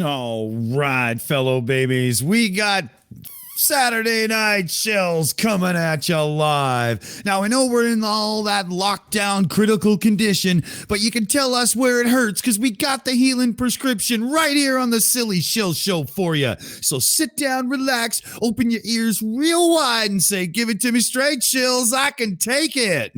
All right, fellow babies, we got Saturday Night Shills coming at you live. Now, I know we're in all that lockdown critical condition, but you can tell us where it hurts because we got the healing prescription right here on the Silly Shill Show for you. So sit down, relax, open your ears real wide and say, give it to me straight, Shills. I can take it.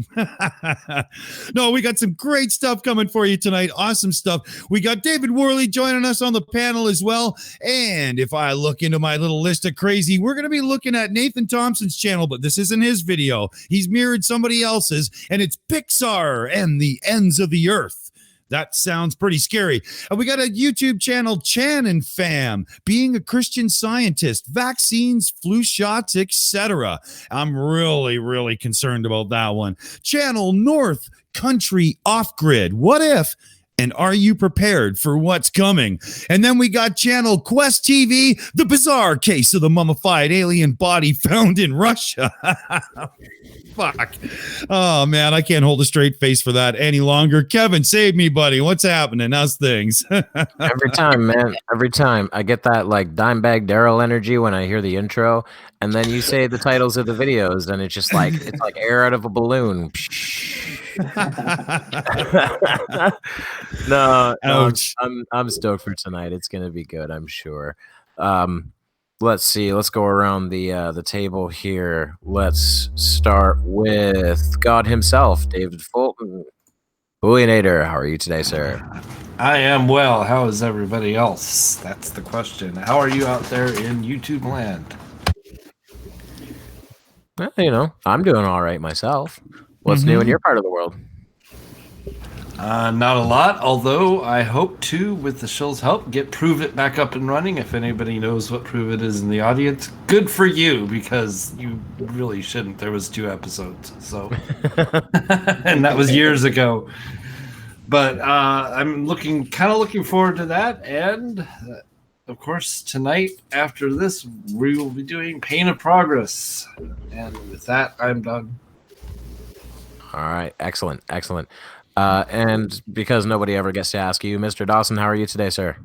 No, we got some great stuff coming for you tonight. Awesome stuff. We got David Worley joining us on the panel as well. And if I look into my little list of crazy, we're going to be looking at Nathan Thompson's channel, but this isn't his video. He's mirrored somebody else's, and it's Pixar and the Ends of the Earth. That sounds pretty scary. And we got a YouTube channel, Chan and Fam, being a Christian Scientist, vaccines, flu shots, etc. I'm really concerned about that one. Channel North Country Off Grid. What if? And are you prepared for what's coming? And then we got channel Quest TV, the bizarre case of the mummified alien body found in Russia. Fuck. Oh, man, I can't hold a straight face for that any longer. Kevin, save me, buddy. What's happening? How's things? Every time, man. Every time. I get that, like, Dimebag Daryl energy when I hear the intro. And then you say the titles of the videos, and it's just like, it's like air out of a balloon. No, I'm stoked for tonight. It's gonna be good, I'm sure. Let's see. Let's go around the table here. Let's start with God himself, David Fulton. Booleanenator, how are you today, sir? I am well. How is everybody else? That's the question. How are you out there in YouTube land? Well, you know, I'm doing all right myself. What's new in your part of the world? Not a lot, although I hope to, with the Shill's help, get Prove It back up and running. If anybody knows what Prove It is in the audience, good for you, because you really shouldn't. There was 2 episodes, so and that was years ago. But I'm kind of looking forward to that, and of course, tonight after this, we will be doing Pain of Progress, and with that, I'm done. All right, excellent. And because nobody ever gets to ask you, Mr. Dawson, how are you today, sir?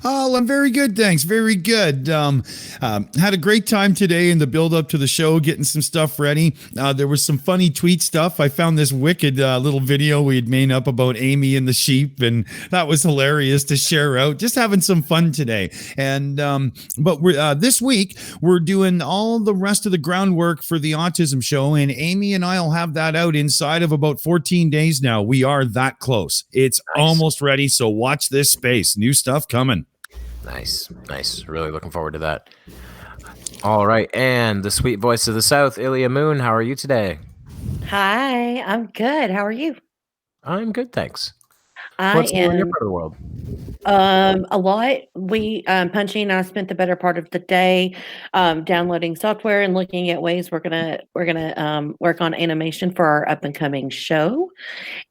Oh, I'm very good, thanks. Very good. Had a great time today in the build-up to the show, getting some stuff ready. There was some funny tweet stuff. I found this wicked little video we had made up about Aimee and the sheep, and that was hilarious to share out. Just having some fun today. And but we're this week we're doing all the rest of the groundwork for the Autism show, and Aimee and I will have that out inside of about 14 days now. We are that close. It's almost ready, so watch this space. New stuff coming. Nice. Really looking forward to that. All right, and the sweet voice of the South, Ilya Moon, how are you today? Hi, I'm good. How are you? I'm good, thanks. What's new in your part of the world? A lot. We Punchy and I spent the better part of the day downloading software and looking at ways we're gonna work on animation for our up and coming show.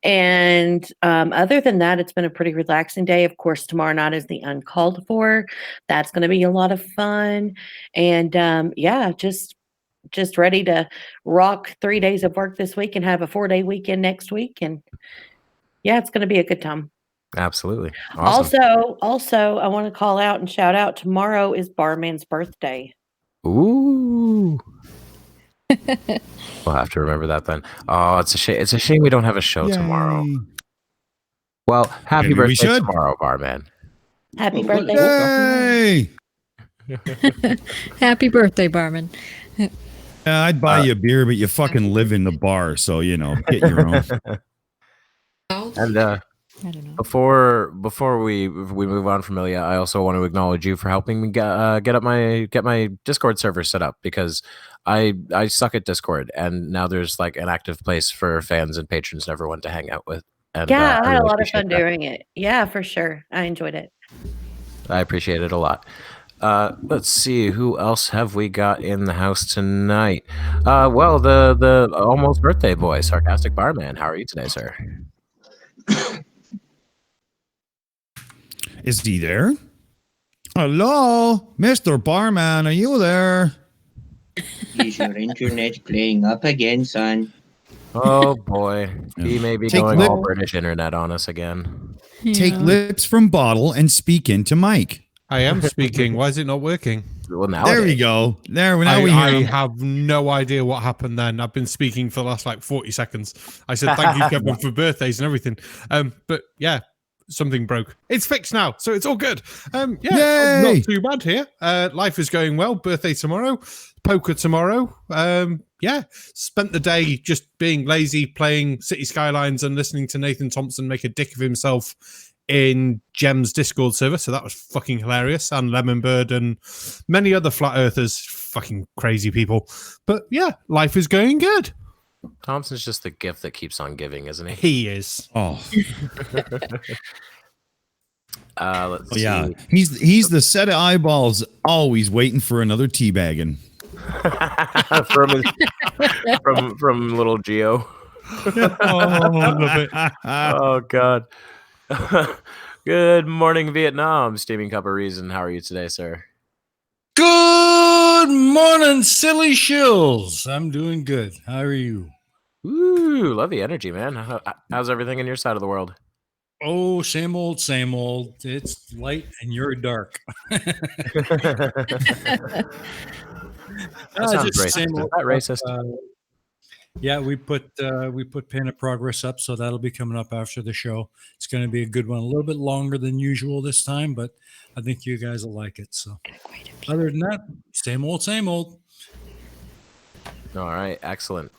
And other than that, it's been a pretty relaxing day. Of course, tomorrow night is the UnCalled Four. That's going to be a lot of fun. And yeah, just ready to rock 3 days of work this week and have a 4-day weekend next week. And yeah, it's going to be a good time. Absolutely. Awesome. Also, I want to call out and shout out, tomorrow is Barman's birthday. Ooh. We'll have to remember that then. Oh, it's a shame. It's a shame we don't have a show tomorrow. Well, happy birthday tomorrow, Barman. Happy birthday. Yay! Happy birthday, Barman. I'd buy you a beer, but you fucking live in the bar, so, you know, get your own. And I don't know. Before we move on from Ilya, I also want to acknowledge you for helping me get my Discord server set up, because I suck at Discord, and now there's like an active place for fans and patrons and everyone to hang out with. And, yeah, I had a lot of fun doing it. Yeah, for sure. I enjoyed it. I appreciate it a lot. Let's see, who else have we got in the house tonight? Well, the almost birthday boy, Sarcastic Barman. How are you today, sir? Is he there? Hello, Mr. Barman, are you there? Is your internet playing up again, son? Oh boy, he may be Take going lip- all British internet on us again. Take Yeah. lips from bottle and speak into mic. I am speaking. Why is it not working? Well, now There we go. Now we hear I him. have no idea what happened then. I've been speaking for the last 40 seconds. I said thank you, Kevin, for birthdays and everything. But yeah, something broke. It's fixed now, so it's all good. Yay! Not too bad here. Life is going well. Birthday tomorrow, poker tomorrow. Spent the day just being lazy, playing City Skylines and listening to Nathan Thompson make a dick of himself in Gem's Discord server, so that was fucking hilarious, and Lemonbird and many other flat earthers, fucking crazy people. But yeah, life is going good. Thompson's just the gift that keeps on giving, isn't he? He is. Oh, Let's see. yeah. He's the set of eyeballs always waiting for another teabagging. from little Geo. I love it. Oh God. Good morning, Vietnam. Steaming cup of reason. How are you today, sir? Good morning, silly shills. I'm doing good. How are you? Ooh, love the energy, man. How's everything in your side of the world? Oh, same old, same old. It's light and you're dark. That sounds just racist. same Is old that racist? Yeah, we put Pan of Progress up, so that'll be coming up after the show. It's going to be a good one, a little bit longer than usual this time, but I think you guys will like it. So, other than that, same old, same old. All right, excellent.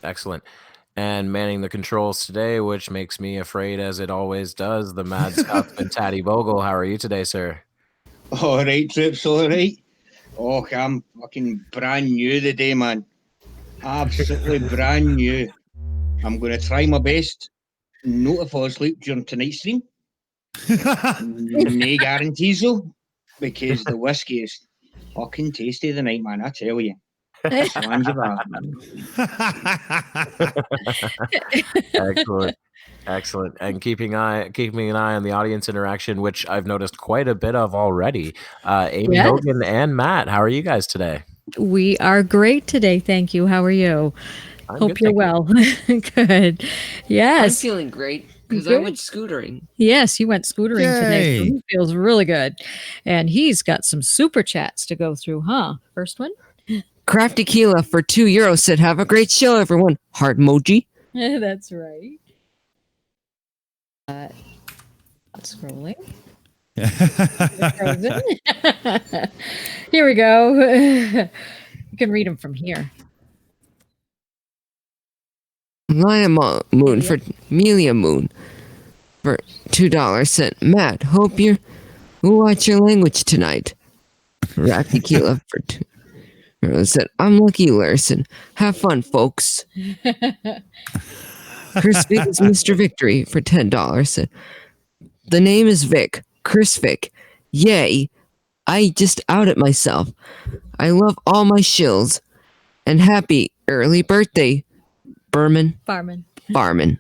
And manning the controls today, which makes me afraid, as it always does, the Mad Scotsman Tattie-Bogle. How are you today, sir? All right, troops, all right. Oh, I'm fucking brand new today, man. Absolutely brand new. I'm going to try my best not to fall asleep during tonight's stream. No guarantees, though, because the whiskey is fucking tasty tonight, man, I tell you. Excellent. And keeping an eye on the audience interaction, which I've noticed quite a bit of already. Aimee Yes. Hogan and Matt, how are you guys today? We are great today. Thank you. How are you? I'm Hope good, you're thank you. well. Good. Yes. I'm feeling great because I Good. went scootering. Yes, he went scootering today. So Yay. he feels really good. And he's got some super chats to go through, huh? First one? Crafty Keela for €2 said, "Have a great show, everyone." Heart emoji. That's right. Scrolling. Frozen. Here we go. You can read them from here. Ilya Moon for Ilya Moon for $2 said, "Matt, hope you watch your language tonight." Crafty Keela for $2 said, "I'm Lucky Larson. Have fun, folks." Chris Vick is Mr. Victory for $10 said, "The name is Vic. Chris Vick. Yay. I just outed myself. I love all my shills. And happy early birthday, Barman." Barman. Barman.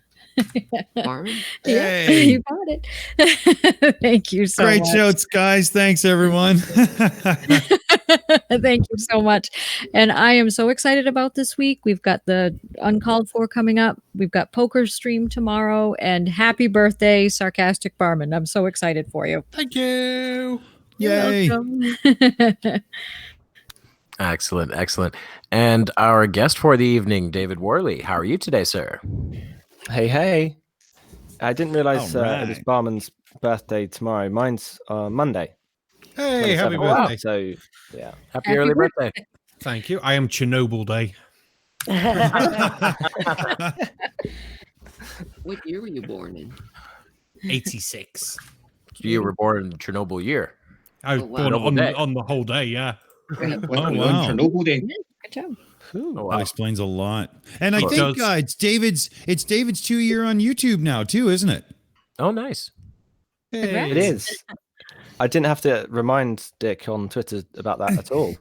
Yeah, Hey. you got it. Thank you so Great much. shouts, guys. Thanks, everyone. Thank you so much. And I am so excited about this week. We've got the UnCalled Four coming up. We've got poker stream tomorrow. And happy birthday, Sarcastic Barman. I'm so excited for you. Thank you. Yay. Welcome. Excellent. And our guest for the evening, David Worley. How are you today, sir? Hey. I didn't realize All it was right. Barman's birthday tomorrow. Mine's Monday. Hey, happy 27th. birthday. So, yeah. Happy Happy early birthday. Thank you. I am Chernobyl Day. What year were you born in? 86. You were born in the Chernobyl year. I was Oh, wow. born Chernobyl day. on the whole day, yeah. What's Oh, going wow. on Chernobyl Day? Good job. Oh, That wow. explains a lot. And I Sure. think Does. it's David's 2-year on YouTube now too, isn't it? Oh, nice. Congrats. It is. I didn't have to remind Dick on Twitter about that at all.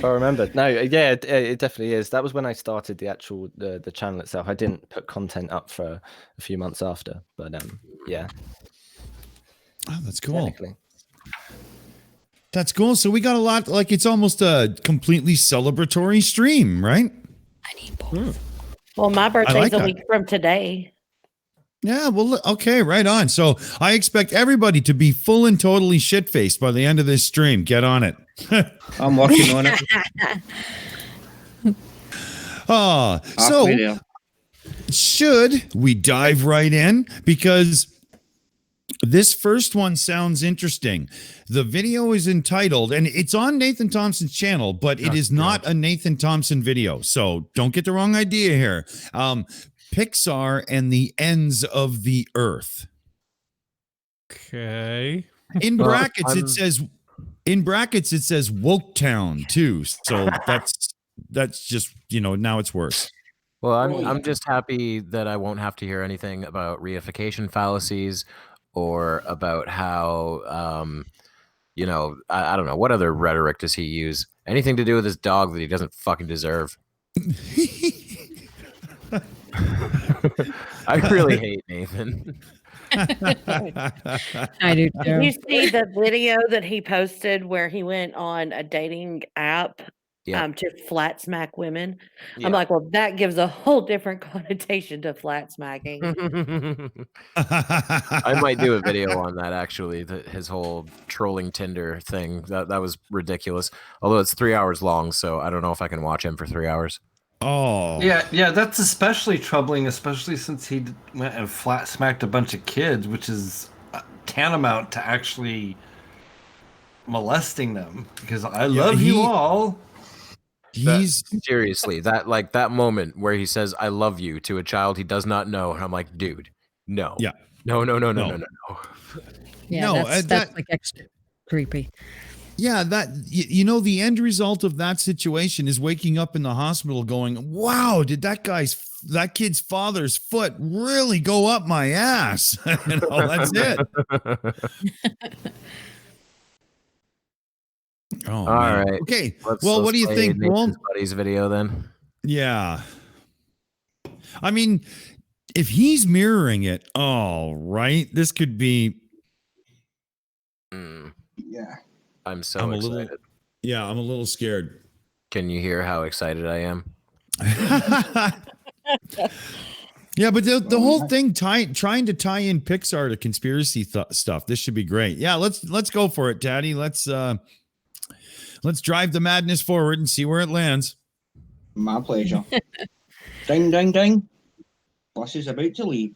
I remember. No, yeah, it definitely is. That was when I started the actual the channel itself. I didn't put content up for a few months after, but yeah. Oh, that's cool. Technically. That's cool. So we got a lot, like it's almost a completely celebratory stream, right? I need both. Well, my birthday's like a that. week from today. Yeah, well, okay, right on. So I expect everybody to be full and totally shit-faced by the end of this stream. Get on it. I'm working on it. So Halfway there. should we dive right in? Because this first one sounds interesting. The video is entitled, and it's on Nathan Thompson's channel, but it is not a Nathan Thompson video. So don't get the wrong idea here. Pixar and the Ends of the Earth. Okay. In Well, brackets, it says Woke Town too. So that's just, now it's worse. Well, I'm just happy that I won't have to hear anything about reification fallacies or about how I don't know, what other rhetoric does he use? Anything to do with his dog that he doesn't fucking deserve. I really hate Nathan. I do Did you too. see the video that he posted where he went on a dating app Yeah. to flat smack women? Yeah. I'm like, well, that gives a whole different connotation to flat smacking. I might do a video on that actually. His whole trolling Tinder thing. That was ridiculous. Although it's 3 hours long, so I don't know if I can watch him for 3 hours. Oh. Yeah, that's especially troubling, especially since he went and flat smacked a bunch of kids, which is tantamount to actually molesting them. Because I love you all. Seriously, that moment where he says "I love you" to a child he does not know, and I'm like, dude, no, Yeah. no. Yeah, No, that's like extra creepy. Yeah, the end result of that situation is waking up in the hospital going, wow, did that kid's father's foot really go up my ass? That's it. Oh, All man. right. Okay. Let's What do you play think, Paul? Nathan's buddy's video then. Yeah. I mean, if he's mirroring it, all right, this could be. Yeah. I'm so excited. I'm a little scared. Can you hear how excited I am? Yeah, but the whole thing trying to tie in Pixar to conspiracy stuff. This should be great. Yeah, let's go for it, Daddy. Let's drive the madness forward and see where it lands. My pleasure. Ding, ding, ding. Bus is about to leave.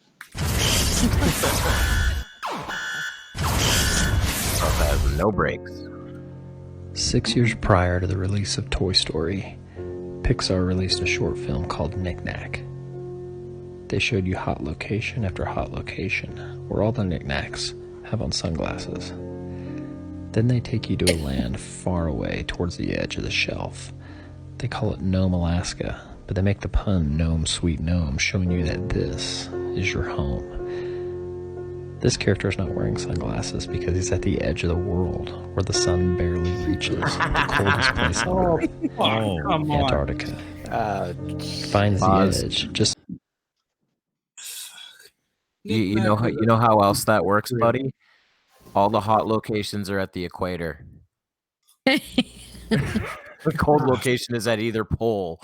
No brakes. 6 years prior to the release of Toy Story, Pixar released a short film called Knick Knack. They showed you hot location after hot location, where all the knickknacks have on sunglasses. Then they take you to a land far away towards the edge of the shelf. They call it Nome, Alaska, but they make the pun Gnome Sweet Gnome, showing you that this is your home. This character is not wearing sunglasses because he's at the edge of the world, where the sun barely reaches the coldest place on Earth, Antarctica. Finds the edge. Just you know how else that works, buddy? All the hot locations are at the equator. The cold location is at either pole.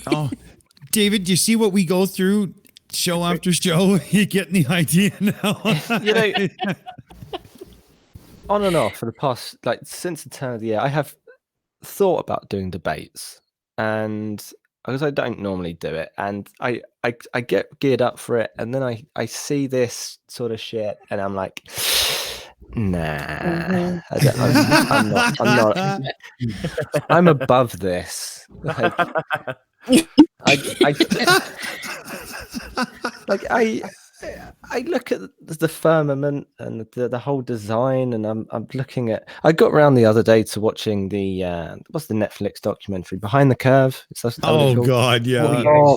Oh, David, do you see what we go through show after show? You getting the idea now? On and off for the past, since the turn of the year, I have thought about doing debates, and because I don't normally do it, and I get geared up for it, and then I see this sort of shit, and I'm like, nah, I'm not. I'm above this. I look at the firmament and the whole design, and I'm looking at. I got around the other day to watching the what's the Netflix documentary Behind the Curve? God, yeah.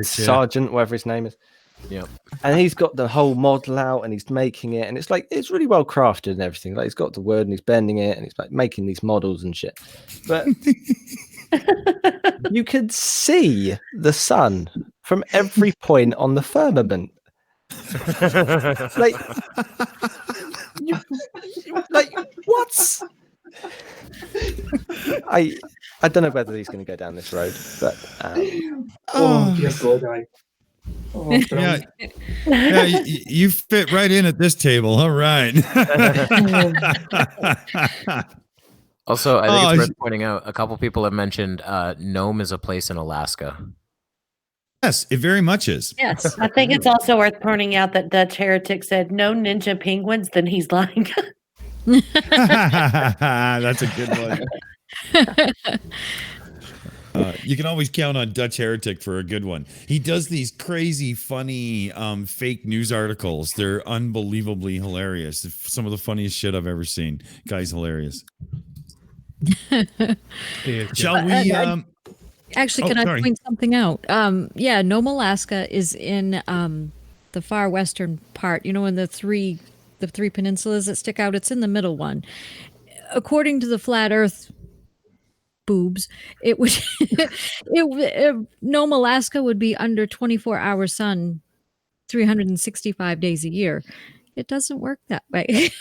Sergeant, whatever his name is. Yep. And he's got the whole model out, and he's making it, and it's really well crafted and everything. Like he's got the word, and he's bending it, and he's making these models and shit. But you could see the sun from every point on the firmament. Like what? I don't know whether he's going to go down this road, but dear God, Yeah, yeah, you fit right in at this table. All right. Also, I think it's worth pointing out, a couple people have mentioned Nome is a place in Alaska. Yes, it very much is. Yes. I think it's also worth pointing out that Dutch Heretic said no ninja penguins, then he's lying. That's a good one. You can always count on Dutch Heretic for a good one. He does these crazy, funny, fake news articles. They're unbelievably hilarious. Some of the funniest shit I've ever seen. Guy's hilarious. Shall we? Actually, can I point something out? Yeah, Nome, Alaska is in the far western part. You know, in the three peninsulas that stick out. It's in the middle one. According to the Flat Earth boobs, it would Nome, Alaska would be under 24-hour sun 365 days a year. It doesn't work that way.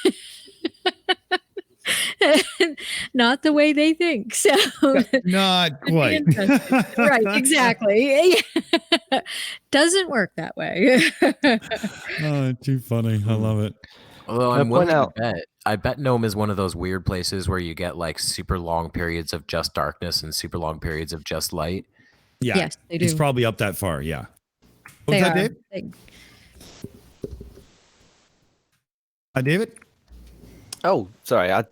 Not the way they think. So not quite. Right, exactly. Doesn't work that way. Oh, too funny. I love it. Although I'm willing to bet, I bet Nome is one of those weird places where you get like super long periods of just darkness and super long periods of just light. Yeah, yes, they do. It's probably up that far. Yeah. They Was that are. Dave? David? oh, sorry, I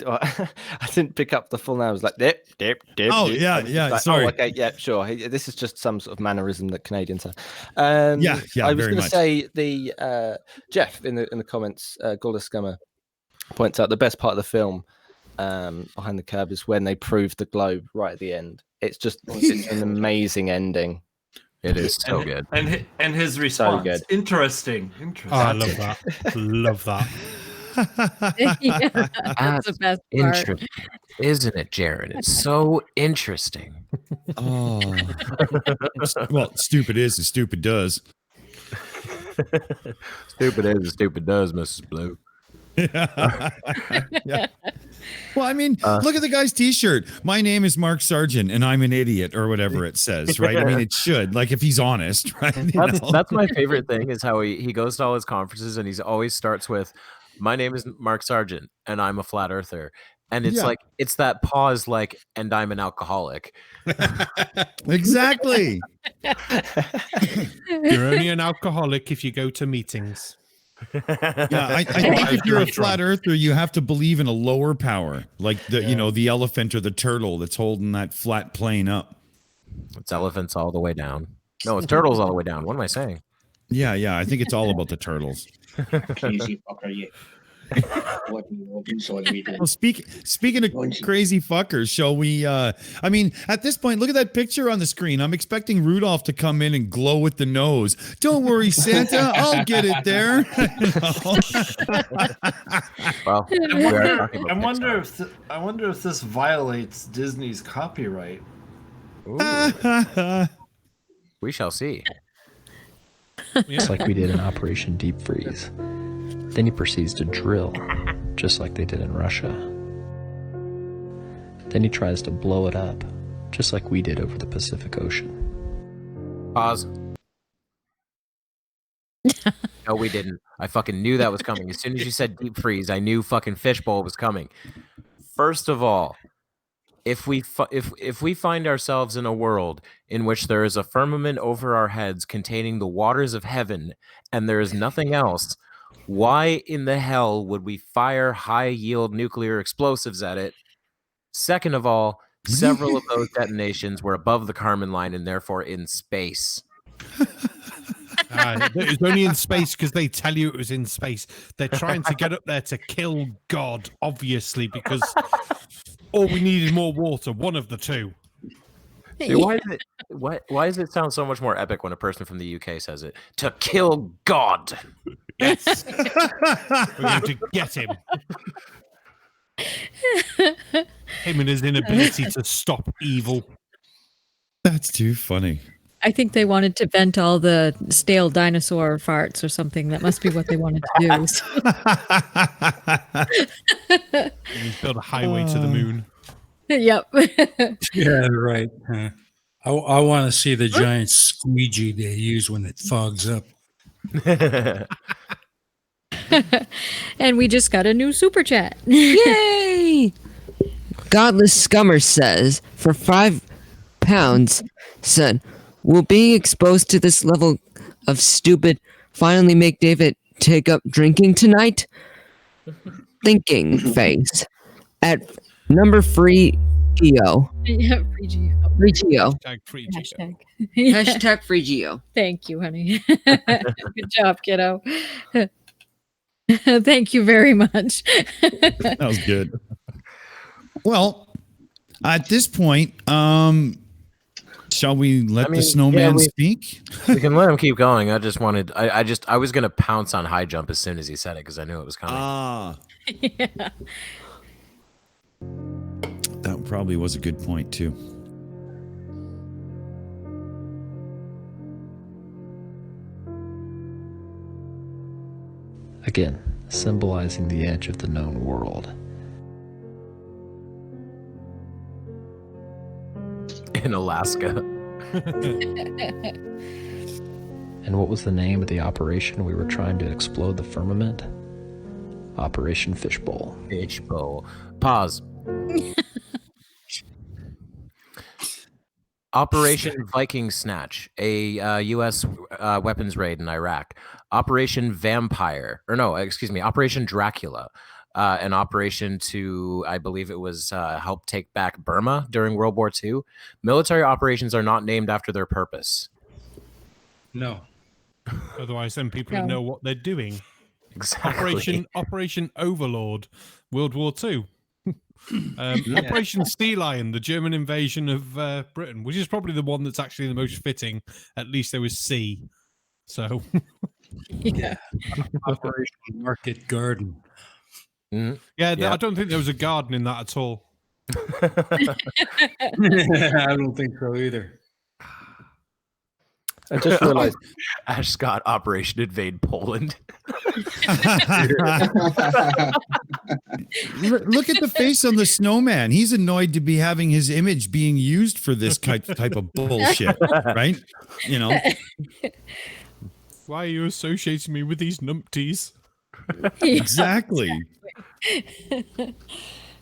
didn't pick up the full name. I was like dip. Oh, dip. yeah, I was yeah, like, sorry. Oh, okay, yeah, sure. This is just some sort of mannerism that Canadians have. Yeah, I was very going to much. say the Jeff in the comments, Golda Scummer points out the best part of the film, Behind the Curve, is when they prove the globe right at the end. It's an amazing ending. It is so good. And his response, good. Interesting. Oh, I love that. Love that. Yeah, that's the best part. Interesting, isn't it, Jared? It's so interesting. Oh. Well, stupid is as stupid does. Stupid is as stupid does, Mrs. Blue. Yeah. Well, I mean, look at the guy's T-shirt. My name is Mark Sargent, and I'm an idiot, or whatever it says, right? I mean, it should, like, if he's honest, right? That's my favorite thing is how he goes to all his conferences and he's always starts with, "My name is Mark Sargent, and I'm a flat earther." And it's like, it's that pause, like, "and I'm an alcoholic." Exactly. You're only an alcoholic if you go to meetings. Yeah, I think if you're a flat earther, you have to believe in a lower power, like the elephant or the turtle that's holding that flat plane up. It's elephants all the way down. No, it's turtles all the way down. What am I saying? Yeah, I think it's all about the turtles. Crazy fucker, you. What are we doing? Well, speaking of crazy fuckers, shall we? I mean, at this point, look at that picture on the screen. I'm expecting Rudolph to come in and glow with the nose. Don't worry, Santa, I'll get it there. Well, I wonder if this violates Disney's copyright. We shall see. It's like we did in Operation Deep Freeze. Then he proceeds to drill, just like they did in Russia. Then he tries to blow it up, just like we did over the Pacific Ocean. Pause. No, we didn't. I fucking knew that was coming. As soon as you said deep freeze, I knew fucking fishbowl was coming. First of all, if we find ourselves in a world in which there is a firmament over our heads containing the waters of heaven and there is nothing else, why in the hell would we fire high-yield nuclear explosives at it? Second of all, several of those detonations were above the Kármán line and therefore in space. It was only in space because they tell you it was in space. They're trying to get up there to kill God, obviously, because all we need is more water. One of the two. Why does it sound so much more epic when a person from the UK says it? To kill God. Yes. We're going to get him. Him and his inability to stop evil. That's too funny. I think they wanted to vent all the stale dinosaur farts or something. That must be what they wanted to do. Build a highway to the moon. Yep. Yeah, right. I want to see the giant squeegee they use when it fogs up. And we just got a new super chat. Yay! Godless Scummer says, for £5, said, will being exposed to this level of stupid finally make David take up drinking tonight? Thinking face. At number free Geo. Yeah, free Geo. Free Geo. Hashtag free Geo. Hashtag. Hashtag free Geo. Thank you, honey. Good job, kiddo. Thank you very much. That was good. Well, at this point, shall we let the snowman speak? We can let him keep going. I was gonna pounce on high jump as soon as he said it because I knew it was coming. Yeah. That probably was a good point too. Again, symbolizing the edge of the known world. In Alaska. And what was the name of the operation we were trying to explode the firmament? Operation Fishbowl. Fishbowl. Pause. Operation Viking Snatch, a U.S. Weapons raid in Iraq. Operation Vampire, Operation Dracula, an operation to, I believe it was help take back Burma during World War II. Military operations are not named after their purpose. No. Otherwise, then people would know what they're doing. Exactly. Operation Overlord, World War II. Operation Sea Lion, the German invasion of Britain, which is probably the one that's actually the most fitting. At least there was sea. So, Yeah. Operation Market Garden. I don't think there was a garden in that at all. I don't think so either. I just realized Ash Scott, Operation Invade Poland. Look at the face on the snowman. He's annoyed to be having his image being used for this type of bullshit, right? You know. Why are you associating me with these numpties? Exactly.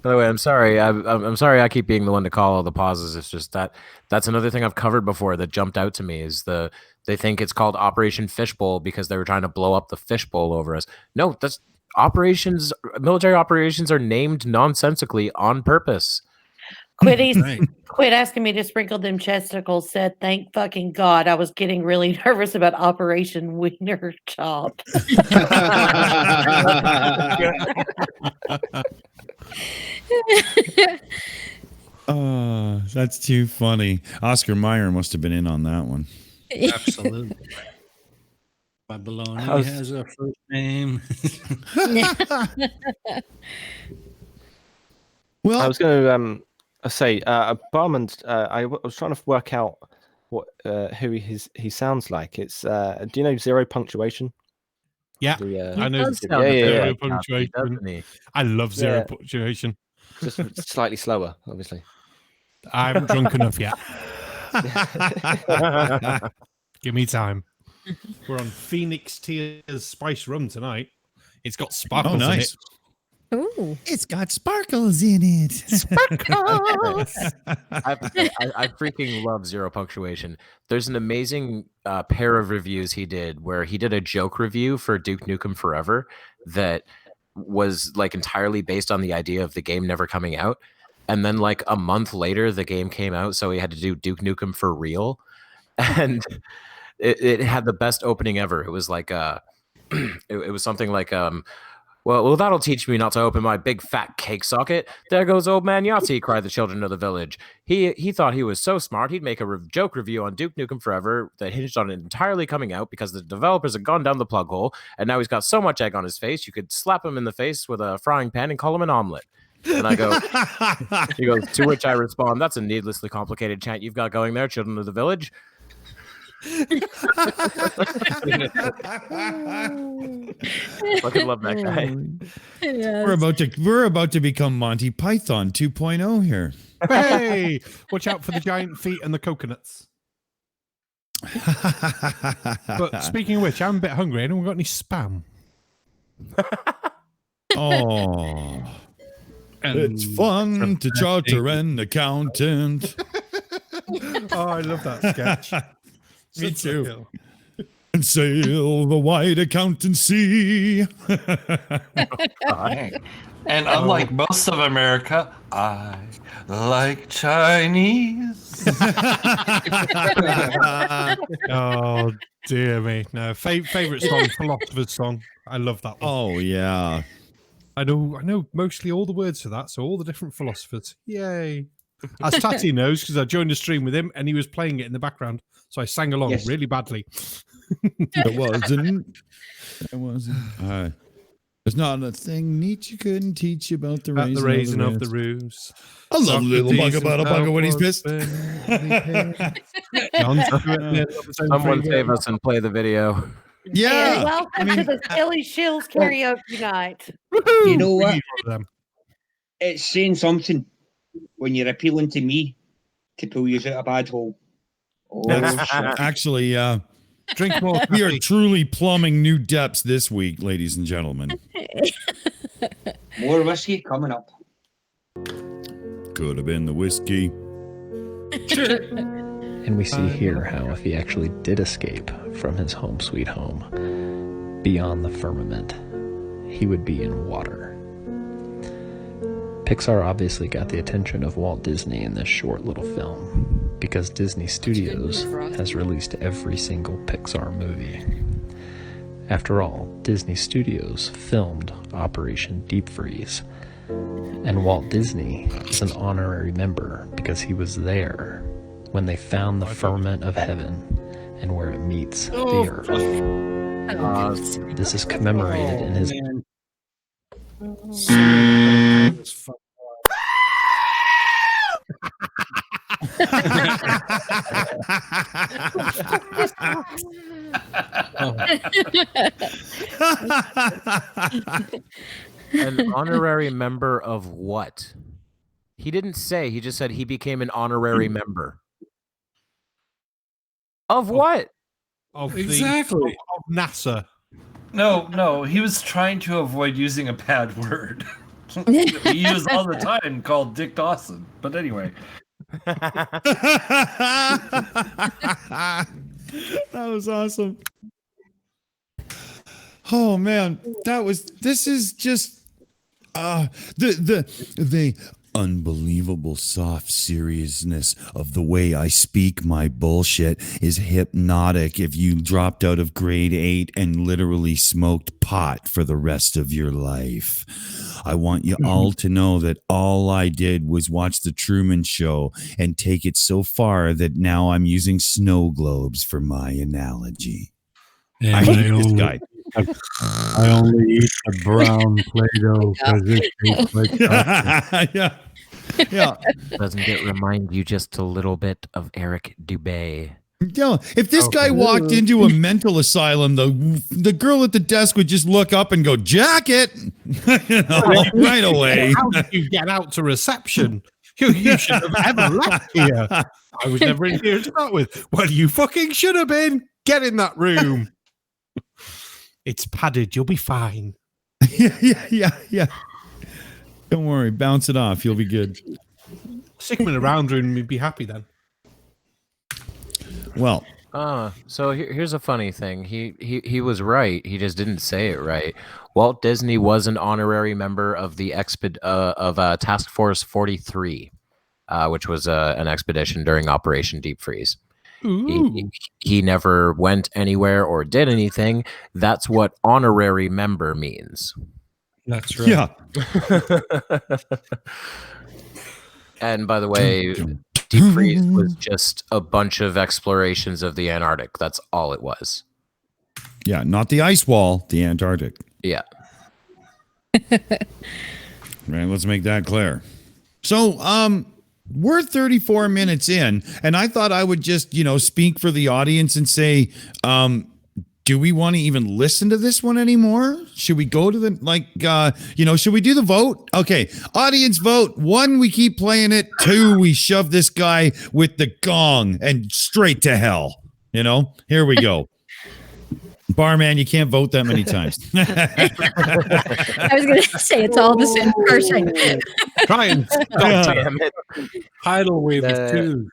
By the way, I'm sorry. I'm sorry. I keep being the one to call all the pauses. It's just that's another thing I've covered before that jumped out to me is they think it's called Operation Fishbowl because they were trying to blow up the fishbowl over us. No, that's operations. Military operations are named nonsensically on purpose. Quit asking me to sprinkle them chesticles. Said, thank fucking God. I was getting really nervous about Operation Wiener Chop. Oh, that's too funny. Oscar Mayer must have been in on that one. Absolutely. My baloney has a first name. Well, I was going to say, Barman. I was trying to work out what who he sounds like. It's do you know Zero Punctuation? Yeah, I know Zero Punctuation. I love Zero Punctuation. Just slightly slower, obviously. I haven't drunk enough yet. Give me time. We're on Phoenix Tears Spice Rum tonight. It's got sparkles in it. Ooh. It's got sparkles in it. Sparkles. I freaking love Zero Punctuation. There's an amazing pair of reviews he did where he did a joke review for Duke Nukem Forever that was like entirely based on the idea of the game never coming out. And then like a month later, the game came out. So he had to do Duke Nukem for real. And it had the best opening ever. It was like, it was something like, well, that'll teach me not to open my big fat cake socket. There goes old man Yahtzee, cried the children of the village. He thought he was so smart, he'd make a joke review on Duke Nukem Forever that hinged on it entirely coming out because the developers had gone down the plug hole, and now he's got so much egg on his face, you could slap him in the face with a frying pan and call him an omelet. And I go, he goes, to which I respond, that's a needlessly complicated chant you've got going there, children of the village. Fucking love that guy. Yes. We're about to become Monty Python 2.0 here. Hey, watch out for the giant feet and the coconuts. But speaking of which, I'm a bit hungry. Anyone got any spam? Oh, it's fun to charter an accountant. Oh, I love that sketch. Me too. And sail the wide accountancy. And unlike most of America, I like Chinese. Oh dear me! No, favorite song, Philosopher's Song. I love that one. Oh yeah, I know mostly all the words for that, so all the different philosophers. Yay! As Tatty knows, because I joined the stream with him and he was playing it in the background, so I sang along really badly. It wasn't. There's not a thing Nietzsche couldn't teach you about the raisin of the ruse. I love little bug about a bugger when he's pissed. Someone save us and play the video. Yeah. And welcome to the Silly Shills karaoke night. You know what? It's saying something when you're appealing to me to pull you out of a bad hole. Oh, Actually, drink more. We are truly plumbing new depths this week, ladies and gentlemen. More whiskey coming up. Could have been the whiskey. And we see here how if he actually did escape from his home sweet home, beyond the firmament, he would be in water. Pixar obviously got the attention of Walt Disney in this short little film, because Disney Studios has released every single Pixar movie. After all, Disney Studios filmed Operation Deep Freeze, and Walt Disney is an honorary member because he was there when they found the firmament of heaven and where it meets the earth. This is commemorated in his... An honorary member of what? He didn't say. He just said he became an honorary member. Of what? Of NASA. No, he was trying to avoid using a bad word. We use all the time called Dick Dawson. But anyway. That was awesome. Oh man, this is just the unbelievable soft seriousness of the way I speak my bullshit is hypnotic if you dropped out of grade 8 and literally smoked pot for the rest of your life. I want you all to know that all I did was watch The Truman Show and take it so far that now I'm using snow globes for my analogy. And I hate this guy. I only eat the brown Play-Doh because it tastes like chocolate. Yeah. Doesn't it remind you just a little bit of Eric Dubé? Yeah, if this guy walked into a mental asylum, the girl at the desk would just look up and go, "Jacket," right away. How did you get out to reception? You should have ever left here. I was never in here to start with. Well, you fucking should have been. Get in that room. It's padded. You'll be fine. Yeah. Don't worry. Bounce it off. You'll be good. Stick him in a round room and we'd be happy then. Well. So here's a funny thing. He was right. He just didn't say it right. Walt Disney was an honorary member of the Task Force 43, which was an expedition during Operation Deep Freeze. He never went anywhere or did anything. That's what honorary member means. That's right. Yeah. And by the way, Deep Freeze was just a bunch of explorations of the Antarctic. That's all it was. Yeah, not the ice wall, the Antarctic. Yeah. Right, let's make that clear. So, we're 34 minutes in, and I thought I would just, speak for the audience and say, do we want to even listen to this one anymore? Should we go to the, should we do the vote? Okay, audience vote. 1, we keep playing it. 2, we shove this guy with the gong and straight to hell. Here we go. Barman, you can't vote that many times. I was going to say it's all the same person. Try and God damn it. Tidal wave of 2.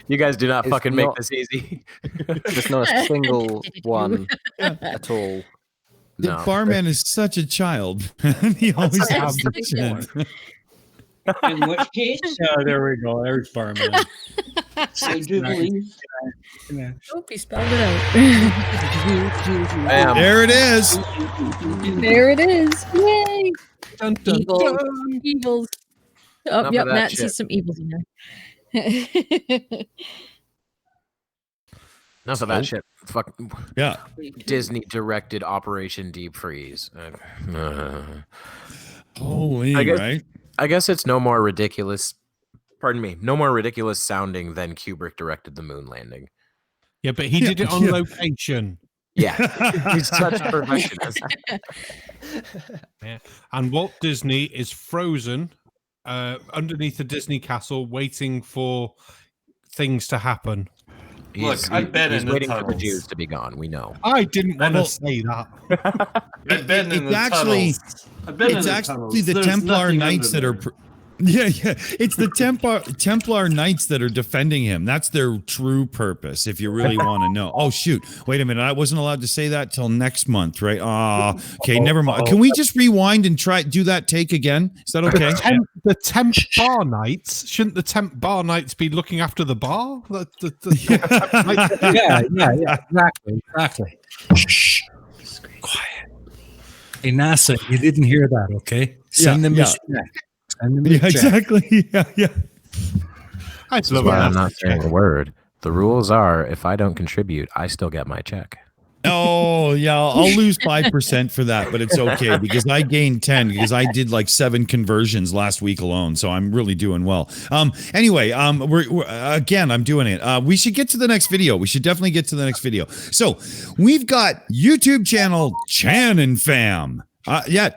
You guys do not It's fucking make not- this easy. There's not a single one at all. The No. barman is such a child. He always has the chance. In which case, Yeah, there we go. There's Barman. I do believe Hope he spelled it out. Bam. There it is. There it is. Yay. Dun, dun, Evil. dun. Evils. Oh, Enough yep, of that Matt shit. sees some evils in there. Enough of that shit. Fuck. Yeah. Disney directed Operation Deep Freeze. Holy, right? I guess it's no more ridiculous. Pardon me. No more ridiculous sounding than Kubrick directed the moon landing. Yeah, but he did it on location. Yeah, he's such a perfectionist. Yeah. And Walt Disney is frozen underneath the Disney castle, waiting for things to happen. Look, I've been he's in the waiting for the tunnels. Jews to be gone. We know. I didn't want to say that. I've been in It's the actually- tunnels. I've been in It's the actually tunnels. the There's Templar nothing Knights under that are. there. Yeah. It's the Templar Knights that are defending him. That's their true purpose, if you really want to know. Oh, shoot. Wait a minute. I wasn't allowed to say that till next month, right? Okay, never mind. Can we just rewind and do that take again? Is that okay? The Temp Bar Knights, shouldn't the Temp Bar Knights be looking after the bar? Yeah, exactly. Shh. Quiet. Hey, NASA, you didn't hear that, okay? Send them a check. Send them a check. Exactly. Yeah. I That's why I'm not saying a word. The rules are, if I don't contribute, I still get my check. Oh, yeah. I'll lose 5% for that, but it's okay because I gained 10 because I did like 7 conversions last week alone. So I'm really doing well. Anyway, we're again, I'm doing it. We should get to the next video. We should definitely get to the next video. So we've got YouTube channel Chan and Fam.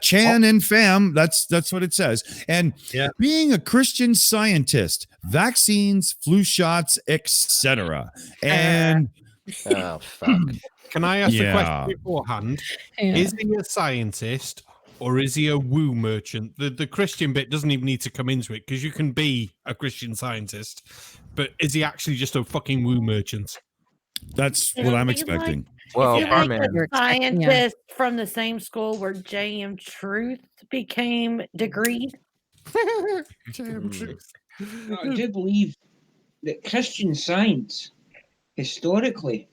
Chan and Fam. That's what it says. And being a Christian Scientist, vaccines, flu shots, etc. And Oh, fuck. Can I ask the question beforehand? Yeah. Is he a scientist or is he a woo merchant? The Christian bit doesn't even need to come into it because you can be a Christian Scientist, but is he actually just a fucking woo merchant? That's what I'm expecting. Well, Is he Barman, like a scientist from the same school where J.M. Truth became degreed? I do believe that Christian Science historically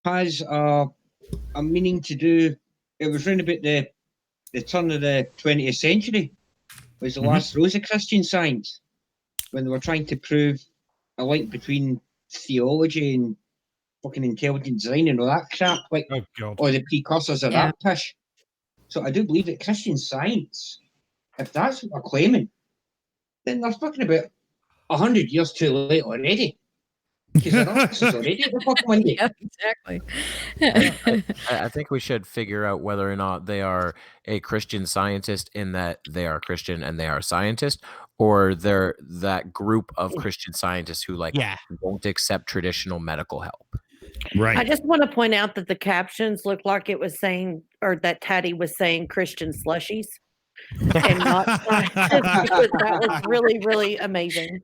has a meaning to do. It was round about the turn of the 20th century was the last rose of Christian Science when they were trying to prove a link between theology and fucking intelligent design and all that crap, like or the precursors of that pish. So I do believe that Christian Science, if that's what they're claiming, then they're fucking about 100 years too late already. Because is already the fucking Monday. Yeah, exactly. I think we should figure out whether or not they are a Christian Scientist in that they are Christian and they are a scientist, or they're that group of Christian scientists who won't accept traditional medical help. Right. I just want to point out that the captions looked like it was saying, or that Tatty was saying Christian slushies. And not that was really, really amazing.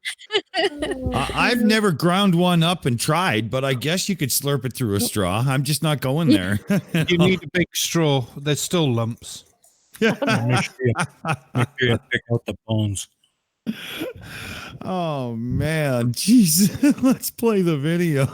I've never ground one up and tried, but I guess you could slurp it through a straw. I'm just not going there. You need a big straw. There's still lumps. Make sure you pick out the bones. Oh man, jeez. Let's play the video.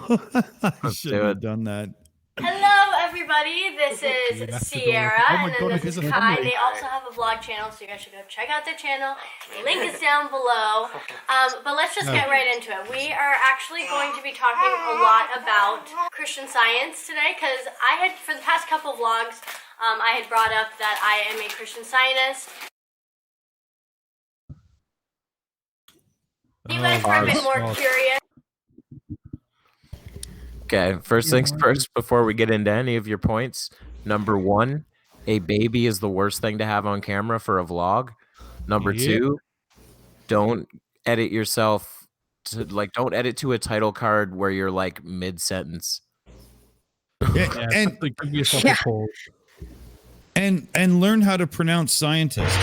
I should do have it. done that. Hello, everybody. This is Sierra, and then this is Kai. They also have a vlog channel, so you guys should go check out their channel. The link is down below. But let's just get right into it. We are actually going to be talking a lot about Christian Science today, because I had, for the past couple vlogs, I had brought up that I am a Christian Scientist. You guys were a bit more curious. Okay, first things first, before we get into any of your points. Number 1, a baby is the worst thing to have on camera for a vlog. Number 2, don't edit yourself to don't edit to a title card where you're like mid-sentence. And learn how to pronounce scientist.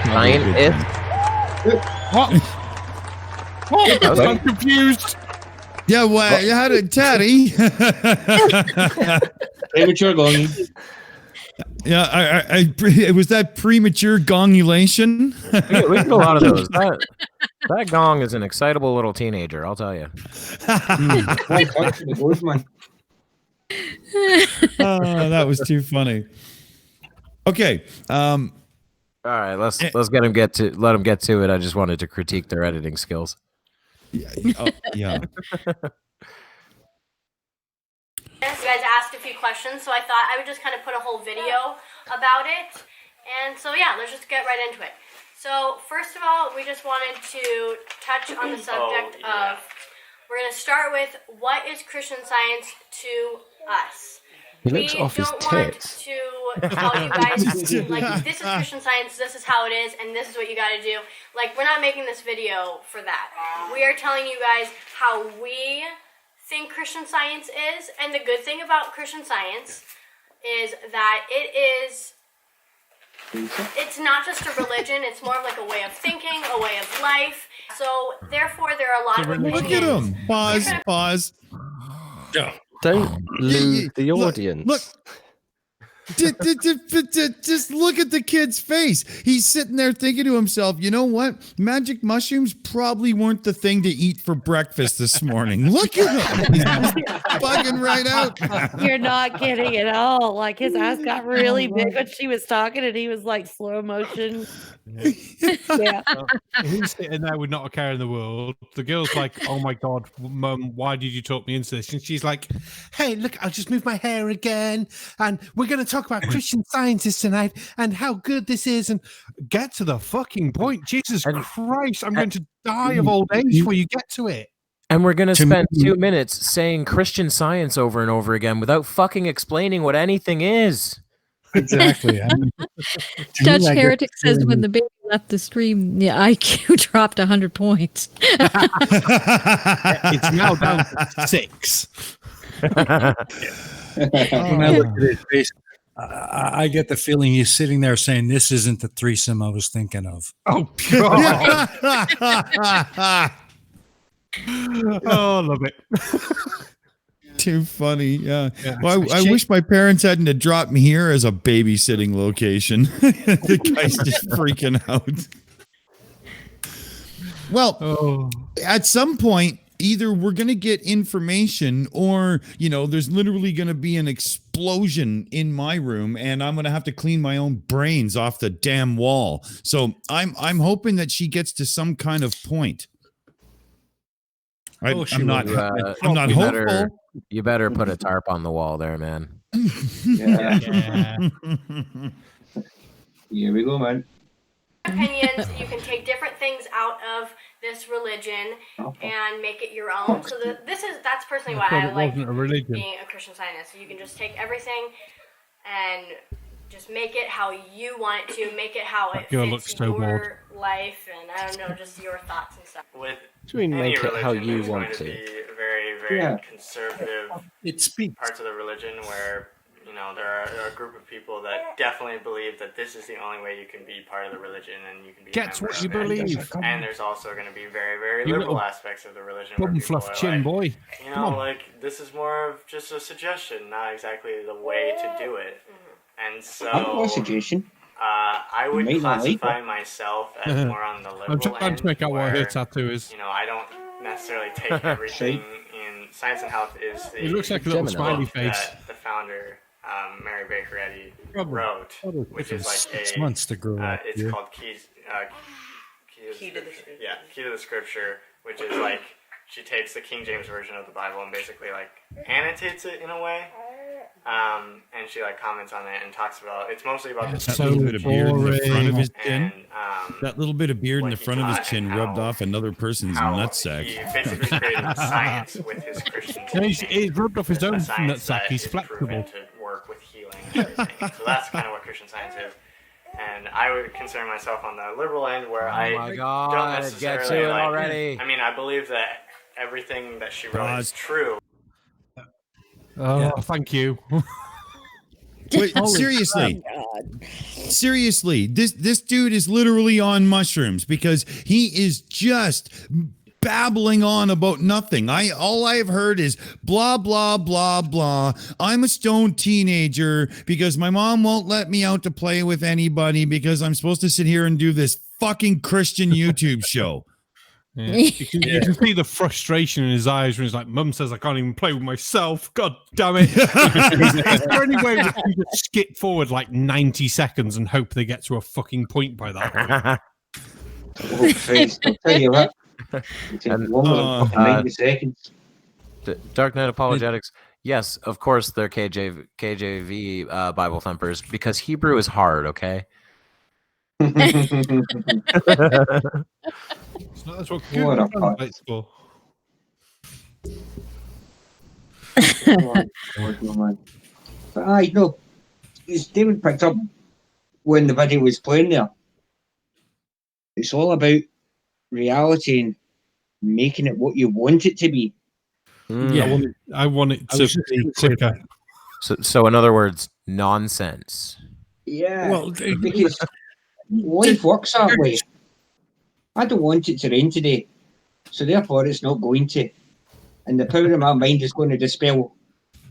Scientist. What? I'm confused. Yeah, well, you had it, Tatty. Premature gong. Yeah, it was that premature gongulation. We get a lot of those. That gong is an excitable little teenager, I'll tell you. That was too funny. Okay. All right, let's let him get to it. I just wanted to critique their editing skills. Yeah. You guys asked a few questions, so I thought I would just kind of put a whole video about it. And so yeah, let's just get right into it. So first of all, we just wanted to touch on the subject of, we're going to start with, what is Christian Science to us? He looks off his tits. We don't want to tell you guys, like, this is Christian Science, this is how it is, and this is what you got to do. Like, we're not making this video for that. We are telling you guys how we think Christian Science is, and the good thing about Christian Science is that it's not just a religion, it's more of like a way of thinking, a way of life. So, therefore, there are a lot of opinions. Look at him. Pause. Don't lose the audience. Look. Just look at the kid's face. He's sitting there thinking to himself, you know what? Magic mushrooms probably weren't the thing to eat for breakfast this morning. Look at him. He's bugging right out. You're not kidding at all. Like, his eyes got really big when she was talking, and he was like slow motion. Yeah. He's sitting there with not a care in the world. The girl's like, oh my God, Mum, why did you talk me into this? And she's like, hey, look, I'll just move my hair again. And we're going to talk about Christian Scientists tonight and how good this is. And get to the fucking point. Jesus Christ, I'm going to die of old age before you get to it. And we're going to spend 2 minutes saying Christian Science over and over again without fucking explaining what anything is. Exactly. Dutch Heretic says when the baby left the stream, the IQ dropped 100 points. It's now down to 6. When I look at his face, I get the feeling he's sitting there saying, "This isn't the threesome I was thinking of." Oh God! Oh, I love it. Too funny, yeah. Well, I wish my parents hadn't to drop me here as a babysitting location. The guy's just freaking out. Well, at some point, either we're going to get information or, there's literally going to be an explosion in my room and I'm going to have to clean my own brains off the damn wall. So I'm hoping that she gets to some kind of point. I'm not hopeful. You better put a tarp on the wall there, man. Yeah. Here we go, man. Opinions, you can take different things out of this religion and make it your own. So that's personally why I like being a Christian Scientist. So you can just take everything and just make it how you want it to, make it how it fits your life, and I don't know, just your thoughts and stuff. With make it how you want to. Be very, very conservative parts of the religion where there are a group of people that definitely believe that this is the only way you can be part of the religion and you can be. That's what you believe. And there's also going to be very, very liberal aspects of the religion. Where people fluff chin, boy. This is more of just a suggestion, not exactly the way to do it. And so, I would classify myself as more on the liberal end. I'm trying to make out what her tattoo is. I don't necessarily take everything in Science and Health is the. It looks like a little smiley face. That the founder, Mary Baker Eddy, wrote, which is like 6 months to grow up. It's called Key to the Scripture, which is like she takes the King James version of the Bible and basically like annotates it in a way. And she like comments on it and talks about it's mostly about that little bit of beard in the front of his chin. That little bit of beard in the front of his chin rubbed off another person's nutsack. He basically created science with his Christian teaching. He's rubbed off his own nutsack. He's flexible. To work with healing and everything. So that's kind of what Christian Science is. And I would consider myself on the liberal end where don't necessarily already. I mean, I believe that everything that she wrote is true. Oh, thank you. Wait, seriously, this dude is literally on mushrooms because he is just babbling on about nothing. All I've heard is blah blah blah blah. I'm a stoned teenager because my mom won't let me out to play with anybody because I'm supposed to sit here and do this fucking Christian YouTube show. Yeah. You can see the frustration in his eyes when he's like, Mum says I can't even play with myself. God damn it. Is there any way we can just skip forward like 90 seconds and hope they get to a fucking point by that point? Oh, Christ, I'll tell you what. And, 90 seconds. Dark Knight Apologetics. Yes, of course they're KJV Bible thumpers because Hebrew is hard, okay? So that's what Google translates for. But I know, David picked up when the video was playing there. It's all about reality and making it what you want it to be. Yeah, I want it to be quicker. So in other words, nonsense. Yeah, well, because life works that way. I don't want it to rain today, so therefore it's not going to. And the power of my mind is going to dispel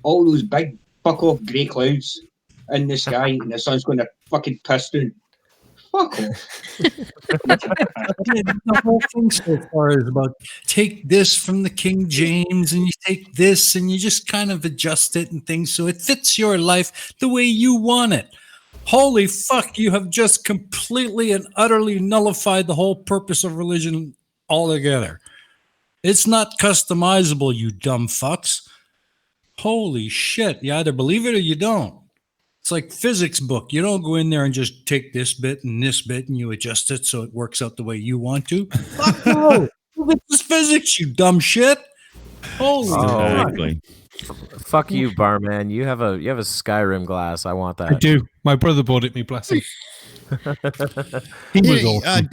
all those big fuck off grey clouds in the sky, and the sun's going to fucking piss down. Fuck off. The whole thing so far is about take this from the King James and you take this and you just kind of adjust it and things so it fits your life the way you want it. Holy fuck, you have just completely and utterly nullified the whole purpose of religion altogether. It's not customizable, you dumb fucks. Holy shit, you either believe it or you don't. It's like physics book. You don't go in there and just take this bit and you adjust it so it works out the way you want to. Fuck no. It's physics, you dumb shit. Holy exactly. Fuck you, barman. You have a Skyrim glass. I want that. I do. My brother bought it me, bless him. He was awesome.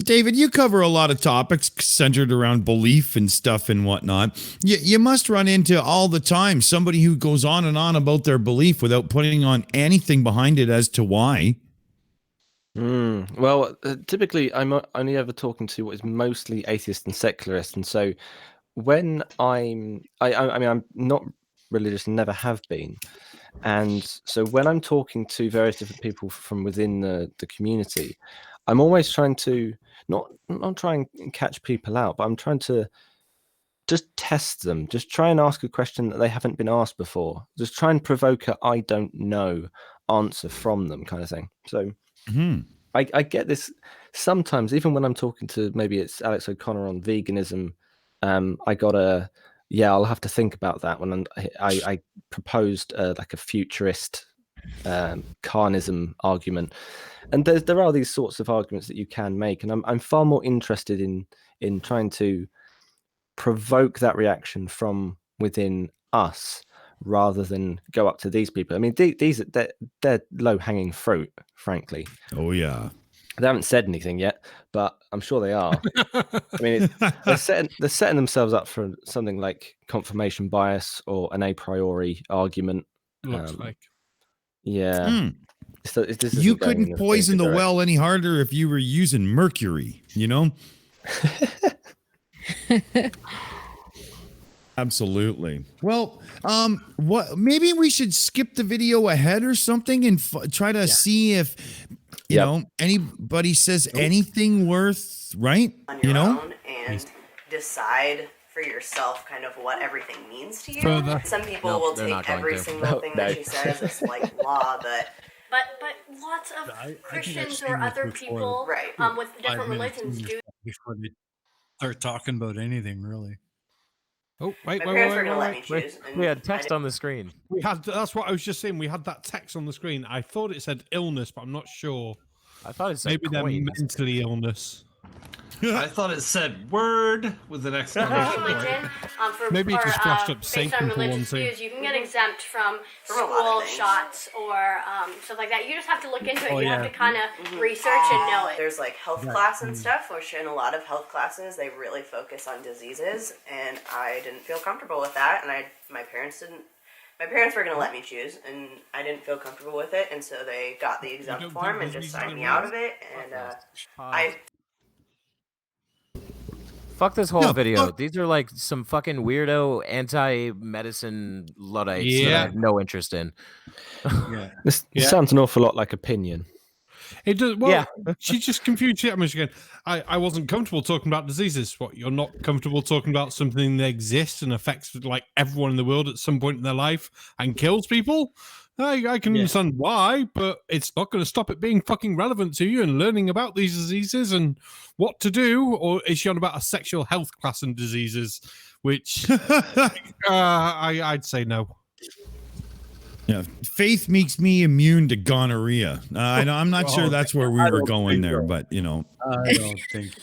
David, you cover a lot of topics centered around belief and stuff and whatnot. You must run into all the time somebody who goes on and on about their belief without putting on anything behind it as to why. Well, typically I'm only ever talking to what is mostly atheist and secularist, and so when I mean I'm not religious and never have been, and so when I'm talking to various different people from within the community, I'm always trying to not try and catch people out, but I'm trying to just test them, just try and ask a question that they haven't been asked before, just try and provoke a I don't know answer from them kind of thing. So I get this sometimes, even when I'm talking to, maybe it's Alex O'Connor on veganism. I got I'll have to think about that when I proposed like a futurist carnism argument, and there are these sorts of arguments that you can make, and I'm far more interested in trying to provoke that reaction from within us rather than go up to these people. I mean, they're low hanging fruit, frankly. Oh yeah. They haven't said anything yet, but I'm sure they are. I mean, they're setting themselves up for something like confirmation bias or an a priori argument. Looks like. Yeah. So you couldn't poison the well any harder if you were using mercury, you know? Absolutely. Well, maybe we should skip the video ahead or something and try to see if you know anybody says anything worth, right? On your own and decide for yourself kind of what everything means to you. Some people will take every single thing that she says as like law, but lots of Christians or other people with different religions do before they start talking about anything really. Oh, My parents were going to let me choose. We had text on the screen. We had. That's what I was just saying. We had that text on the screen. I thought it said illness, but I'm not sure. I thought it said maybe they're mentally illness. I thought it said word with an exclamation point. Maybe it just flashed up based on religious views, you can get exempt from school shots or stuff like that. You just have to look into it. You have to kind of research and know it. There's like health class and stuff, which in a lot of health classes they really focus on diseases, and I didn't feel comfortable with that, and my parents didn't. My parents were going to let me choose, and I didn't feel comfortable with it, and so they got the exempt form and just signed me out of it, and I... Fuck this whole video. These are like some fucking weirdo anti-medicine Luddites that I have no interest in. This sounds an awful lot like opinion. It does. Well, she just confused you that much again. I wasn't comfortable talking about diseases. What, you're not comfortable talking about something that exists and affects like everyone in the world at some point in their life and kills people? I can understand why, but it's not going to stop it being fucking relevant to you and learning about these diseases and what to do. Or is she on about a sexual health class and diseases? Which I'd say no. Yeah, faith makes me immune to gonorrhea. I'm not sure that's where we were going there, but you know. I don't think.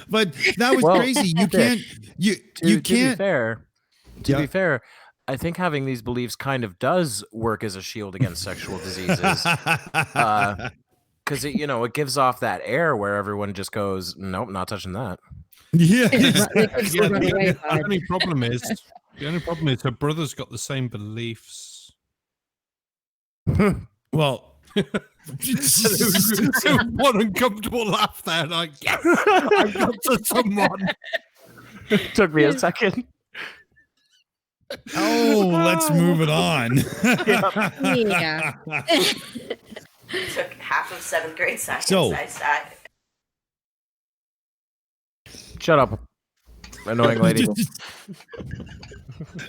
But that was crazy. You can't. You can't. To be fair, I think having these beliefs kind of does work as a shield against sexual diseases, because it gives off that air where everyone just goes, "Nope, not touching that." Yeah. The only problem is her brother's got the same beliefs. Well. One uncomfortable laugh there, like, yes, I got to someone. Took me a second. Oh, let's move it on. Yeah. Took half of 7th grade science. So- I sat. Shut up, annoying lady.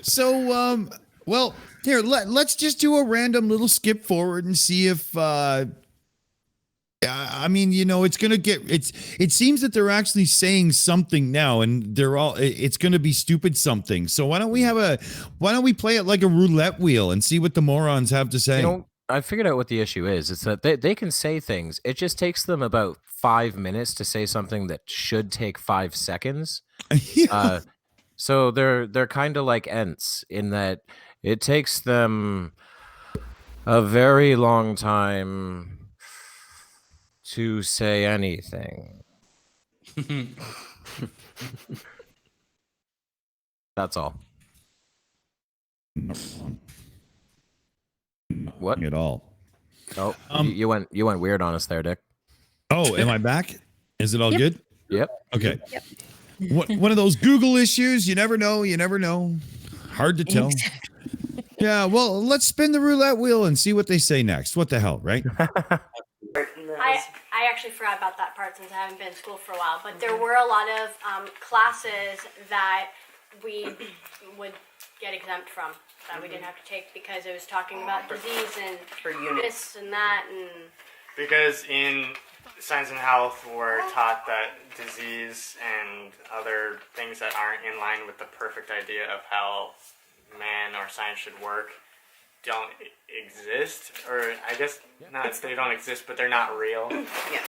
So, well, here, let's just do a random little skip forward and see if, I mean, it's going to it seems that they're actually saying something now and it's going to be stupid something. So why don't we play it like a roulette wheel and see what the morons have to say? I figured out what the issue is. It's that they can say things. It just takes them about 5 minutes to say something that should take 5 seconds. So they're kind of like Ents in that it takes them a very long time to say anything. That's all. What? At all. Oh, you went weird on us there, Dick. Oh, am I back? Is it all good? Yep. Okay. Yep. One of those Google issues. You never know. You never know. Hard to tell. Yeah. Well, let's spin the roulette wheel and see what they say next. What the hell, right? I actually forgot about that part since I haven't been in school for a while, but there were a lot of classes that we would get exempt from, that we didn't have to take because it was talking about disease and this and that. And because in science and health we're taught that disease and other things that aren't in line with the perfect idea of how man or science should work don't exist, or I guess not. They don't exist, but they're not real. Yeah.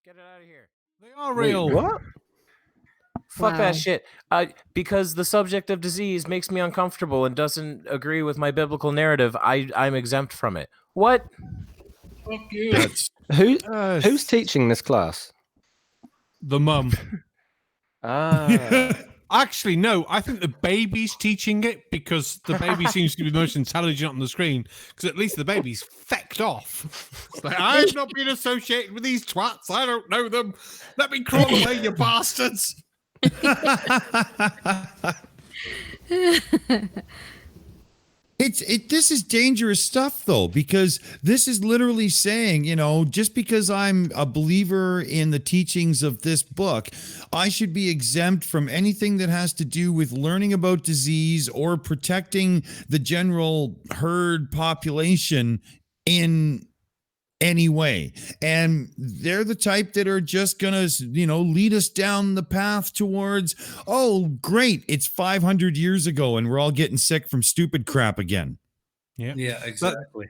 Get it out of here. They are real. Wait, what? Fuck that shit. Because the subject of disease makes me uncomfortable and doesn't agree with my biblical narrative, I'm exempt from it. What? Fuck you. Who's teaching this class? The mum. Actually, no. I think the baby's teaching it because the baby seems to be the most intelligent on the screen. Because at least the baby's fecked off. It's like, I've not been associated with these twats. I don't know them. Let me crawl away, you bastards. This is dangerous stuff though, because this is literally saying, just because I'm a believer in the teachings of this book, I should be exempt from anything that has to do with learning about disease or protecting the general herd population in anyway. And they're the type that are just going to, lead us down the path towards, oh, great, it's 500 years ago and we're all getting sick from stupid crap again. Yeah, exactly.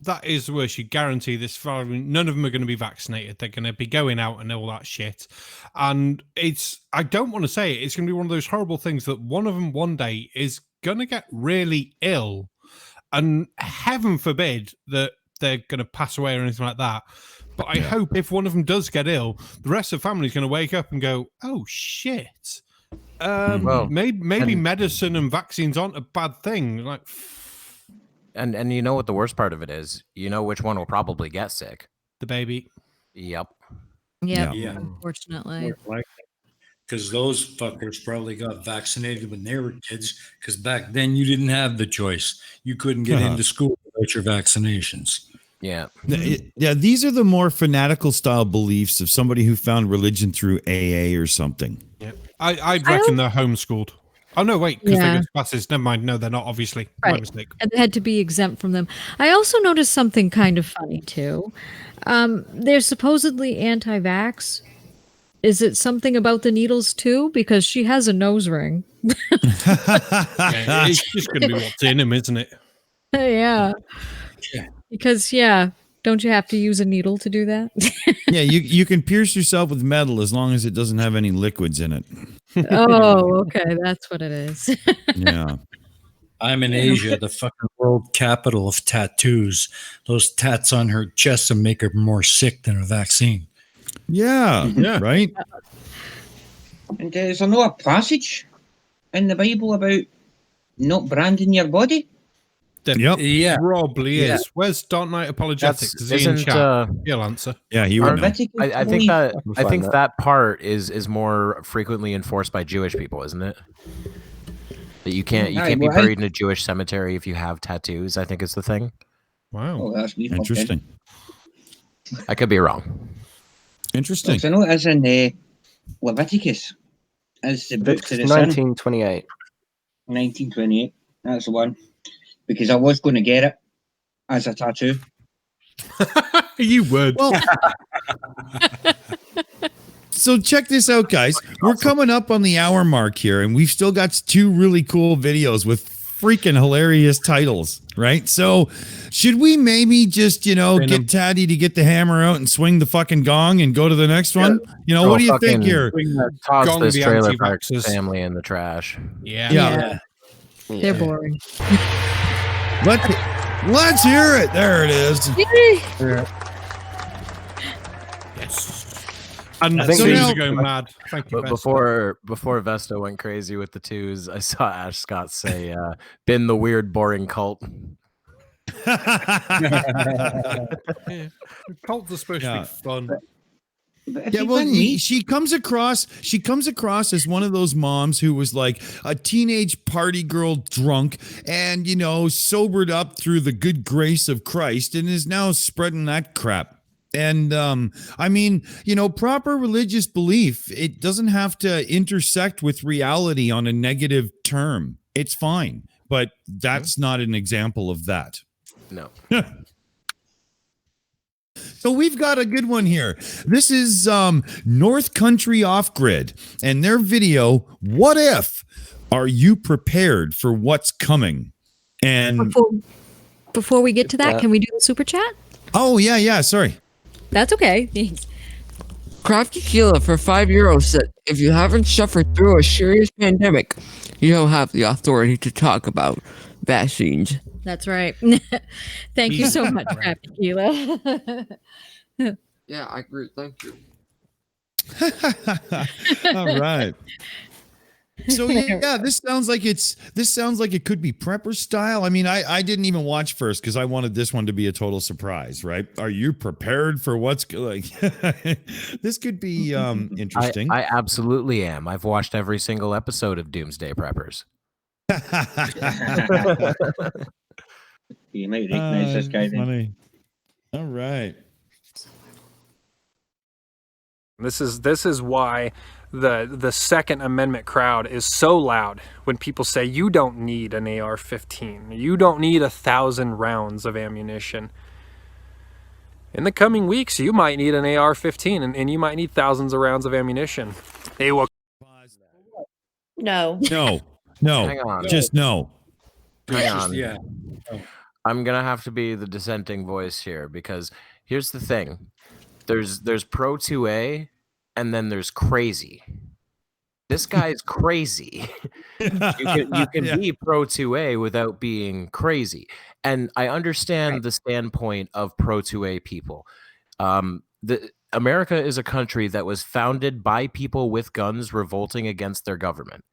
That is where she guarantee this far. None of them are going to be vaccinated. They're going to be going out and all that shit. And I don't want to say it's going to be one of those horrible things that one of them one day is going to get really ill. And heaven forbid that they're going to pass away or anything like that. But I hope if one of them does get ill, the rest of the family is going to wake up and go, oh, shit. Maybe medicine and vaccines aren't a bad thing. Like, and you know what the worst part of it is? You know which one will probably get sick? The baby. Yep. Yeah. Unfortunately. Because those fuckers probably got vaccinated when they were kids. Because back then you didn't have the choice. You couldn't get into school without your vaccinations. Yeah. Yeah, these are the more fanatical style beliefs of somebody who found religion through AA or something. Yep. I reckon they're homeschooled. Oh, no, wait, because they go to classes. Never mind. No, they're not, obviously. Right. My mistake. And they had to be exempt from them. I also noticed something kind of funny, too. They're supposedly anti-vax. Is it something about the needles, too? Because she has a nose ring. It's just going to be what's in them, isn't it? Yeah. Because, don't you have to use a needle to do that? Yeah, you can pierce yourself with metal as long as it doesn't have any liquids in it. Oh, okay. That's what it is. Yeah. I'm in Asia, the fucking world capital of tattoos. Those tats on her chest will make her more sick than a vaccine. Yeah, right? And is there not a passage in the Bible about not branding your body? Yeah, probably is. Where's Dark Knight Apologetics? Is he in chat? He'll answer. Yeah, he would know. I think that part is more frequently enforced by Jewish people, isn't it? That you can't be buried in a Jewish cemetery if you have tattoos. I think is the thing. Wow, oh, that's interesting. I could be wrong. Interesting. I know it's in Leviticus. As the book to the 1928. 1928. That's the one. Because I was going to get it as a tattoo. You would. Well, so check this out, guys. We're coming up on the hour mark here, and we've still got 2 really cool videos with freaking hilarious titles, right? So should we maybe just, get Tatty to get the hammer out and swing the fucking gong and go to the next one? What do you think here? Toss this trailer park family in the trash. Yeah. They're boring. Let's hear it. There it is. Yes. And I think so now, going mad. Thank you. But before Vesta went crazy with the twos, I saw Ash Scott say, "Been the weird, boring cult." Cults are supposed to be fun. Yeah, well, she comes across as one of those moms who was like a teenage party girl drunk and, sobered up through the good grace of Christ and is now spreading that crap. And, proper religious belief, it doesn't have to intersect with reality on a negative term. It's fine, but that's not an example of that. No. So we've got a good one here. This is North Country Off Grid and their video, What If? Are you prepared for what's coming? And before we get to that, can we do the super chat? Oh, yeah, sorry. That's okay. Crafty Keela for €5 said, if you haven't suffered through a serious pandemic, you don't have the authority to talk about vaccines. That's right. Thank you so much, Crafty Keela. Yeah, I agree. Thank you. All right. So this sounds like it could be prepper style. I mean, I didn't even watch first because I wanted this one to be a total surprise, right? Are you prepared for what's like? This could be interesting. I absolutely am. I've watched every single episode of Doomsday Preppers. You might recognize this guy. Funny. All right. This is why the Second Amendment crowd is so loud when people say you don't need an AR-15, you don't need 1,000 rounds of ammunition. In the coming weeks, you might need an AR-15, and you might need thousands of rounds of ammunition. No. No. Hang on. Just no. Hang on. Yeah. I'm gonna have to be the dissenting voice here because here's the thing: there's pro 2A, and then there's crazy. This guy's crazy. You can be pro 2A without being crazy, and I understand the standpoint of pro 2A people. America is a country that was founded by people with guns revolting against their government,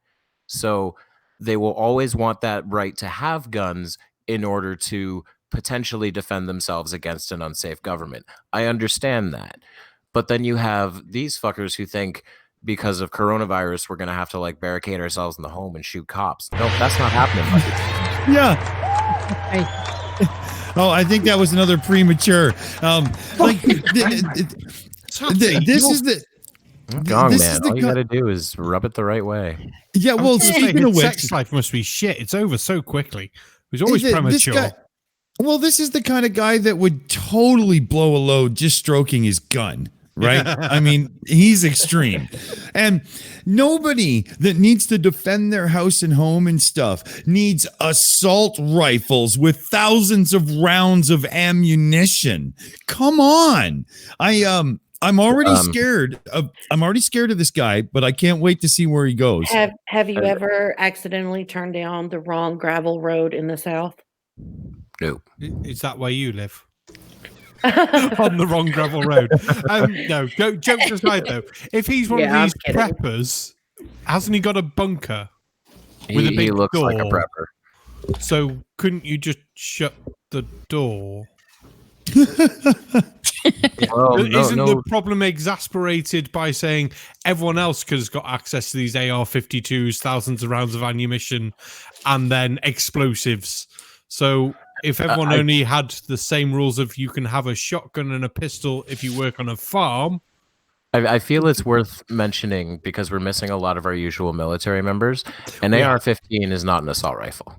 so they will always want that right to have guns in order to potentially defend themselves against an unsafe government. I understand that. But then you have these fuckers who think because of coronavirus, we're going to have to like barricade ourselves in the home and shoot cops. No, that's not happening. Yeah. Oh, I think that was another premature. This is the... Gong, man. All you got to do is rub it the right way. Yeah, well, speaking of which... sex life must be shit. It's over so quickly. It was always premature. This is the kind of guy that would totally blow a load just stroking his gun, right? I mean, he's extreme. And nobody that needs to defend their house and home and stuff needs assault rifles with thousands of rounds of ammunition. Come on. I'm already scared of this guy, but I can't wait to see where he goes. Have you ever accidentally turned down the wrong gravel road in the South? No. Is that where you live? On the wrong gravel road. No, jokes aside though, if he's one of these preppers, hasn't he got a bunker with a big he looks door? like a prepper. So couldn't you just shut the door? Isn't the problem exasperated by saying everyone else has got access to these AR-52s, thousands of rounds of ammunition, and then explosives? So if everyone only had the same rules of you can have a shotgun and a pistol if you work on a farm. I feel it's worth mentioning because we're missing a lot of our usual military members. An AR-15 is not an assault rifle.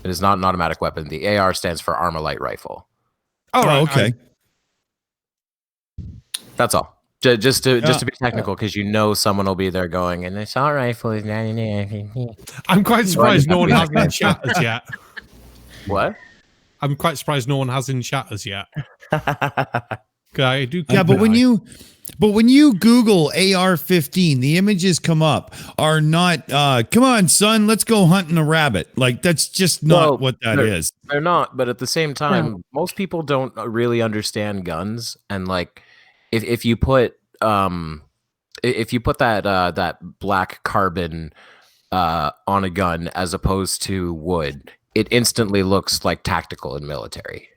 It is not an automatic weapon. The AR stands for Armalite rifle. Oh, okay. That's all. Just to be technical, because someone will be there going, and assault rifle is 99. I'm quite surprised no one has in chat as yet. What? I'm quite surprised no one has in chat as yet. Okay, but when you Google AR-15, the images come up are not. Come on, son, let's go hunting a rabbit. Like that's just not what that is. They're not. But at the same time, most people don't really understand guns. And like, if you put that black carbon on a gun as opposed to wood, it instantly looks like tactical and military.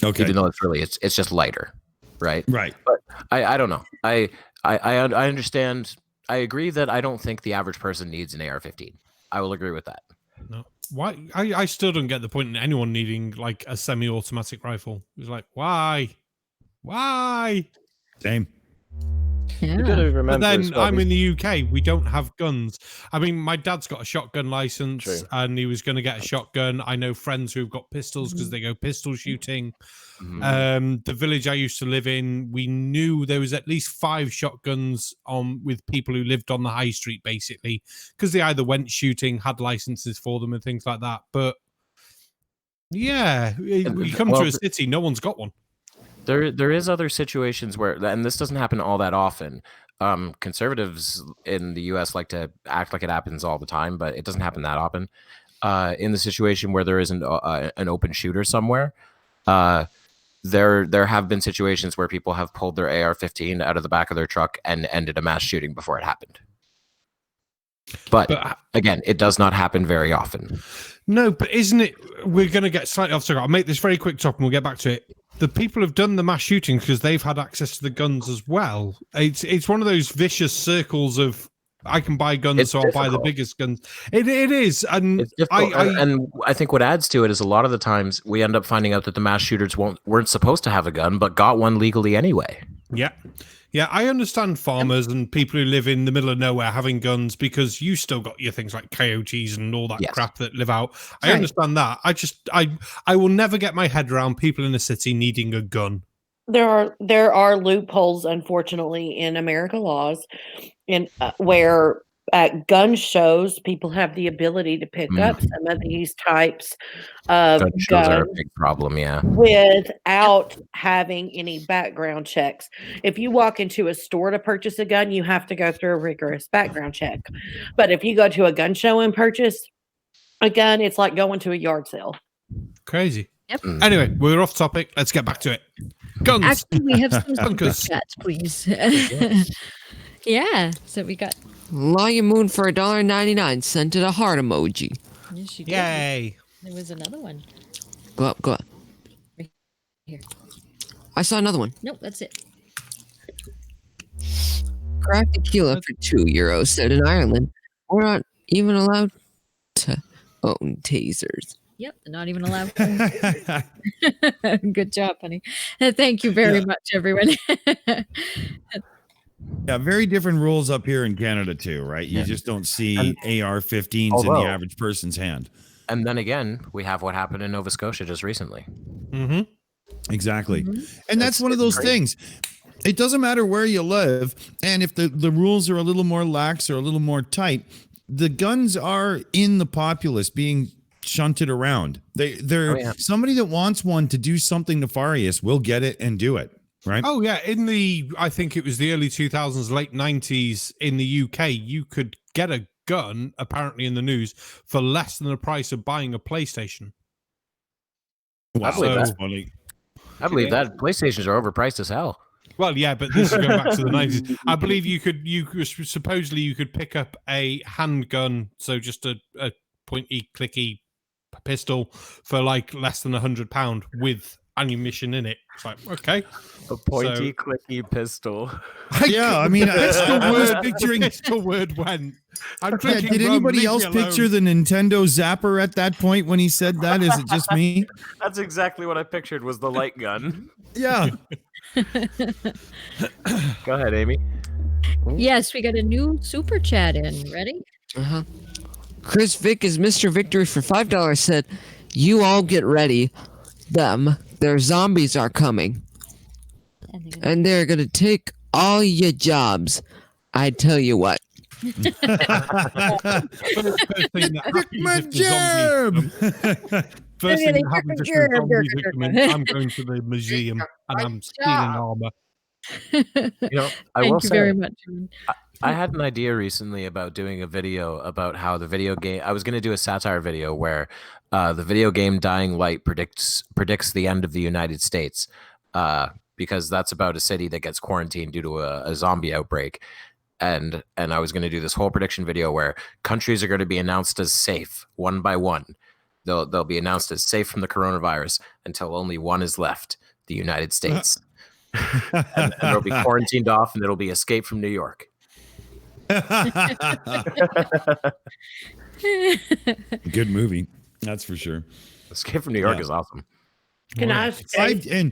Okay. Even though it's just lighter, right? Right. But I don't know. I understand. I agree that I don't think the average person needs an AR-15. I will agree with that. No. Why? I still don't get the point in anyone needing like a semi-automatic rifle. It's like, why? Same. You gotta remember, but then I'm in the UK. We don't have guns. I mean, my dad's got a shotgun license, and he was going to get a shotgun. I know friends who've got pistols because they go pistol shooting. The village I used to live in, we knew there was at least 5 shotguns with people who lived on the high street, basically, because they either went shooting, had licenses for them, and things like that. But yeah, we come to a city, no one's got one. There is other situations where, and this doesn't happen all that often. Conservatives in the U.S. like to act like it happens all the time, but it doesn't happen that often. In the situation where there isn't an open shooter somewhere, there have been situations where people have pulled their AR-15 out of the back of their truck and ended a mass shooting before it happened. But again, it does not happen very often. No, but isn't it? We're going to get slightly off topic. I'll make this very quick topic and we'll get back to it. The people have done the mass shootings because they've had access to the guns as well. It's one of those vicious circles of I can buy guns, so I'll buy the biggest guns. It is, and and I think what adds to it is a lot of the times we end up finding out that the mass shooters weren't supposed to have a gun, but got one legally anyway. Yeah, Yeah, I understand farmers and people who live in the middle of nowhere having guns because you still got your things like coyotes and all that crap that live out. I understand that. I will never get my head around people in a city needing a gun. There are loopholes, unfortunately, in America laws, in where at gun shows people have the ability to pick up some of these types of Gun shows are a guns big problem, yeah. without having any background checks. If you walk into a store to purchase a gun, you have to go through a rigorous background check. But if you go to a gun show and purchase a gun, it's like going to a yard sale. Crazy. Yep. Anyway, we're off topic. Let's get back to it. Guns. Actually, we have some super chats, please. Yeah, so we got Ilya Moon for $1.99 sent it a heart emoji. Yes, you did. Yay. There was another one. Go up, go up. Right here. I saw another one. Nope, that's it. Craft tequila for €2 said in Ireland, we're not even allowed to own tasers. Yep, not even allowed. Good job, honey. Thank you very much, everyone. Yeah, very different rules up here in Canada too, right? You just don't see AR-15s in the average person's hand. And then again, we have what happened in Nova Scotia just recently. Mm-hmm. Exactly. And that's one of those things. It doesn't matter where you live, and if the rules are a little more lax or a little more tight, the guns are in the populace being shunted around. They're somebody that wants one to do something nefarious will get it and do it. Right. Oh yeah, I think it was the early 2000s, late 90s in the UK, you could get a gun, apparently in the news, for less than the price of buying a PlayStation. Wow, that's funny. I believe that PlayStations are overpriced as hell. Well, yeah, but this is going back to the 90s. I believe you could pick up a handgun, so just a pointy, clicky pistol for like less than £100 with ammunition in it. It's like, okay. A pointy, clicky pistol. Yeah, I mean, that's the word picturing. The word went. Did anybody else picture the Nintendo Zapper at that point when he said that? Is it just me? That's exactly what I pictured was the light gun. Yeah. Go ahead, Amy. Yes, we got a new super chat in. Ready? Uh-huh. Chris Vick is Mr. Victory for $5 said, you all get ready. Their zombies are coming. And they're going to take all your jobs. I tell you what. Pick my jam! First thing that happens is when zombies are coming, I'm going to the museum and I'm stealing armor. I will say, very much. I had an idea recently about doing a video about how the video game. I was going to do a satire video where the video game Dying Light predicts the end of the United States, because that's about a city that gets quarantined due to a zombie outbreak, and I was going to do this whole prediction video where countries are going to be announced as safe one by one. They'll be announced as safe from the coronavirus until only one is left, the United States. and it'll be quarantined off, and it'll be Escape from New York. Good movie, that's for sure. Escape from New York is awesome. Can I stay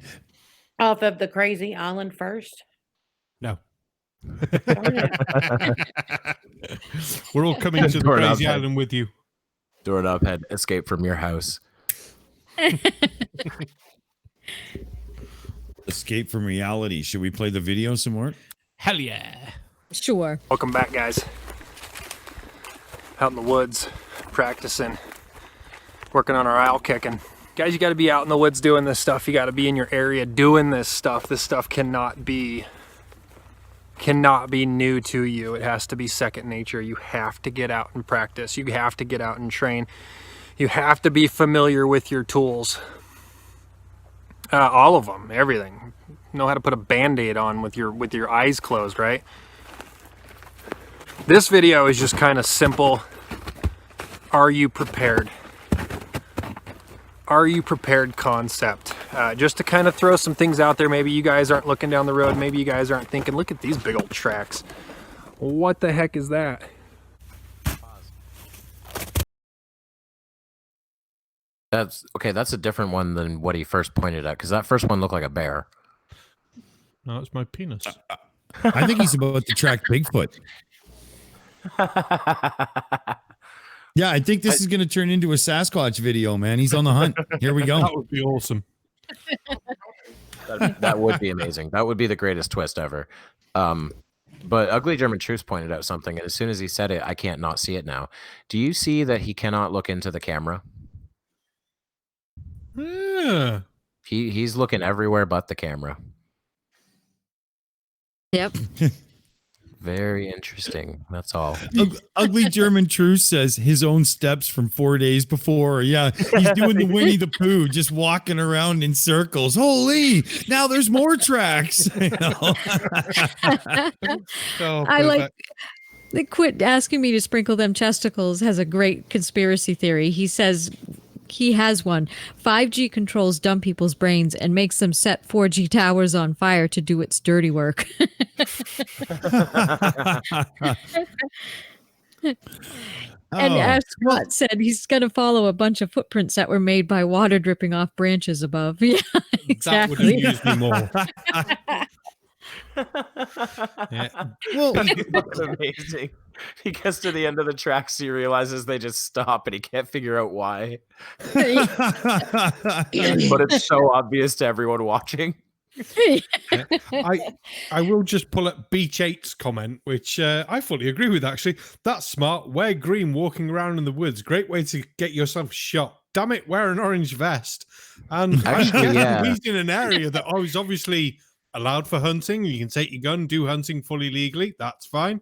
off of the crazy island first? No. We're all coming to the crazy island with you. Doorknob head, escape from your house. Escape from reality. Should we play the video some more? Hell yeah. Sure. Welcome back, guys. Out in the woods, practicing, working on our owl kicking. Guys, you got to be out in the woods doing this stuff. You got to be in your area doing this stuff. This stuff cannot be new to you. It has to be second nature. You have to get out and practice. You have to get out and train. You have to be familiar with your tools. All of them, everything. Know how to put a band-aid on with your eyes closed, right? This video is just kind of simple. Are you prepared? Are you prepared concept? Just to kind of throw some things out there. Maybe you guys aren't looking down the road. Maybe you guys aren't thinking, look at these big old tracks. What the heck is that? That's a different one than what he first pointed at, because that first one looked like a bear. No, it's my penis. I think he's about to track Bigfoot. Yeah, I think this is going to turn into a Sasquatch video, man. He's on the hunt. Here we go. That would be awesome. That would be amazing. That would be the greatest twist ever. But Ugly German Truce pointed out something, and as soon as he said it, I can't not see it now. Do you see that he cannot look into the camera? Yeah. He's looking everywhere but the camera. Yep. Very interesting. That's all. Ugly German Truce says his own steps from 4 days before. Yeah, he's doing the Winnie the Pooh, just walking around in circles. Holy, now there's more tracks. You know? I like. They quit asking me to sprinkle them chesticles. Has a great conspiracy theory. He says he has one. 5G controls dumb people's brains and makes them set 4G towers on fire to do its dirty work. And as Scott said, he's going to follow a bunch of footprints that were made by water dripping off branches above. Yeah, exactly. That would amuse me more. Yeah. Well, that's amazing. He gets to the end of the tracks, he realizes they just stop, and he can't figure out why. But it's so obvious to everyone watching. I will just pull up Beach 8's comment, which I fully agree with, actually. That's smart. Wear green walking around in the woods. Great way to get yourself shot. Damn it, wear an orange vest. And Actually, he's in an area that I was obviously allowed for hunting. You can take your gun, do hunting fully legally. That's fine.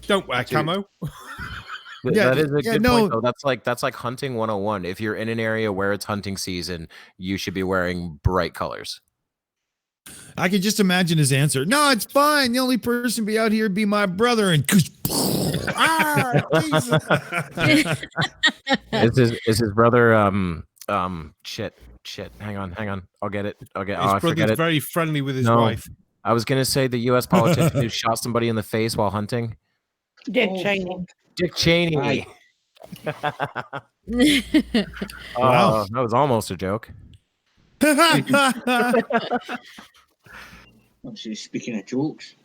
Don't wear camo. That is a good point, though. That's like hunting 101. If you're in an area where it's hunting season, you should be wearing bright colors. I can just imagine his answer. No, it's fine. The only person be out here would be my brother. And is his brother shit. Hang on. I'll get it. His brother's very friendly with his wife. I was gonna say the U.S. politician who shot somebody in the face while hunting. Dick Cheney. Dick Cheney. Right. Wow, that was almost a joke. Speaking of jokes.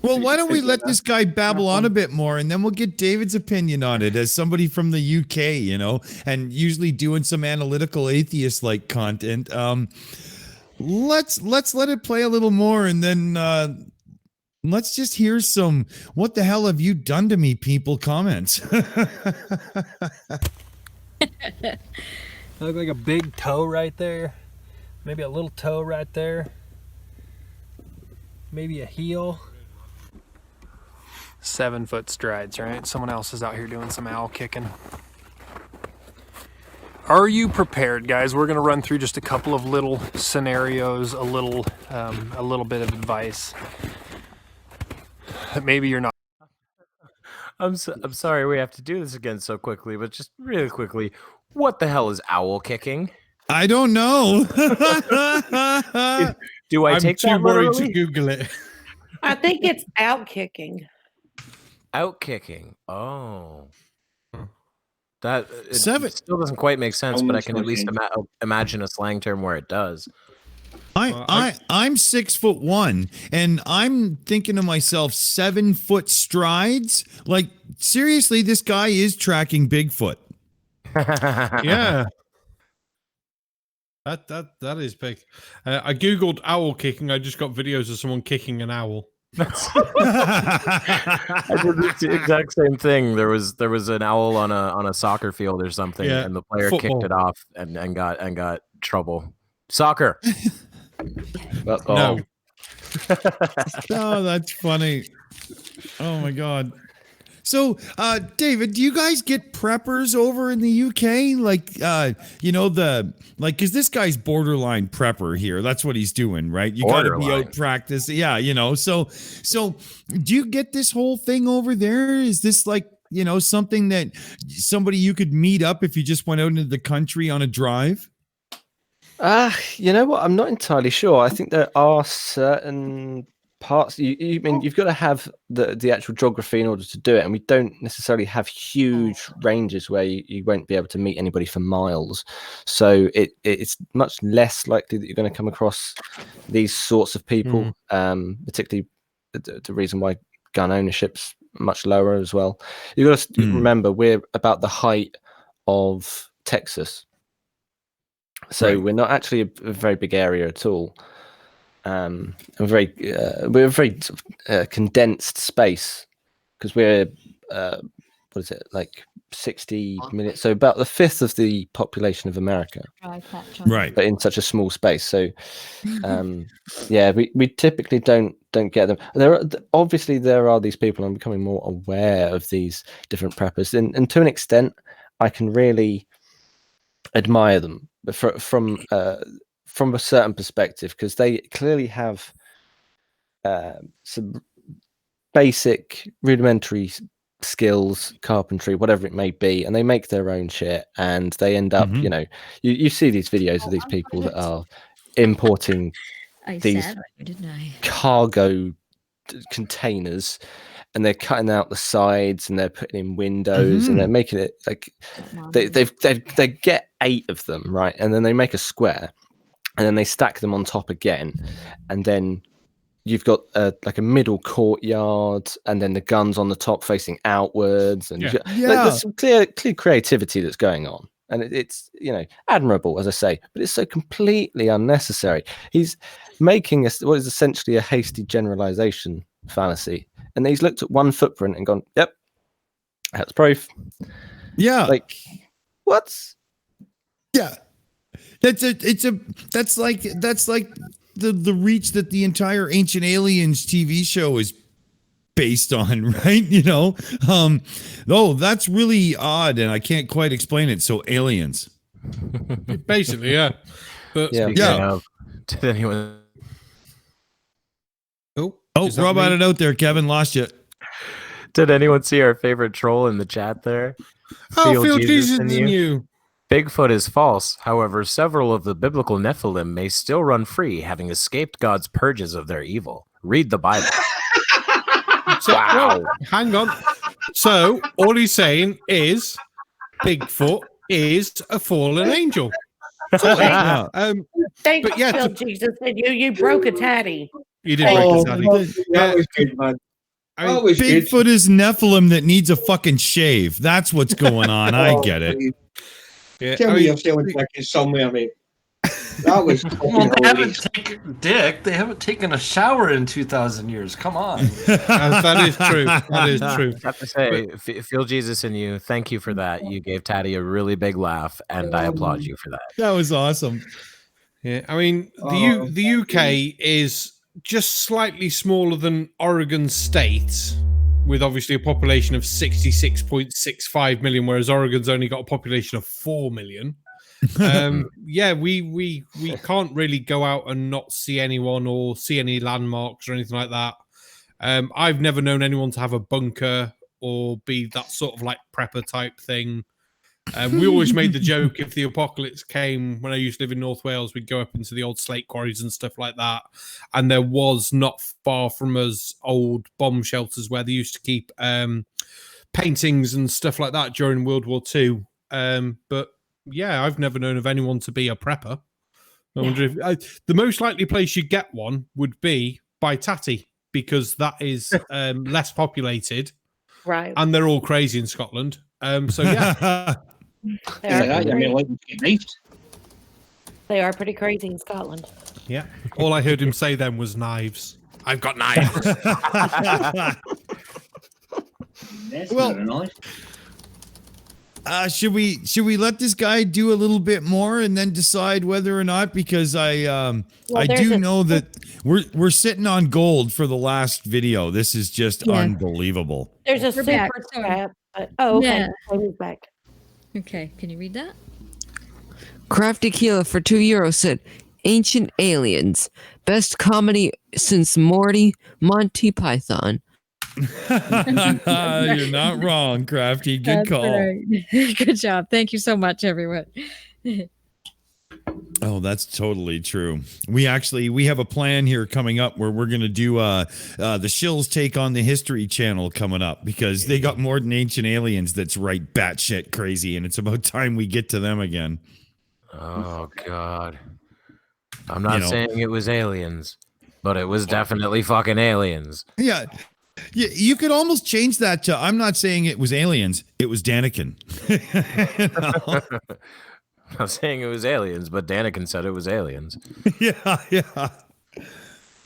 Well, why don't we let this guy babble on a bit more, and then we'll get David's opinion on it as somebody from the UK, you know, and usually doing some analytical atheist-like content. Let's let it play a little more, and then let's just hear some "What the hell have you done to me?" people comments. Look like a big toe right there. Maybe a little toe right there. Maybe a heel. 7 foot strides, right? Someone else is out here doing some owl kicking. Are you prepared, guys? We're gonna run through just a couple of little scenarios, a little bit of advice. Maybe you're not. I'm sorry we have to do this again so quickly, but just really quickly, what the hell is owl kicking? I don't know. Do I take that worried literally? to Google it? I think it's out kicking. Out kicking. Oh. That it still doesn't quite make sense, but I can at least imagine a slang term where it does. I'm 6'1", and I'm thinking to myself, 7 foot strides. Like, seriously, this guy is tracking Bigfoot. Yeah. That is big. I googled owl kicking. I just got videos of someone kicking an owl. I did the exact same thing. There was an owl on a soccer field or something, and the player kicked it off and got trouble. Soccer. No. Oh, that's funny. Oh my God. So, David, do you guys get preppers over in the UK? Like, because this guy's borderline prepper here. That's what he's doing, right? You got to be out practice. Yeah, So do you get this whole thing over there? Is this like, something that somebody you could meet up if you just went out into the country on a drive? You know what? I'm not entirely sure. I think there are certain parts you've got to have the actual geography in order to do it, and we don't necessarily have huge ranges where you won't be able to meet anybody for miles, so it's much less likely that you're going to come across these sorts of people, particularly the reason why gun ownership's much lower as well. You got to remember we're about the height of Texas, so we're not actually a very big area at all. We're a very condensed space because we're what is it, like 60 million, so about the fifth of the population of America, right, but in such a small space. So yeah, we typically don't get them. Obviously there are these people, I'm becoming more aware of these different preppers, and to an extent I can really admire them from a certain perspective, because they clearly have some basic rudimentary skills, carpentry, whatever it may be, and they make their own shit, and they end up, you know, you see these videos of these people that are importing these cargo containers, and they're cutting out the sides and they're putting in windows and they're making it like they get 8 of them, right, and then they make a square and then they stack them on top again, and then you've got like a middle courtyard, and then the guns on the top facing outwards, and there's some clear creativity that's going on, and it's, you know, admirable, as I say, but it's so completely unnecessary. He's making what is essentially a hasty generalization fallacy, and he's looked at one footprint and gone, "Yep, that's proof." Yeah, like what? Yeah, that's like the reach that the entire Ancient Aliens TV show is based on, right? You know, that's really odd, and I can't quite explain it. So aliens, basically, yeah. But did anyone? Robot it out there, Kevin. Lost you. Did anyone see our favorite troll in the chat there? Feel Jesus in you. Bigfoot is false. However, several of the biblical Nephilim may still run free, having escaped God's purges of their evil. Read the Bible. Wow. Hang on. So, all he's saying is Bigfoot is a fallen angel. Thank you, Jesus, and you broke a tatty. You did break a tatty. That was good, man. Bigfoot is Nephilim that needs a fucking shave. That's what's going on. I get it. Yeah, tell me you're selling tickets somewhere, mate. That was Dick. They haven't taken a shower in 2,000 years. Come on. That is true. That is true. I have to say, feel Jesus in you. Thank you for that. You gave Tatty a really big laugh, and I applaud you for that. That was awesome. Yeah, I mean, the UK is just slightly smaller than Oregon State, with obviously a population of 66.65 million, whereas Oregon's only got a population of 4 million. Yeah, we can't really go out and not see anyone or see any landmarks or anything like that. I've never known anyone to have a bunker or be that sort of like prepper type thing. We always made the joke, if the apocalypse came, when I used to live in North Wales, we'd go up into the old slate quarries and stuff like that. And there was not far from us old bomb shelters where they used to keep paintings and stuff like that during World War II. But yeah, I've never known of anyone to be a prepper. I wonder if the most likely place you get one would be by Tatty, because that is less populated. Right. And they're all crazy in Scotland. So yeah. They are pretty crazy in Scotland. Yeah. All I heard him say then was knives. I've got knives. Well, should we let this guy do a little bit more and then decide whether or not? Because I do know that we're sitting on gold for the last video. This is just unbelievable. There's a super chat. Okay. Yeah. Back. Okay, can you read that? Crafty Keela for €2 said, "Ancient Aliens, best comedy since Monty Python." You're not wrong, Crafty. Good call. Right. Good job. Thank you so much, everyone. Oh, that's totally true. We have a plan here coming up where we're going to do the Shills take on the History Channel coming up, because they got more than Ancient Aliens that's right batshit crazy, and it's about time we get to them again. Oh, God. I'm not saying it was aliens. But it was definitely fucking aliens. Yeah. You could almost change that to, I'm not saying it was aliens, it was Daniken. I'm not saying it was aliens, but Daniken said it was aliens. Yeah.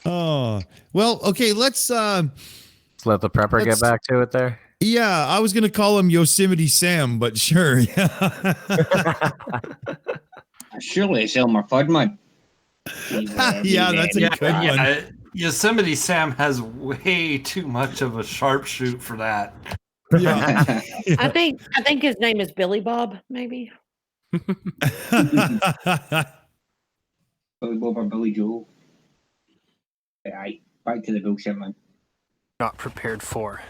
Oh, well, okay, let's let the prepper get back to it there. Yeah, I was going to call him Yosemite Sam, but sure. Surely it's Elmer Fuddman. Yeah, that's a good one. Yosemite Sam has way too much of a sharpshoot for that. Yeah. I think his name is Billy Bob, maybe. Billy Bob or Billy Joe. Aye, back to the bullshit, man. Not prepared for.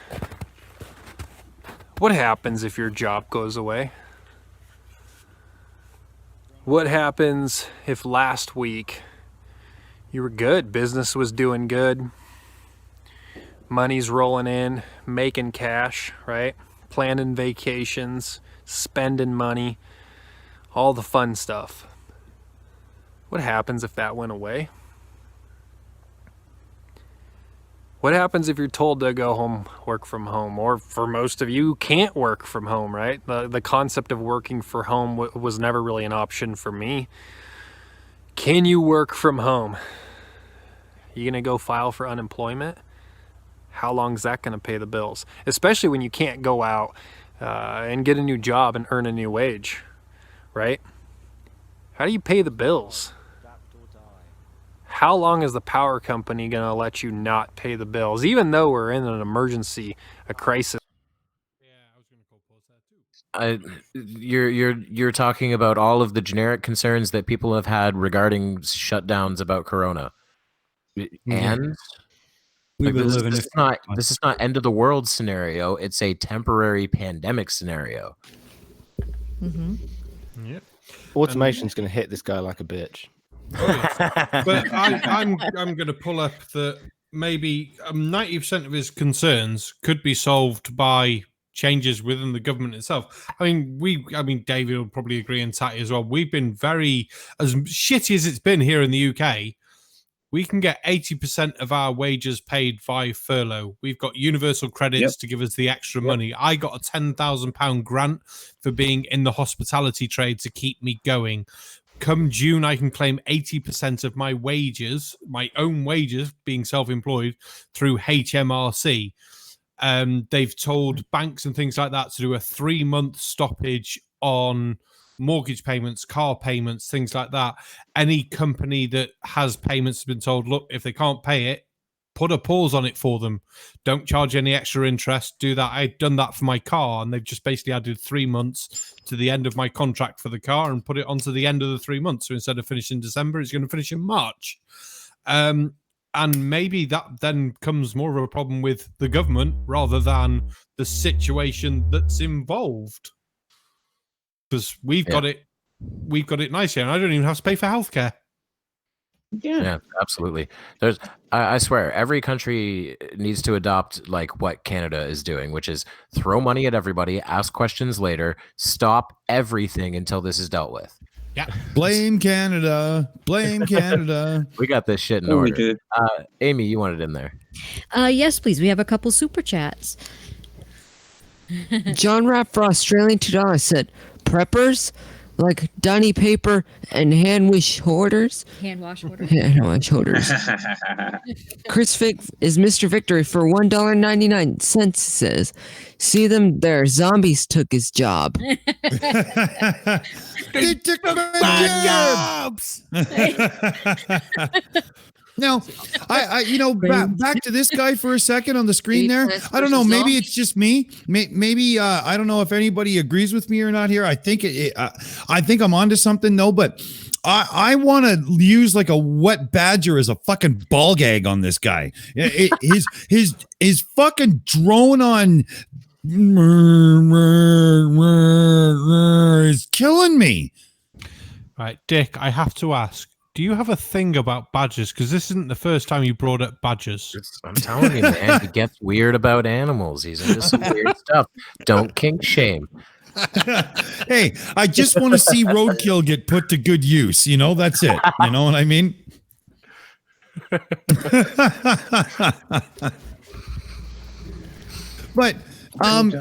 What happens if your job goes away? What happens if last week you were good, business was doing good, money's rolling in, making cash, right? Planning vacations, spending money, all the fun stuff. What happens if that went away? What happens if you're told to go home, work from home? Or for most of you, can't work from home, right? The concept of working from home was never really an option for me. Can you work from home? You gonna go file for unemployment? How long is that gonna pay the bills? Especially when you can't go out and get a new job and earn a new wage, right? How do you pay the bills? How long is the power company going to let you not pay the bills, even though we're in an emergency, a crisis? You're talking about all of the generic concerns that people have had regarding shutdowns about Corona, and this is not end of the world scenario. It's a temporary pandemic scenario. Mm-hmm. Yep. Automation's going to hit this guy like a bitch. But I'm going to pull up that maybe 90% of his concerns could be solved by changes within the government itself. I mean, David will probably agree, and Tatty as well. We've been very, as shitty as it's been here in the UK, we can get 80% of our wages paid via furlough. We've got universal credits to give us the extra money. I got a £10,000 grant for being in the hospitality trade to keep me going. Come June, I can claim 80% of my wages, my own wages, being self-employed through HMRC. They've told banks and things like that to do a 3-month stoppage on mortgage payments, car payments, things like that. Any company that has payments has been told, look, if they can't pay it, put a pause on it for them. Don't charge any extra interest. Do that. I've done that for my car, and they've just basically added 3 months to the end of my contract for the car and put it onto the end of the 3 months. So instead of finishing December, it's going to finish in March. And maybe that then comes more of a problem with the government rather than the situation that's involved. Because we've got it nice here, and I don't even have to pay for healthcare. Yeah, absolutely. I swear, every country needs to adopt like what Canada is doing, which is throw money at everybody, ask questions later, stop everything until this is dealt with. Yeah. Blame Canada. Blame Canada. We got this shit in order. Aimee, you want it in there? Yes, please. We have a couple super chats. John Rapp for Australian $2 said, preppers like Donny paper and hand wash hoarders. Hand wash hoarders. Hand wash hoarders. Chris Fick is Mr. Victory for $1.99 says, see them there. Zombies took his job. They took my jobs. Now, back to this guy for a second on the screen there. I don't know. Maybe it's just me. Maybe I don't know if anybody agrees with me or not here. I think I think I'm onto something though. But I want to use like a wet badger as a fucking ball gag on this guy. His fucking drone on is killing me. Right, Dick. I have to ask. Do you have a thing about badgers? Because this isn't the first time you brought up badgers. I'm telling you, man, he gets weird about animals. He's into some weird stuff. Don't kink shame. Hey, I just want to see roadkill get put to good use. You know, that's it. You know what I mean? But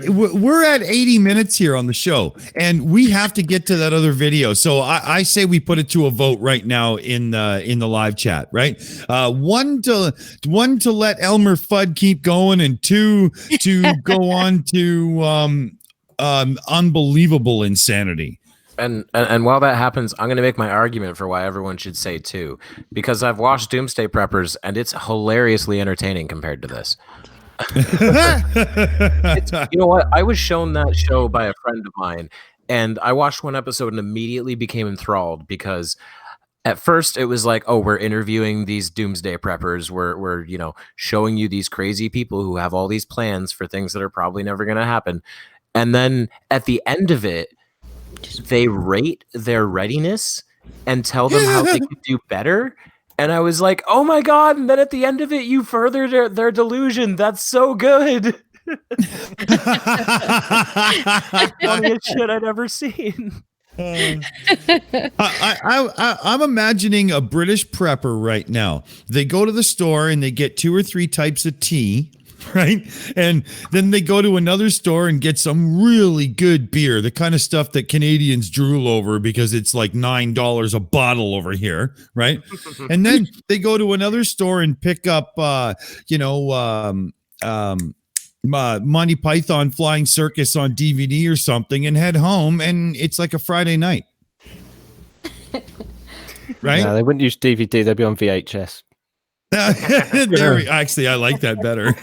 we're at 80 minutes here on the show, and we have to get to that other video. So I say we put it to a vote right now in the live chat. Right, one to let Elmer Fudd keep going, and two to go on to unbelievable insanity. And while that happens, I'm going to make my argument for why everyone should say 2, because I've watched Doomsday Preppers, and it's hilariously entertaining compared to this. You know what? I was shown that show by a friend of mine, and I watched one episode and immediately became enthralled, because at first it was like, oh, we're interviewing these doomsday preppers. We're showing you these crazy people who have all these plans for things that are probably never going to happen. And then at the end of it, they rate their readiness and tell them how they could do better. And I was like, oh my God. And then at the end of it, you further their delusion. That's so good. Funniest shit I'd ever seen. I'm imagining a British prepper right now. They go to the store and they get 2 or 3 types of tea, right? And then they go to another store and get some really good beer, the kind of stuff that Canadians drool over because it's like $9 a bottle over here, right? And then they go to another store and pick up, Monty Python Flying Circus on DVD or something and head home, and it's like a Friday night. Right? No, they wouldn't use DVD, they'd be on VHS. Actually, I like that better.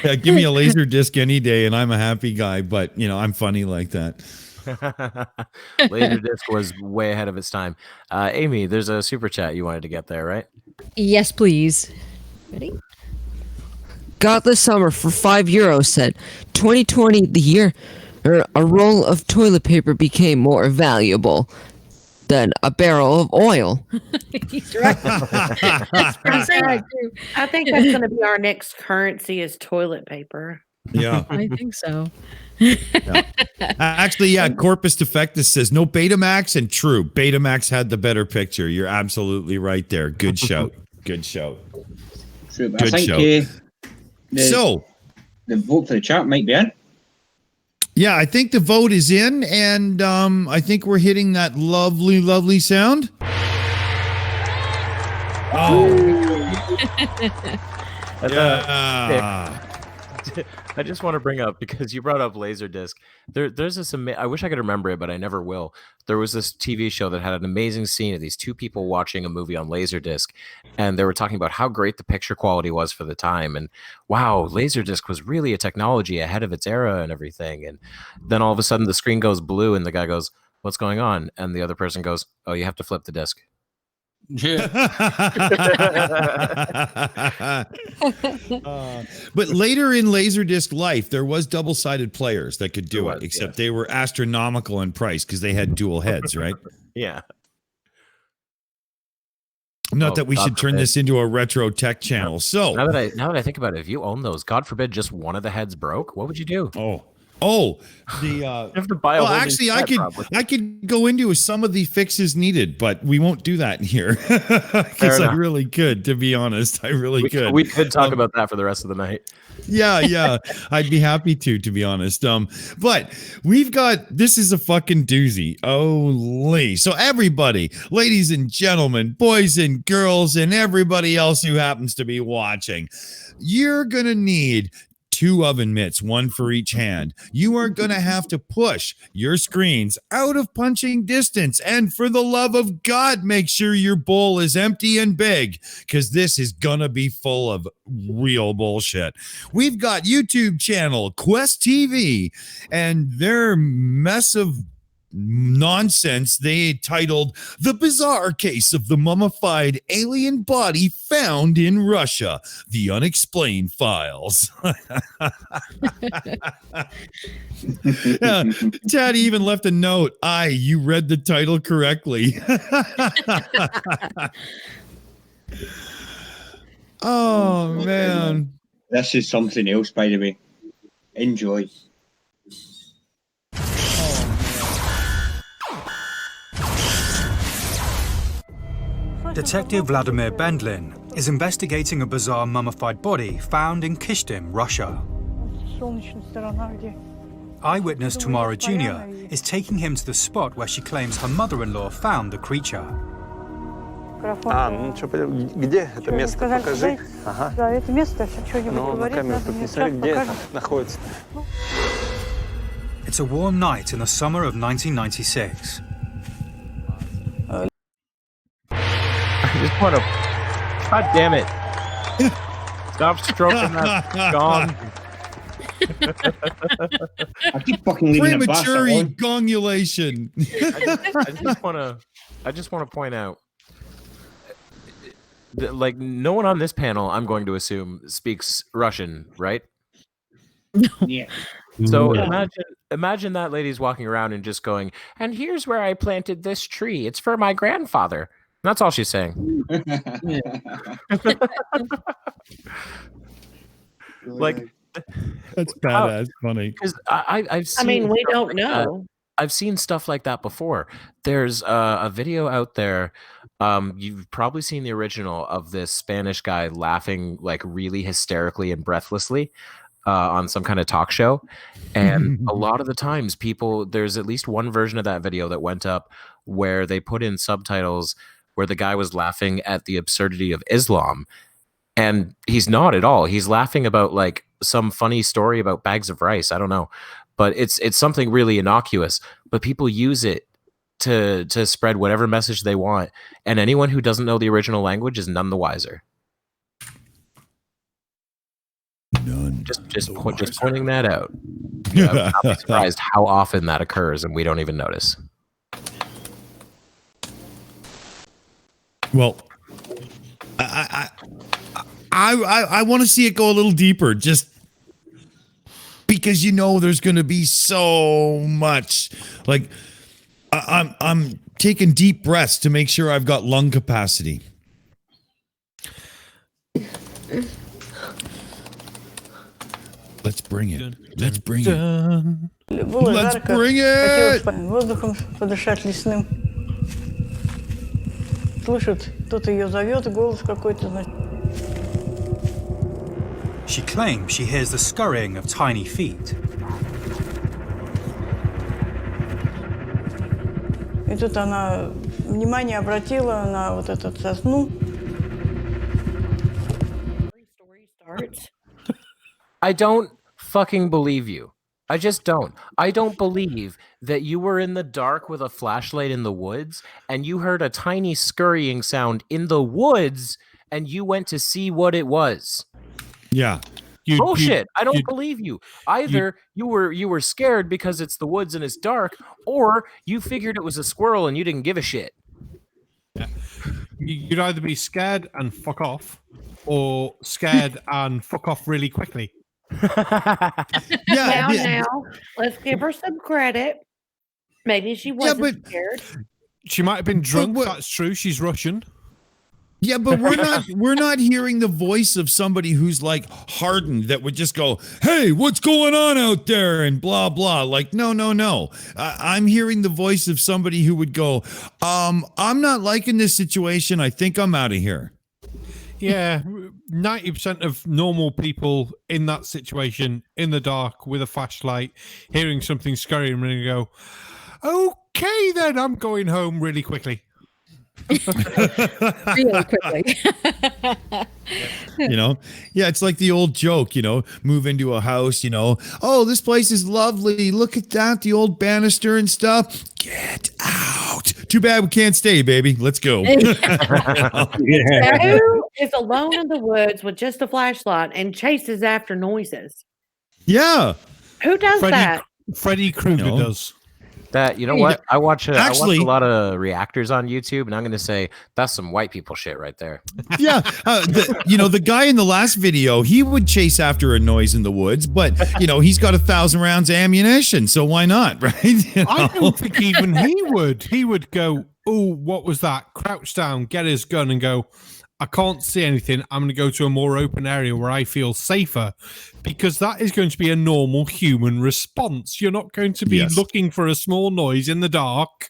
Yeah, give me a laser disc any day and I'm a happy guy, but I'm funny like that. Laserdisc was way ahead of its time. Aimee, there's a super chat you wanted to get there, right? Yes, please. Ready? Godless Summer for €5 said, 2020, the year a roll of toilet paper became more valuable than a barrel of oil. He's right. I think that's going to be our next currency is toilet paper. Yeah. I think so. Actually, Corpus Defectus says no Betamax, and true. Betamax had the better picture. You're absolutely right there. Good shout. Good shout. True, but Good I think, show. So the vote for the chat might be in. Yeah, I think the vote is in, and I think we're hitting that lovely, lovely sound. Oh. I just want to bring up, because you brought up Laserdisc. There's this. I wish I could remember it, but I never will. There was this TV show that had an amazing scene of these 2 people watching a movie on Laserdisc, and they were talking about how great the picture quality was for the time, and wow, Laserdisc was really a technology ahead of its era and everything. And then all of a sudden, the screen goes blue, and the guy goes, "What's going on?" And the other person goes, "Oh, you have to flip the disc." Yeah. But later in Laserdisc life, there was double-sided players that could do it, except they were astronomical in price because they had dual heads, right? Yeah. Not that we should turn this into a retro tech channel. So now that I think about it, if you own those, God forbid, just one of the heads broke, what would you do? You have to buy a whole new set, I could go into some of the fixes needed, but we won't do that here because I really could, to be honest. I really could. We could talk about that for the rest of the night. Yeah, I'd be happy to be honest. But we've got, this is a fucking doozy. Holy. So everybody, ladies and gentlemen, boys and girls, and everybody else who happens to be watching, you're gonna need 2 oven mitts, 1 for each hand. You are going to have to push your screens out of punching distance. And for the love of God, make sure your bowl is empty and big, because this is going to be full of real bullshit. We've got YouTube channel, Quest TV, and their mess of nonsense they titled "The Bizarre Case of the Mummified Alien Body Found in Russia, The Unexplained Files." Tattie even left a note. You read the title correctly. Oh man, this is something else, by the way. Enjoy. For Detective Vladimir Bendlin is investigating a bizarre mummified body found in Kishtim, Russia. Eyewitness Tamara Jr. is taking him to the spot where she claims her mother-in-law found the creature. Ну что, где это место? Покажи. Ага. Да, это место. Ну, на камеру посмотри, где это находится. It's a warm night in the summer of 1996. I just want to. God damn it! Stop stroking that gong. I keep fucking leaving the bass Premature on. gongulation. I just want to point out, like, no one on this panel, I'm going to assume, speaks Russian, right? Yeah. So imagine that lady's walking around and just going, and here's where I planted this tree. It's for my grandfather. That's all she's saying. Like, that's badass funny. Because I've seen. I mean, we stuff don't like know. that. I've seen stuff like that before. There's a video out there. You've probably seen the original of this Spanish guy laughing like really hysterically and breathlessly on some kind of talk show. And a lot of the times there's at least one version of that video that went up where they put in subtitles where the guy was laughing at the absurdity of Islam. And he's not at all. He's laughing about like some funny story about bags of rice. I don't know. But it's something really innocuous. But people use it to spread whatever message they want. And anyone who doesn't know the original language is none the wiser. Just pointing that out. I'm not surprised how often that occurs and we don't even notice. Well, I want to see it go a little deeper, just because there's going to be so much. Like, I'm taking deep breaths to make sure I've got lung capacity. Let's bring it. Let's bring it. Let's bring it. Воздухом подышать лесным. Слышит, кто-то ее зовет, голос какой-то, значит. She claims she hears the scurrying of tiny feet. И тут она внимание обратила на вот эту сосну. I don't fucking believe you. I just don't. I don't believe that you were in the dark with a flashlight in the woods and you heard a tiny scurrying sound in the woods and you went to see what it was. Yeah. Bullshit. I don't believe you. Either you were scared because it's the woods and it's dark, or you figured it was a squirrel and you didn't give a shit. Yeah. You'd either be scared and fuck off, or scared and fuck off really quickly. Now, let's give her some credit. Maybe she wasn't scared. She might have been drunk. That's true. She's Russian. Yeah, but we're not hearing the voice of somebody who's like hardened that would just go, "Hey, what's going on out there?" and blah blah. Like, no. I'm hearing the voice of somebody who would go, "I'm not liking this situation. I think I'm out of here." Yeah, 90% of normal people in that situation, in the dark, with a flashlight, hearing something scurrying, and go, "Okay, then I'm going home really quickly." Really quickly. Yeah, it's like the old joke, move into a house, "Oh, this place is lovely. Look at that, the old banister and stuff. Get out. Too bad we can't stay, baby. Let's go." Who is alone in the woods with just a flashlight and chases after noises? Yeah. Who does that? Freddy Krueger does. That, what? I watch a lot of reactors on YouTube, and I'm going to say that's some white people shit right there. Yeah. The guy in the last video, he would chase after a noise in the woods, but, he's got 1,000 rounds of ammunition, so why not, right? I don't think even he would. He would go, "Oh, what was that?" Crouch down, get his gun, and go, "I can't see anything. I'm going to go to a more open area where I feel safer," because that is going to be a normal human response. You're not going to be looking for a small noise in the dark.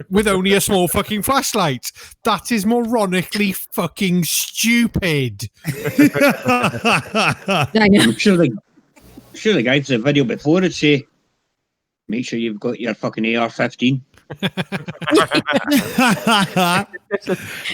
with only a small fucking flashlight. That is moronically fucking stupid. I'm sure the guys in the video before would say, make sure you've got your fucking AR-15.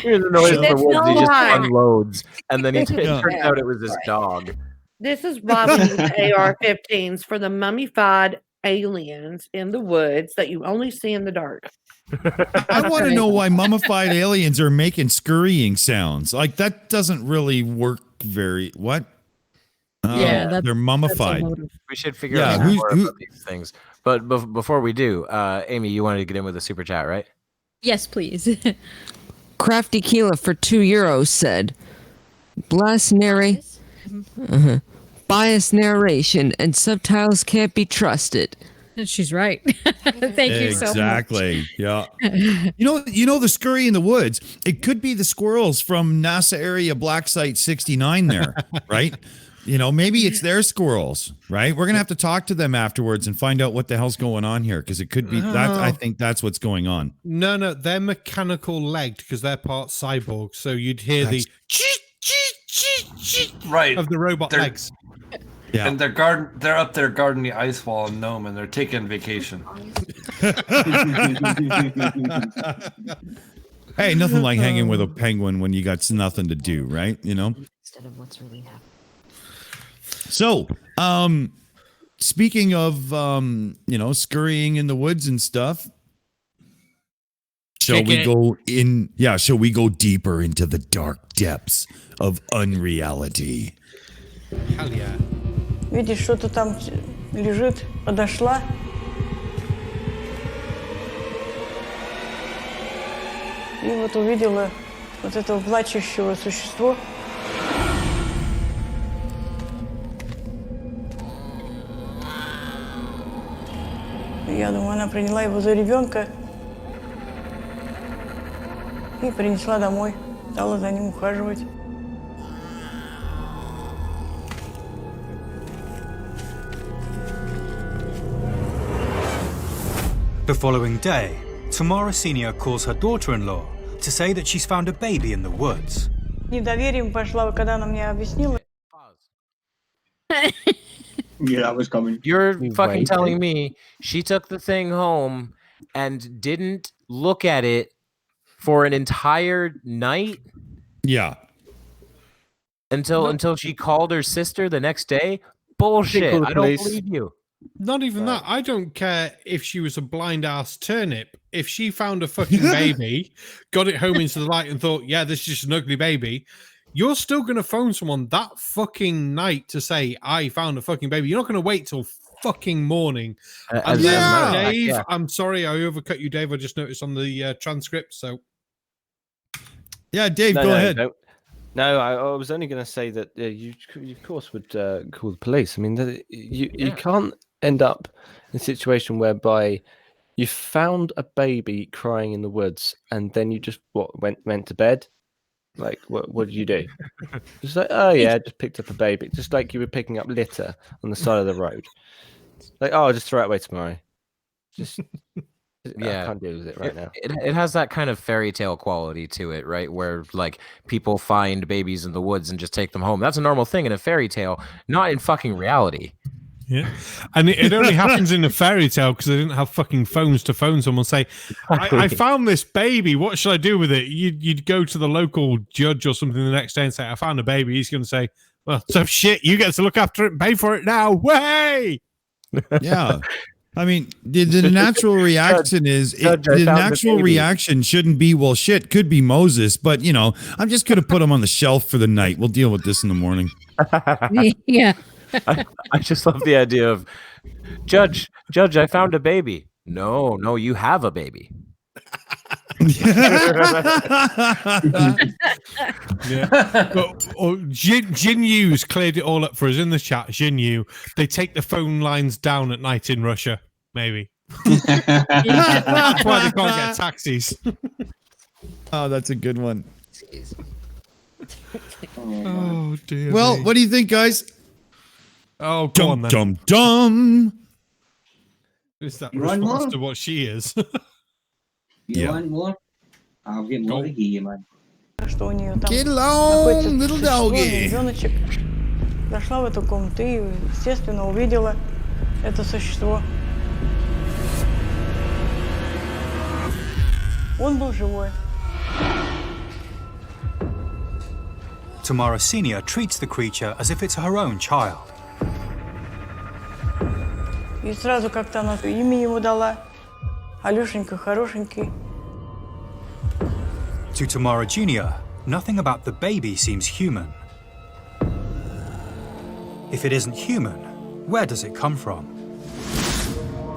Here's the noise in the woods. He just unloads, and then it turns out it was this dog. This is why we use the AR-15s for the mummified aliens in the woods that you only see in the dark. I want to know why mummified aliens are making scurrying sounds. Like, that doesn't really work very... What? Yeah, they're mummified. We should figure out more about these things. But before we do, Amy, you wanted to get in with a super chat, right? Yes, please. Crafty Keela for €2 said, biased narration and subtitles can't be trusted. She's right. Thank you so much. Exactly. Yeah. You know the scurry in the woods. It could be the squirrels from NASA area Black Site 69 there, right? You know, maybe it's their squirrels, right? We're gonna have to talk to them afterwards and find out what the hell's going on here, because it could be that. I think that's what's going on. No, they're mechanical legged because they're part cyborg. So you'd hear the right of the robot legs. Yeah, and they're up there guarding the ice wall in Nome, and they're taking vacation. Hey, nothing like hanging with a penguin when you got nothing to do, right? You know. Instead of what's really happening. So, speaking of, scurrying in the woods and stuff, shall we go deeper into the dark depths of unreality? Hell yeah. Видишь, что-то там лежит, подошла. И вот увидела вот этого плачущего существа. Я думаю, она приняла его за ребенка и принесла домой, стала за ним ухаживать. The following day, Tamara Senior calls her daughter-in-law to say that she's found a baby in the woods. Недоверием пошла, когда она мне объяснила. Yeah, that was coming. You're fucking telling me she took the thing home and didn't look at it for an entire night? Yeah. Until she called her sister the next day? Bullshit. I don't believe you. Not even that. I don't care if she was a blind ass turnip. If she found a fucking baby, got it home into the light and thought, yeah, this is just an ugly baby, you're still going to phone someone that fucking night to say, I found a fucking baby. You're not going to wait till fucking morning. Dave, I'm sorry I overcut you, Dave. I just noticed on the transcript. So, yeah, Dave, go ahead. No, I was only going to say that you of course, would call the police. I mean, you can't end up in a situation whereby you found a baby crying in the woods and then you just went to bed. Like, what did you do? Just like, oh yeah, just picked up a baby, just like you were picking up litter on the side of the road. Like, oh, I'll just throw it away tomorrow. Just yeah, I can't deal with it right now. It has that kind of fairy tale quality to it, right? Where like people find babies in the woods and just take them home. That's a normal thing in a fairy tale, not in fucking reality. Yeah, and it only happens in a fairy tale because they didn't have fucking phones to phone someone. Say, I found this baby. What should I do with it? You'd go to the local judge or something the next day and say, I found a baby. He's going to say, well, tough shit. You get to look after it and pay for it now. Way. Yeah. I mean, the natural reaction reaction shouldn't be, well, shit, could be Moses, but, you know, I'm just going to put him on the shelf for the night. We'll deal with this in the morning. Yeah. I just love the idea of, Judge, I found a baby. No, you have a baby. Yeah. Jin Yu's cleared it all up for us in the chat. Jin Yu, they take the phone lines down at night in Russia, maybe. That's why they can't get taxis. Oh, that's a good one. Oh dear. Well, what do you think, guys? Oh, go on then. Dum. Is that response to what she is? You Yeah. want more? I'll get more to give you, man. Что у нее там Get along, находится little существо, doggy. ребеночек. Зашла в эту комнату и, естественно, увидела это существо. Он был живой. Tamara Sr. treats the creature as if it's her own child. И сразу как-то она имя ему дала. Алешенька, хорошенький. To Tamara Jr., nothing about the baby seems human. If it isn't human, where does it come from?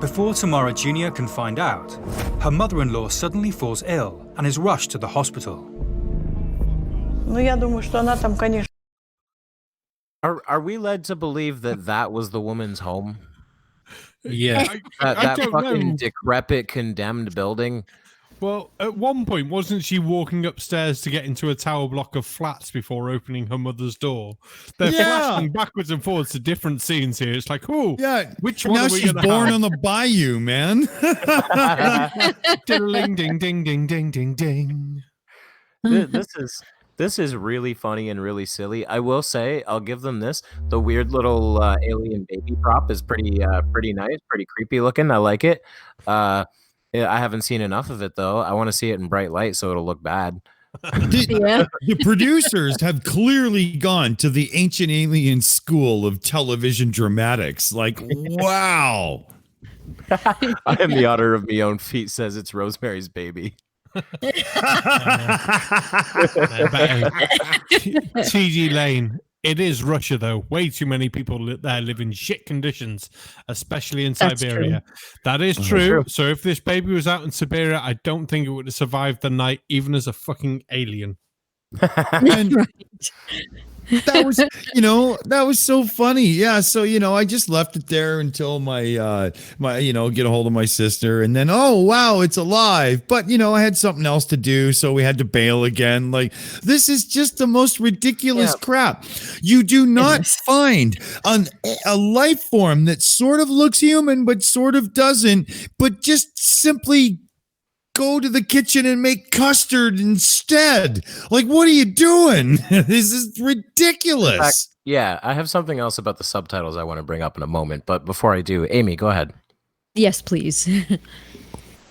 Before Tamara Jr. can find out, her mother-in-law suddenly falls ill and is rushed to the hospital. Ну, я думаю, что она там, конечно. Are we led to believe that that was the woman's home? Yeah. That don't fucking know. decrepit, condemned building. Well, at one point, wasn't she walking upstairs to get into a tower block of flats before opening her mother's door? They're flashing backwards and forwards to different scenes here. It's like, oh, yeah. which one Now are we she's gonna born have? on the bayou, man. Ding, ding, ding, ding, ding, ding, ding. This is really funny and really silly. I will say, I'll give them this. The weird little alien baby prop is pretty nice, pretty creepy looking. I like it. Yeah, I haven't seen enough of it though. I want to see it in bright light so it'll look bad. The producers have clearly gone to the ancient alien school of television dramatics. Like, wow. I am the otter of my own feet says it's Rosemary's Baby. TG Lane. It is Russia, though. Way too many people there live in shit conditions, especially in That's Siberia. true. That is true. So if this baby was out in Siberia, I don't think it would have survived the night, even as a fucking alien. And that was, that was so funny. Yeah. So, I just left it there until my get a hold of my sister, and then, oh, wow, it's alive. But, I had something else to do. So we had to bail again. Like, this is just the most ridiculous crap. You do not find a life form that sort of looks human, but sort of doesn't, but just simply go to the kitchen and make custard instead. Like, what are you doing? This is ridiculous. In fact, yeah, I have something else about the subtitles I want to bring up in a moment. But before I do, Aimee, go ahead. Yes, please.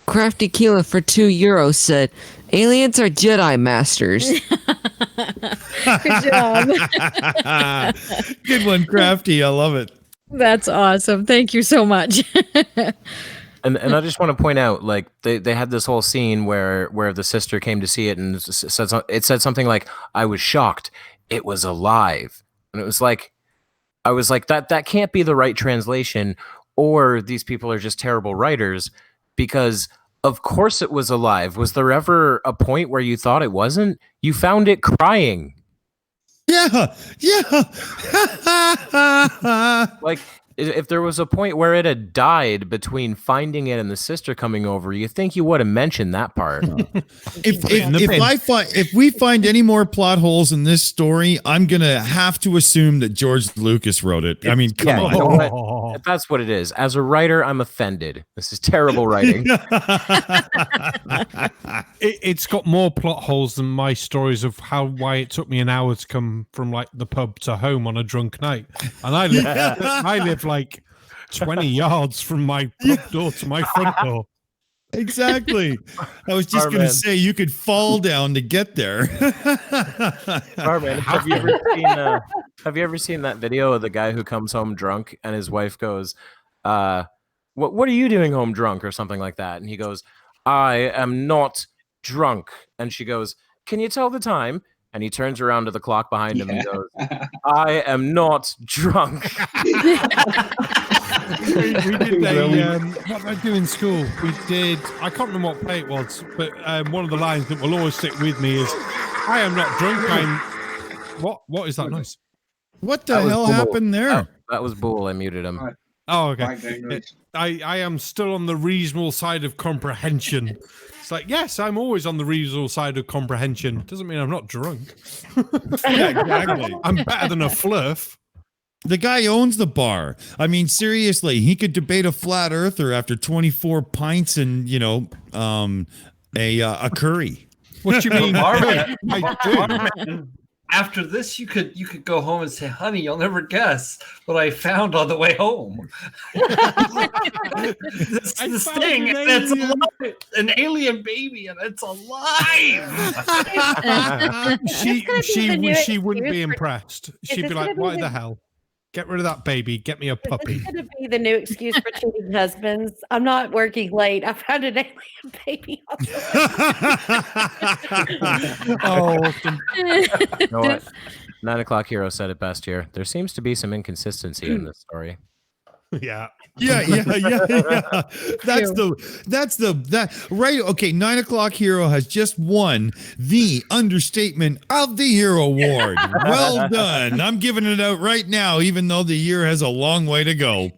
Crafty Keela for €2 said, aliens are Jedi masters. Good job. Good one, Crafty. I love it. That's awesome. Thank you so much. And I just want to point out, like, they had this whole scene where the sister came to see it and it said something like, I was shocked. It was alive. And it was like, I was like, that can't be the right translation, or these people are just terrible writers, because of course it was alive. Was there ever a point where you thought it wasn't? You found it crying. Yeah. Like, if there was a point where it had died between finding it and the sister coming over, you think you would have mentioned that part. If we find any more plot holes in this story, I'm gonna have to assume that George Lucas wrote it. I mean, come on. You know what? If that's what it is. As a writer, I'm offended. This is terrible writing. It's got more plot holes than my stories of why it took me an hour to come from like the pub to home on a drunk night, and I live like 20 yards from my pub door to my front door. Exactly. I was just going to say you could fall down to get there. Barman, have you ever seen that video of the guy who comes home drunk and his wife goes, what are you doing home drunk, or something like that? And he goes, I am not drunk. And she goes, can you tell the time? And he turns around to the clock behind him and goes, I am not drunk. we did what did I do in school? We did, I can't remember what play it was, but one of the lines that will always stick with me is, I am not drunk, what is that noise? What the hell happened there? That was Boole. I muted him. Oh, okay. I am still on the reasonable side of comprehension. It's like, yes, I'm always on the reasonable side of comprehension. Doesn't mean I'm not drunk. Yeah, exactly. I'm better than a fluff. The guy owns the bar. I mean, seriously, he could debate a flat earther after 24 pints and, a curry. What do you mean? Barman, I do. Barman, after this, you could go home and say, "Honey, you'll never guess what I found on the way home." this thing, and it's alive, an alien baby, and it's alive. she wouldn't be impressed. She'd be like, "Why the hell? Get rid of that baby. Get me a puppy." It's going to be the new excuse for cheating husbands. I'm not working late. I found an alien baby. Oh, you know what? 9 o'clock hero said it best here. There seems to be some inconsistency in this story. Yeah. Yeah. That's right. Okay, 9 o'clock hero has just won the Understatement of the Year award. Well done. I'm giving it out right now, even though the year has a long way to go.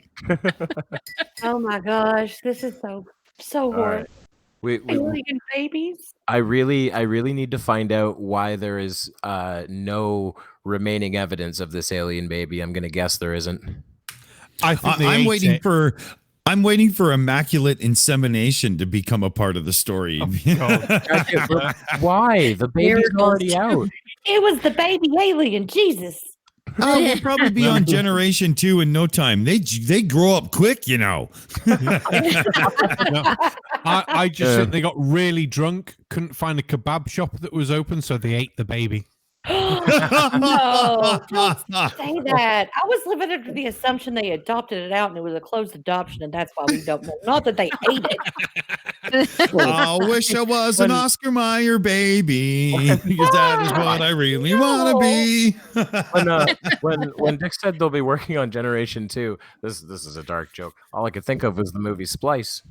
Oh my gosh, this is so horrible. Alien babies. I really need to find out why there is no remaining evidence of this alien baby. I'm gonna guess there isn't. I'm waiting for immaculate insemination to become a part of the story. Why? The baby's already out. It was the baby alien. Jesus. Oh, we'll probably be on generation 2 in no time. They grow up quick, you know. I just think they got really drunk, couldn't find a kebab shop that was open, so they ate the baby. No, don't say that. I was living under the assumption they adopted it out and it was a closed adoption, and that's why we don't know. Not that they ate it. I wish I was an Oscar Mayer baby, because that is what I really want to be. when Dick said they'll be working on Generation 2, this is a dark joke. All I could think of was the movie Splice.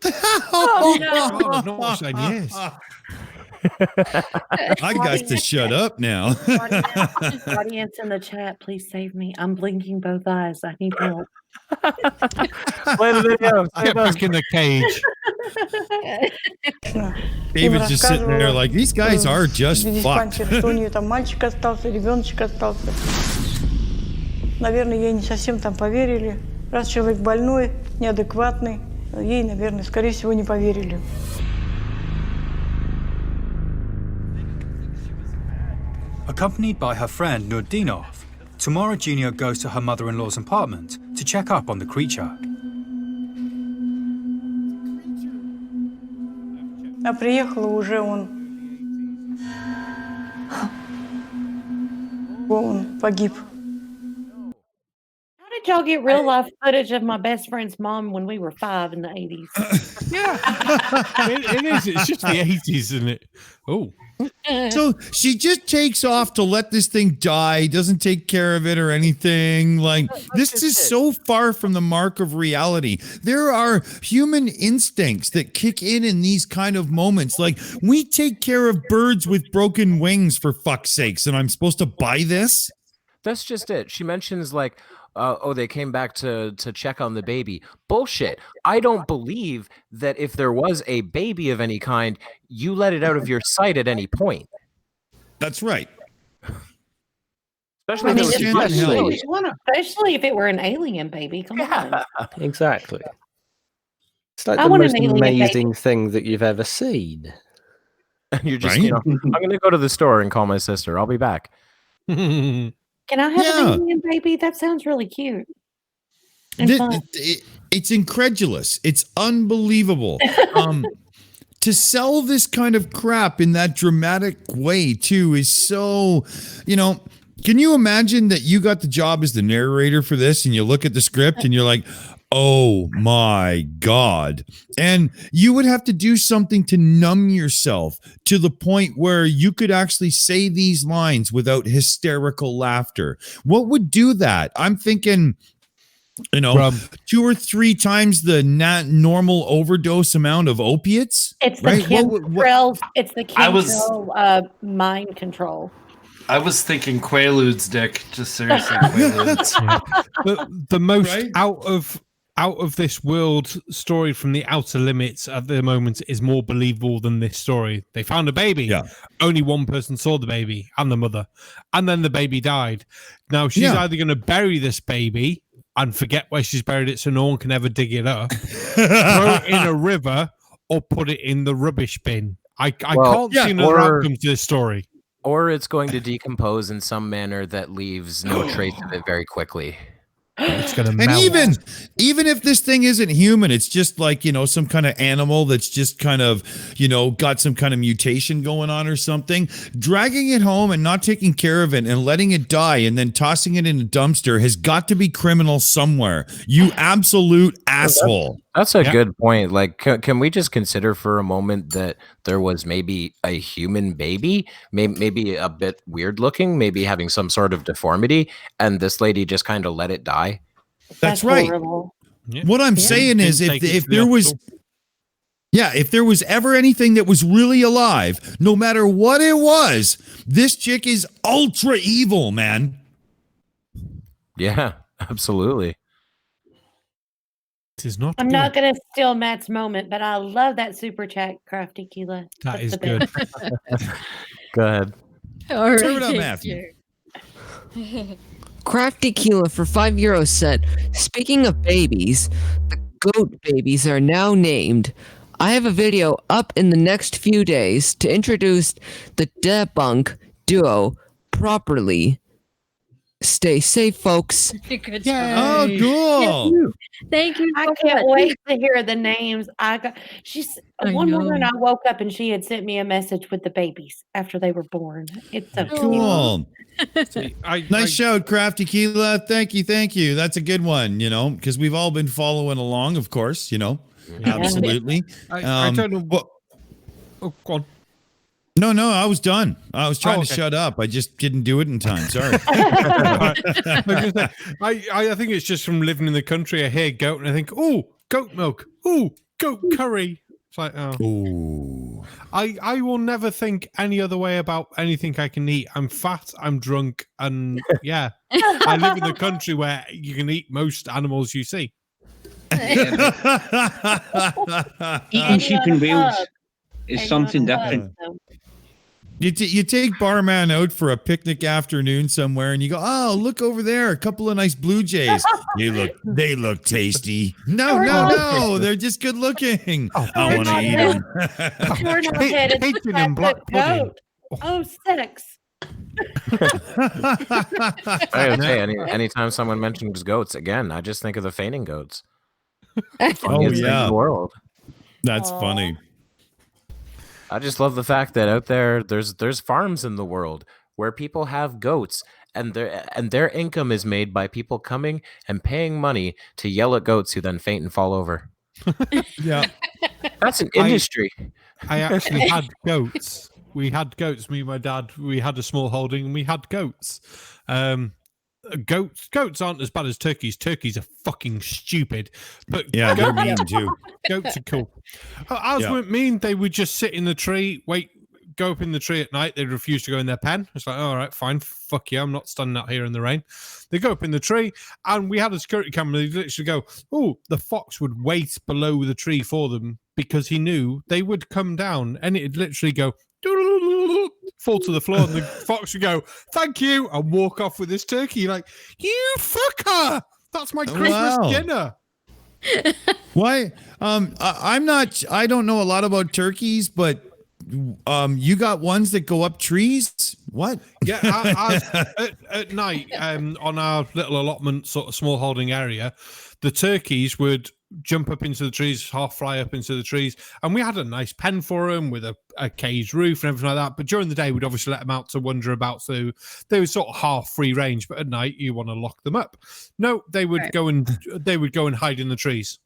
Oh, no. I've not watched that, yes. I got to shut up now. Audience in the chat, please save me. I'm blinking both eyes. I need help. Play the video. Get back in the cage. David's just sitting there like, these guys are just fucked. Что у нее там мальчик остался, ребеночек остался. Наверное, ей не совсем там поверили. Раз человек больной, неадекватный, ей, наверное, скорее всего, не поверили. Accompanied by her friend Nurdinov, Tamara Jr. goes to her mother-in-law's apartment to check up on the creature. А приехала уже он погиб. How did y'all get real life footage of my best friend's mom when we were 5 in the 80s? Yeah, it is. It's just the 80s, isn't it? Oh. So she just takes off to let this thing die, doesn't take care of it or anything. Like, this is so far from the mark of reality. There are human instincts that kick in these kind of moments. Like, we take care of birds with broken wings, for fuck's sakes, and I'm supposed to buy this? That's just it. She mentions like, they came back to check on the baby. Bullshit. I don't believe that if there was a baby of any kind, you let it out of your sight at any point. That's right. Especially if it were an alien baby. Come on. Exactly. It's like I the want most an alien amazing baby. thing that you've ever seen. You're just, I'm going to go to the store and call my sister. I'll be back. Can I have an alien baby? That sounds really cute. And fun. It's incredulous. It's unbelievable. To sell this kind of crap in that dramatic way, too, is so, can you imagine that you got the job as the narrator for this and you look at the script and you're like, oh my God. And you would have to do something to numb yourself to the point where you could actually say these lines without hysterical laughter. What would do that? I'm thinking, 2 or 3 times the normal overdose amount of opiates. It's the chemtrails. It's the chemtrail mind control. I was thinking Quaaludes, Dick. Just seriously, Quaaludes. The most out of this world story from the Outer Limits at the moment is more believable than this story. They found a baby. Yeah. Only one person saw the baby and the mother, and then the baby died. Now she's either going to bury this baby and forget where she's buried it so no one can ever dig it up, throw it in a river, or put it in the rubbish bin. I Well, can't see another outcome to this story. Or it's going to decompose in some manner that leaves no trace of it very quickly. It's gonna And melt. even if this thing isn't human, it's just like, some kind of animal that's just kind of, got some kind of mutation going on or something. Dragging it home and not taking care of it and letting it die and then tossing it in a dumpster has got to be criminal somewhere. You absolute asshole. That's a good point. Like, can we just consider for a moment that there was maybe a human baby, maybe a bit weird looking, maybe having some sort of deformity, and this lady just kind of let it die? That's right. Horrible. What I'm saying is if there was ever anything that was really alive, no matter what it was, this chick is ultra evil, man. Yeah, absolutely. This is not I'm not going to steal Matt's moment, but I love that super chat, Crafty Keela. That is good. Go ahead. All right, Turn it up, thank Matthew. you. Crafty Keela for €5 said, speaking of babies, the goat babies are now named. I have a video up in the next few days to introduce the debunk duo properly. Stay safe, folks. Good Oh, cool. Thank you. I so can't much. wait to hear the names. One morning I woke up and she had sent me a message with the babies after they were born. It's so Cool. See, Nice shout, Crafty Keela. Thank you. That's a good one, because we've all been following along, of course, Absolutely. I don't know what. Oh, go on. No, I was done. I was trying to okay. shut up. I just didn't do it in time. Sorry. I think it's just from living in the country. I hear goat and I think, oh, goat milk. Oh, goat curry. It's like, oh. Ooh. I will never think any other way about anything I can eat. I'm fat, I'm drunk, and yeah. I live in the country where you can eat most animals you see. Eating sheep and whales is something different. You take Barman out for a picnic afternoon somewhere, and you go, "Oh, look over there, a couple of nice blue jays. They look tasty." No, they're just good looking. I want to eat them. Bacon and black pudding. Oh, sex. I gotta say, anytime someone mentions goats, again, I just think of the fainting goats. Funniest thing in the world. That's funny. I just love the fact that out there's farms in the world where people have goats, and their income is made by people coming and paying money to yell at goats who then faint and fall over. Yeah, that's an industry. I actually had goats. We had goats. Me and my dad. We had a small holding, and we had goats. Goats aren't as bad as turkeys. Turkeys are fucking stupid. But yeah, they're mean too. Goats are cool. Ours weren't mean. They would just sit in the tree, go up in the tree at night. They'd refuse to go in their pen. It's like, all right, fine, fuck you. I'm not standing out here in the rain. They go up in the tree, and we had a security camera. They literally go, oh, the fox would wait below the tree for them because he knew they would come down, and it'd literally go, fall to the floor, and the fox would go, thank you, and walk off with this turkey. Like, you fucker! That's my Christmas dinner. Why? I don't know a lot about turkeys, but you got ones that go up trees? What? Yeah, at night, on our little allotment, sort of small holding area, the turkeys would jump up into the trees, half fly up into the trees, and we had a nice pen for them with a caged roof and everything like that. But during the day, we'd obviously let them out to wander about, so they were sort of half free range. But at night, you want to lock them up. No, they would go and hide in the trees.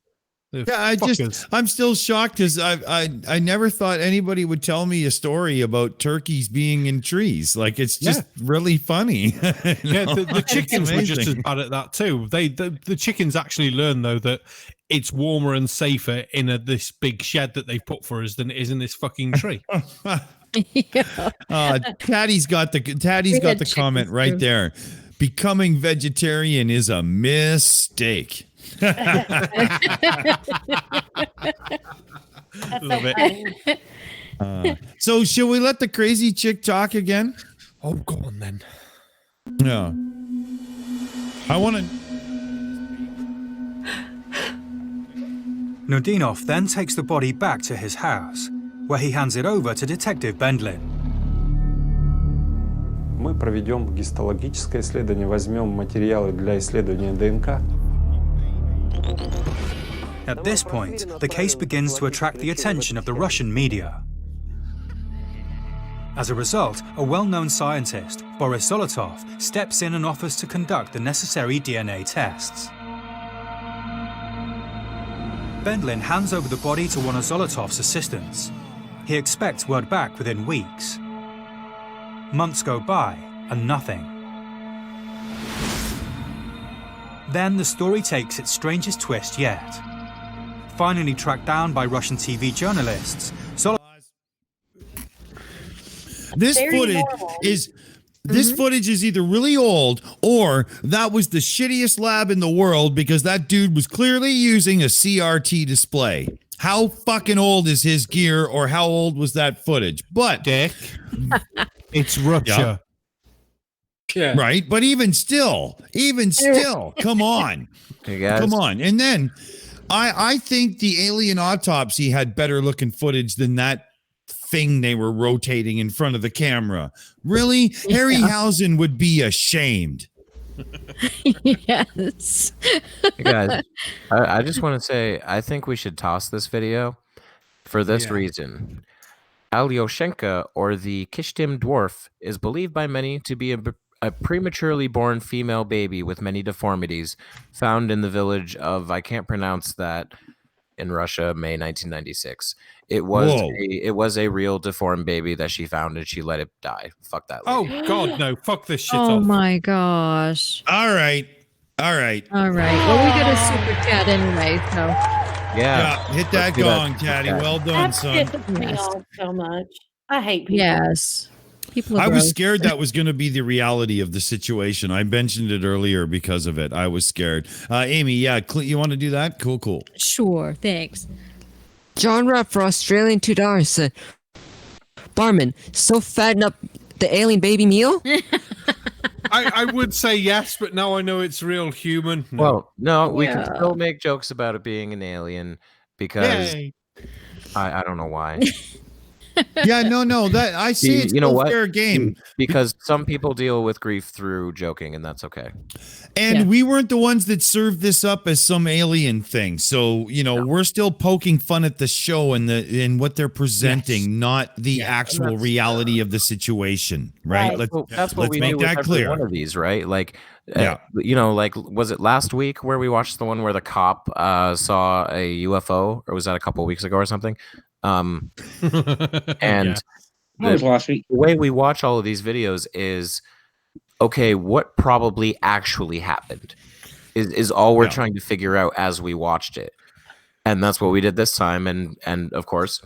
I'm still shocked because I never thought anybody would tell me a story about turkeys being in trees. Like, it's just really funny. The chickens were just as bad at that too. The chickens actually learn though that it's warmer and safer in this big shed that they've put for us than it is in this fucking tree. Tattie's got the comment right there. Becoming vegetarian is a mistake. That's Love it. So should we let the crazy chick talk again? Oh, go on then. Yeah. I want to. Nudinov then takes the body back to his house, where he hands it over to Detective Bendlin. Мы проведем гистологическое исследование, возьмем материалы для исследования ДНК. At this point, the case begins to attract the attention of the Russian media. As a result, a well-known scientist, Boris Zolotov, steps in and offers to conduct the necessary DNA tests. Bendlin hands over the body to one of Zolotov's assistants. He expects word back within weeks. Months go by, and nothing. Then the story takes its strangest twist yet. Finally tracked down by Russian TV journalists, This footage is either really old or that was the shittiest lab in the world because that dude was clearly using a CRT display. How fucking old is his gear or how old was that footage? But Dick, it's Russia. Yeah. Right? But even still, come on. Hey guys. Come on. And then I think the alien autopsy had better looking footage than that thing they were rotating in front of the camera. Really? Harryhausen would be ashamed. Yes. Hey guys, I just want to say, I think we should toss this video for this reason. Alyoshenka, or the Kishtim dwarf, is believed by many to be a prematurely born female baby with many deformities found in the village of, I can't pronounce that, in Russia, May 1996. It was a real deformed baby that she found and she let it die. Fuck that lady. Oh God, no! Fuck this shit Oh off. my gosh. All right. Well, we got a super chat anyway, so. Yeah. Hit that gong, Tatty. Well done, son. That pisses me off so much. I hate people. Yes. People are I was gross. scared that was going to be the reality of the situation. I mentioned it earlier because of it. I was scared. Amy, you want to do that? Cool. Sure, thanks. John Rupp for Australian $2 said, Barman, still fatting up the alien baby meal? I would say yes, but now I know it's real human. No. Well, no, we can still make jokes about it being an alien because I don't know why. That I see. It's fair game because some people deal with grief through joking, and that's okay. And we weren't the ones that served this up as some alien thing. So we're still poking fun at the show and what they're presenting, not the actual reality of the situation. Right? That's what we make do with that every clear. one of these, right? Like, like was it last week where we watched the one where the cop saw a UFO, or was that a couple of weeks ago or something? And That was last week. The way we watch all of these videos is, okay, what probably actually happened is all we're trying to figure out as we watched it. And that's what we did this time. And of course,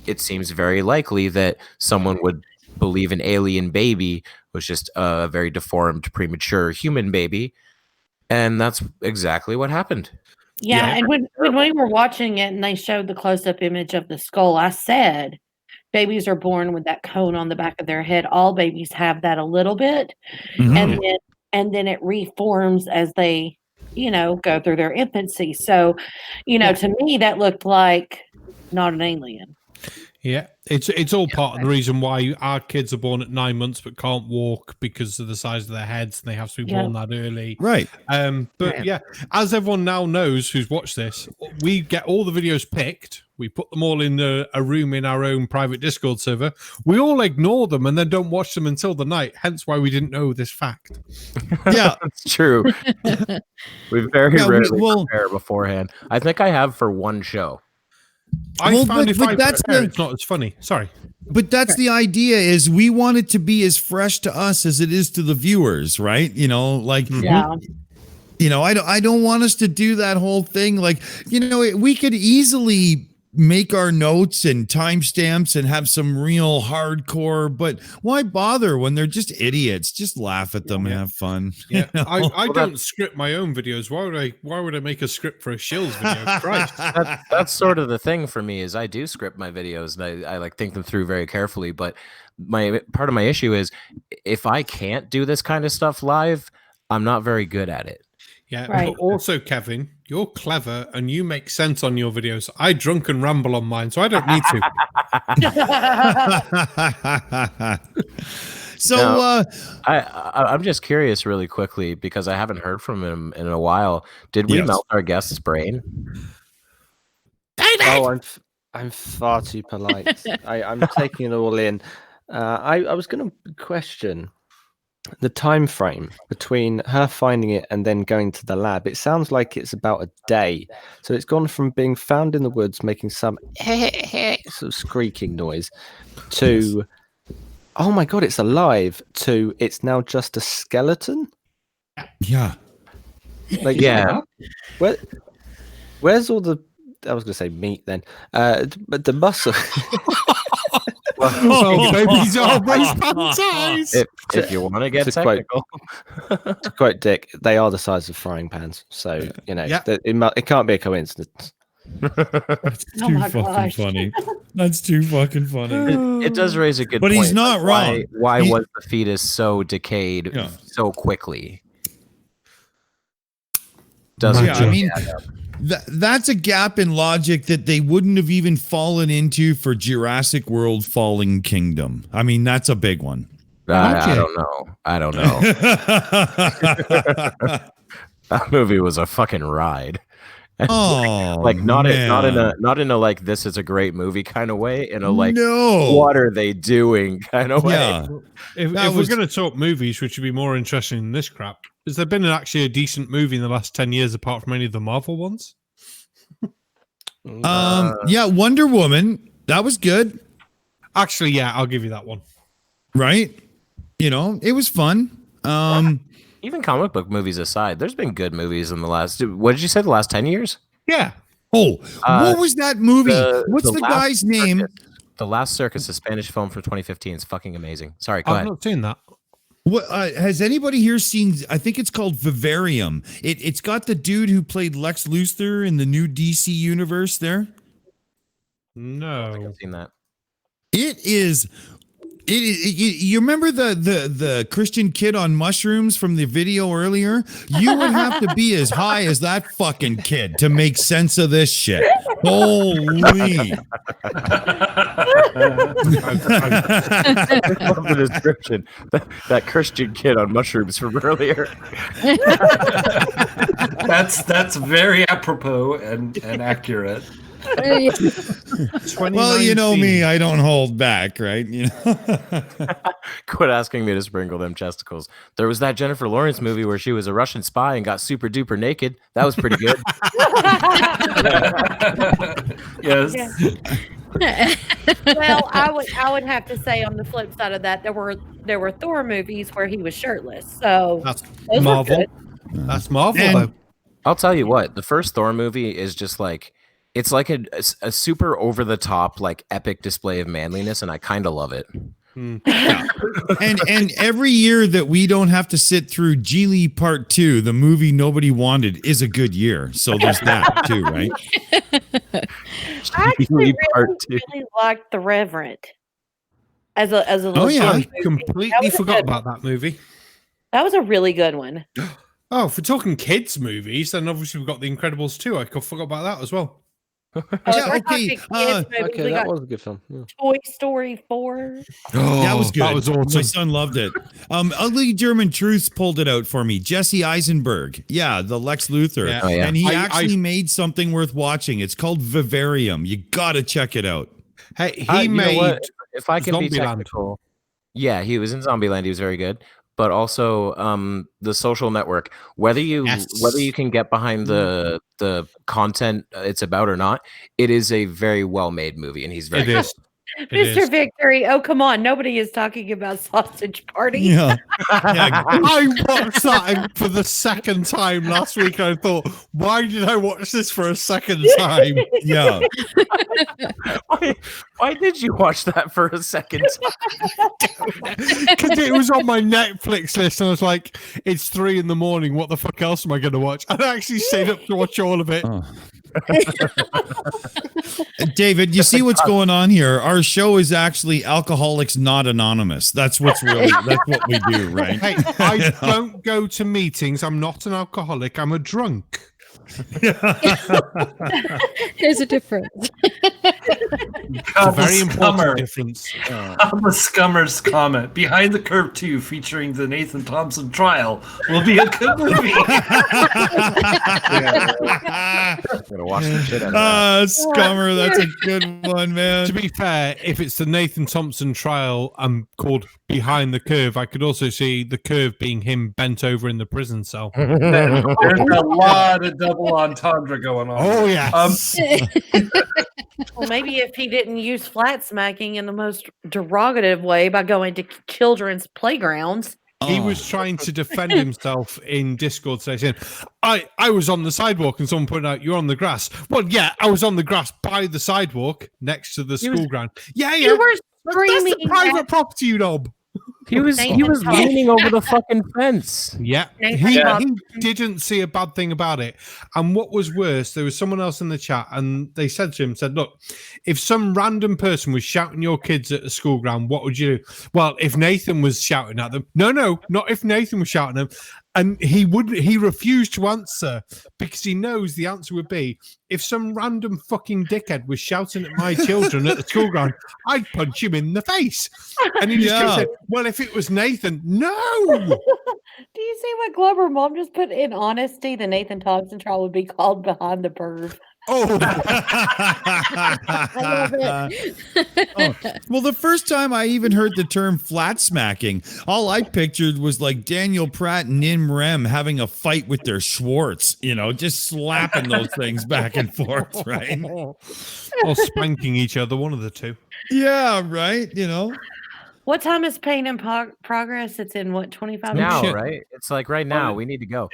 it seems very likely that someone would believe an alien baby was just a very deformed, premature human baby. And that's exactly what happened. Yeah, and when we were watching it and they showed the close-up image of the skull, I said, babies are born with that cone on the back of their head. All babies have that a little bit, and then it reforms as they, go through their infancy. So, to me, that looked like not an alien. Yeah, it's all part of the reason why our kids are born at 9 months but can't walk because of the size of their heads, and they have to be born that early. Right. But as everyone now knows who's watched this, we get all the videos picked. We put them all in a room in our own private Discord server. We all ignore them and then don't watch them until the night. Hence why we didn't know this fact. Yeah, that's true. We very rarely prepare beforehand. I think I have for one show. It's not as funny. Sorry. But that's the idea, is we want it to be as fresh to us as it is to the viewers, right? I don't want us to do that whole thing. Like, we could easily make our notes and timestamps and have some real hardcore, but why bother when they're just idiots? Just laugh at them and have fun. Yeah, I don't script my own videos. Why would I make a script for a Shills video? Christ. That's sort of the thing for me, is I do script my videos and I like think them through very carefully. But part of my issue is if I can't do this kind of stuff live, I'm not very good at it. Yeah. Right. But also, Kevin, you're clever and you make sense on your videos. I drunk and ramble on mine, so I don't need to. So now, I'm just curious really quickly because I haven't heard from him in a while. Did we melt our guest's brain? Oh, I'm far too polite. I'm taking it all in. I was going to question the time frame between her finding it and then going to the lab. It sounds like it's about a day. So it's gone from being found in the woods making some sort of squeaking noise to, oh my God, it's alive, to it's now just a skeleton. Yeah. Like, yeah. Where's all the, I was going to say meat then, but the muscle. Babies are always fantastic. If you want to get technical. To quote Dick, they are the size of frying pans. So, you know, it can't be a coincidence. That's too fucking funny. That's too fucking funny. It does raise a good point. But he's not wrong. Why was the fetus so decayed so quickly? I mean, that's a gap in logic that they wouldn't have even fallen into for Jurassic World Fallen Kingdom. I mean, that's a big one. I don't know. That movie was a fucking ride. Oh, like not in a like this is a great movie kind of way, in a like no, what are they doing kind of way. Yeah. If we're going to talk movies, which would be more interesting than this crap, has there been actually a decent movie in the last 10 years apart from any of the Marvel ones? Yeah, Wonder Woman, that was good. Actually, yeah, I'll give you that one. Right? You know, it was fun. Even comic book movies aside, there's been good movies in the last, what did you say, the last 10 years? Yeah. Oh, what was that movie? What's the guy's name? The Last Circus, a Spanish film from 2015. It's fucking amazing. Sorry, go ahead. I've not seen that. What has anybody here seen? I think it's called Vivarium. It's got the dude who played Lex Luthor in the new DC universe there. No, I think I've seen that. It is. You remember the Christian kid on mushrooms from the video earlier? You would have to be as high as that fucking kid to make sense of this shit. Holy! I love the description. That Christian kid on mushrooms from earlier. That's very apropos and accurate. Well, you know me, I don't hold back, right? You know. Quit asking me to sprinkle them chesticles. There was that Jennifer Lawrence movie where she was a Russian spy and got super duper naked. That was pretty good. Yes. Well, I would have to say on the flip side of that, there were Thor movies where he was shirtless. So that's Marvel. That's Marvel. I'll tell you what, the first Thor movie is just like, it's like a super over the top, like epic display of manliness, and I kind of love it. Yeah. and every year that we don't have to sit through Geely Part 2, the movie nobody wanted, is a good year. So there's that too, right? I actually really liked The Reverend as a little. Oh yeah, I movie. completely forgot about that movie. That was a really good one. Oh, if we're talking kids movies, then obviously we've got The Incredibles 2. I forgot about that as well. Yeah, okay. That was a good film. Yeah. Toy Story 4. Oh, that was good. That was awesome. My son loved it. Ugly German Truths pulled it out for me. Jesse Eisenberg. Yeah, the Lex Luthor. Yeah. Oh, yeah. And he actually made something worth watching. It's called Vivarium. You got to check it out. Hey, he made if I can be technical. Yeah, he was in Zombieland. He was very good. But also The Social Network, whether you can get behind the content it's about or not, it is a very well made movie, and he's very good. Mr. Victory, oh come on, nobody is talking about Sausage Party. Yeah. I watched that for the second time last week. I thought, why did I watch this for a second time? Yeah. Why did you watch that for a second time? Because it was on my Netflix list, and I was like, it's 3 a.m. What the fuck else am I going to watch? And I actually stayed up to watch all of it. Oh. David, you see what's going on here? Our show is actually Alcoholics Not Anonymous. That's what we do, right? Hey, I don't go to meetings. I'm not an alcoholic. I'm a drunk. There's a difference. It's a very important difference. On the Scummer's comment, Behind the Curve 2, featuring the Nathan Thompson trial, will be a good movie. Gonna watch the shit out of that. Scummer, that's a good one, man. To be fair, if it's the Nathan Thompson trial called Behind the Curve, I could also see the curve being him bent over in the prison cell. There's a lot of double entendre going on. Oh, yes. Well, maybe if he didn't use flat smacking in the most derogative way by going to children's playgrounds. He was trying to defend himself in Discord, saying, I was on the sidewalk and someone pointed out, you're on the grass. Well, yeah, I was on the grass by the sidewalk next to the school ground. Yeah. You were That's the private property, you knob. He was leaning over the fucking fence. Yeah, he didn't see a bad thing about it. And what was worse, there was someone else in the chat, and they said to him, look, if some random person was shouting your kids at the school ground, what would you do? Well, if Nathan was shouting at them. No, not if Nathan was shouting at them. And he refused to answer because he knows the answer would be, if some random fucking dickhead was shouting at my children at the school ground, I'd punch him in the face. And he just said, well, if it was Nathan, no. Do you see what Glover Mom just put? In honesty, the Nathan Thompson trial would be called Behind the Curve. Oh. I love it. Well, the first time I even heard the term flat smacking, all I pictured was like Daniel Pratt and Nim Rem having a fight with their Schwartz, just slapping those things back and forth, right? Or spanking each other, one of the two. Yeah, right, What time is Pain in Progress? It's in what, 25 now, minutes? right? It's like right now. We need to go.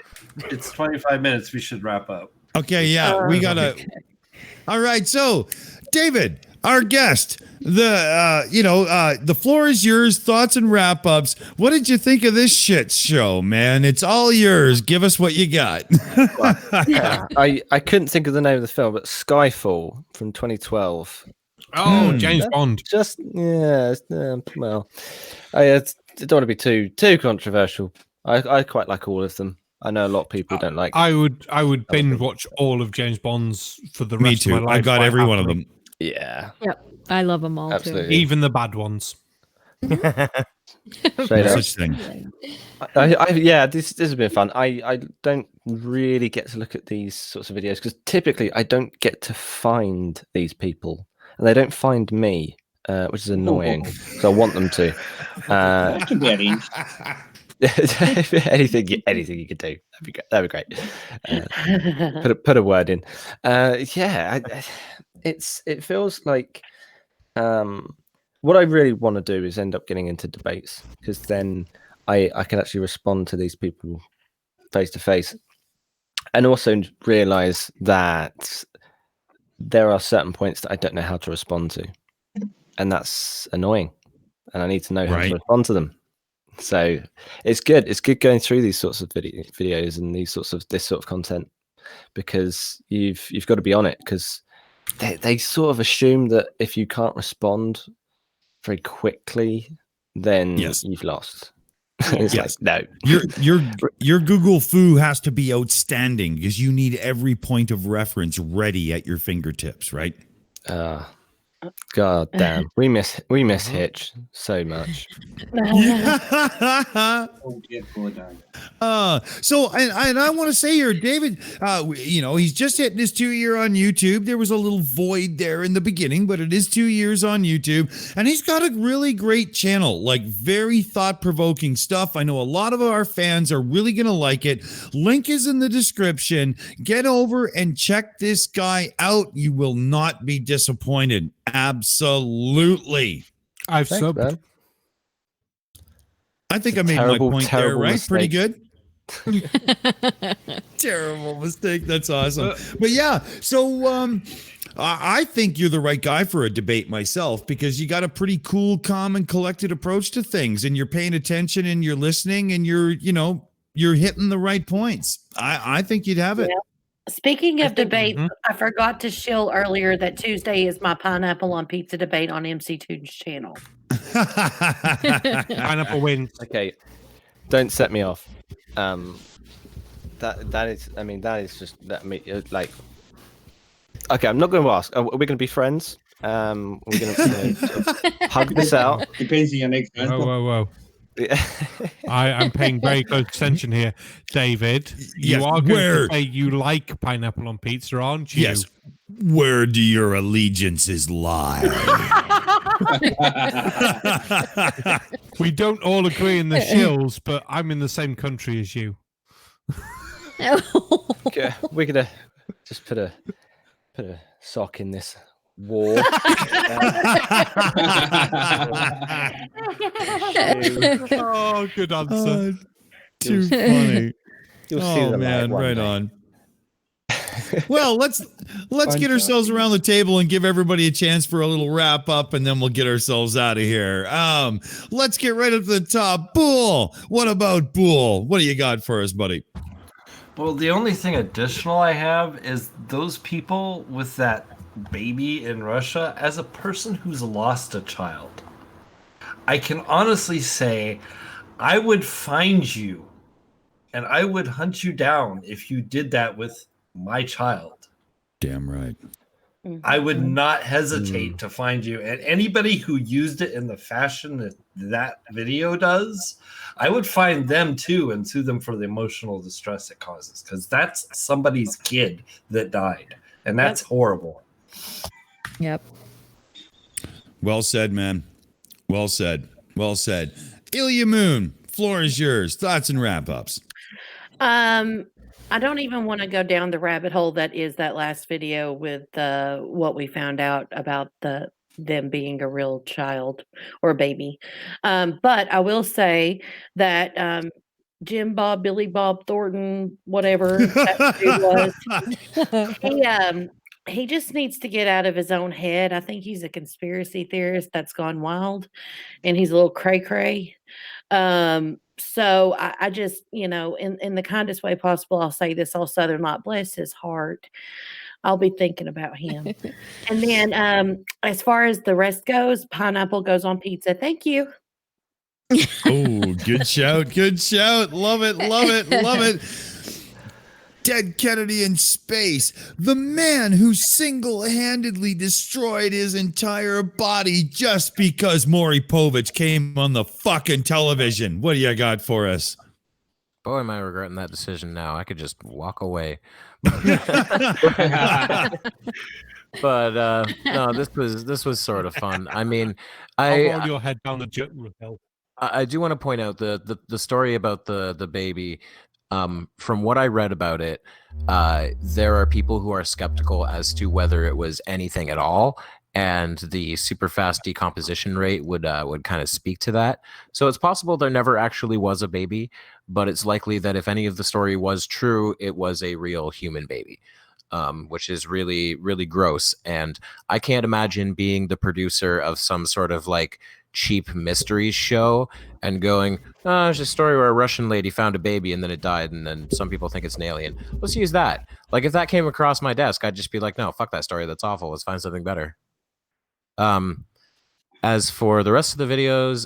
It's 25 minutes. We should wrap up. Okay, yeah, we gotta. All right, so David, our guest, the floor is yours. Thoughts and wrap ups. What did you think of this shit show, man? It's all yours. Give us what you got. I couldn't think of the name of the film, but Skyfall from 2012. Oh, James Bond. Just well, I don't want to be too controversial. I quite like all of them. I know a lot of people don't like. I would binge watch all of James Bond's for the rest of my life. I got every one of them. Yeah. Yep. I love them all Absolutely. too. Even the bad ones. Such thing. This has been fun. I don't really get to look at these sorts of videos because typically I don't get to find these people and they don't find me, which is annoying because I want them to. That can be arranged. anything you could do, that'd be great. Put a word in. It feels like what I really want to do is end up getting into debates because then I can actually respond to these people face to face, and also realize that there are certain points that I don't know how to respond to, and that's annoying, and I need to know how to respond to them. So it's good. It's good going through these sorts of videos and this sort of content because you've got to be on it because they sort of assume that if you can't respond very quickly, then you've lost. It's like, no. Your Google foo has to be outstanding because you need every point of reference ready at your fingertips, right? God damn, we miss Hitch so much. So I want to say here, David, he's just hitting his 2-year on YouTube. There was a little void there in the beginning, but it is 2 years on YouTube, and he's got a really great channel, like very thought-provoking stuff. I know a lot of our fans are really gonna like it. Link is in the description. Get over and check this guy out. You will not be disappointed. Absolutely. I've subbed. I think I made my point there, right? Mistake. Pretty good. Terrible mistake. That's awesome. But yeah, so I think you're the right guy for a debate myself because you got a pretty cool, calm, and collected approach to things, and you're paying attention and you're listening and you're hitting the right points. I think you'd have it. Yeah. Speaking of debate, I forgot to shill earlier that Tuesday is my pineapple on pizza debate on MC2's channel. Pineapple wins. Okay, don't set me off. That is. I mean, that is just that. Like, okay, I'm not going to ask. Are we going to be friends? We're going to sort of hug this out. Depends on your next answer. Whoa. I'm paying very close attention here, David. You are going to say you like pineapple on pizza, aren't you? Yes. Where do your allegiances lie? We don't all agree in the Shills, but I'm in the same country as you. Okay, we're gonna just put a sock in this wall. Oh, good answer. Too funny. You'll see the man, light right day. on. Well, let's get ourselves around the table and give everybody a chance for a little wrap up, and then we'll get ourselves out of here. Let's get right up to the top. Boole, what about Boole? What do you got for us, buddy? Well, the only thing additional I have is those people with that baby in Russia. As a person who's lost a child, I can honestly say I would find you and I would hunt you down if you did that with my child. Damn right. I would not hesitate to find you. And anybody who used it in the fashion that that video does, I would find them too and sue them for the emotional distress it causes, because that's somebody's kid that died. And that's horrible. Yep. Well said, man. Well said. Well said. Ilya Moon, floor is yours. Thoughts and wrap-ups. I don't even want to go down the rabbit hole that is that last video with what we found out about them being a real child or baby. But I will say that Jim Bob, Billy Bob Thornton, whatever that dude was, he just needs to get out of his own head. I think he's a conspiracy theorist that's gone wild, and he's a little cray-cray. So I just, in the kindest way possible, I'll say this, all Southern lot, bless his heart. I'll be thinking about him. And then as far as the rest goes, pineapple goes on pizza. Thank you. Oh, good shout. Good shout. Love it. Love it. Love it. Dead Kennedy in space, the man who single-handedly destroyed his entire body just because Maury Povich came on the fucking television. What do you got for us? Boy, am I regretting that decision now. I could just walk away. But no, this was sort of fun. I mean, I'll roll your head down the jet hill. I do want to point out the story about the baby. From what I read about it, there are people who are skeptical as to whether it was anything at all, and the super fast decomposition rate would kind of speak to that. So it's possible there never actually was a baby, but it's likely that if any of the story was true, it was a real human baby, which is really, really gross. And I can't imagine being the producer of some sort of like cheap mystery show and going, there's a story where a Russian lady found a baby and then it died, and then some people think it's an alien. Let's use that. Like, if that came across my desk, I'd just be like, no, fuck that story. That's awful. Let's find something better. As for the rest of the videos,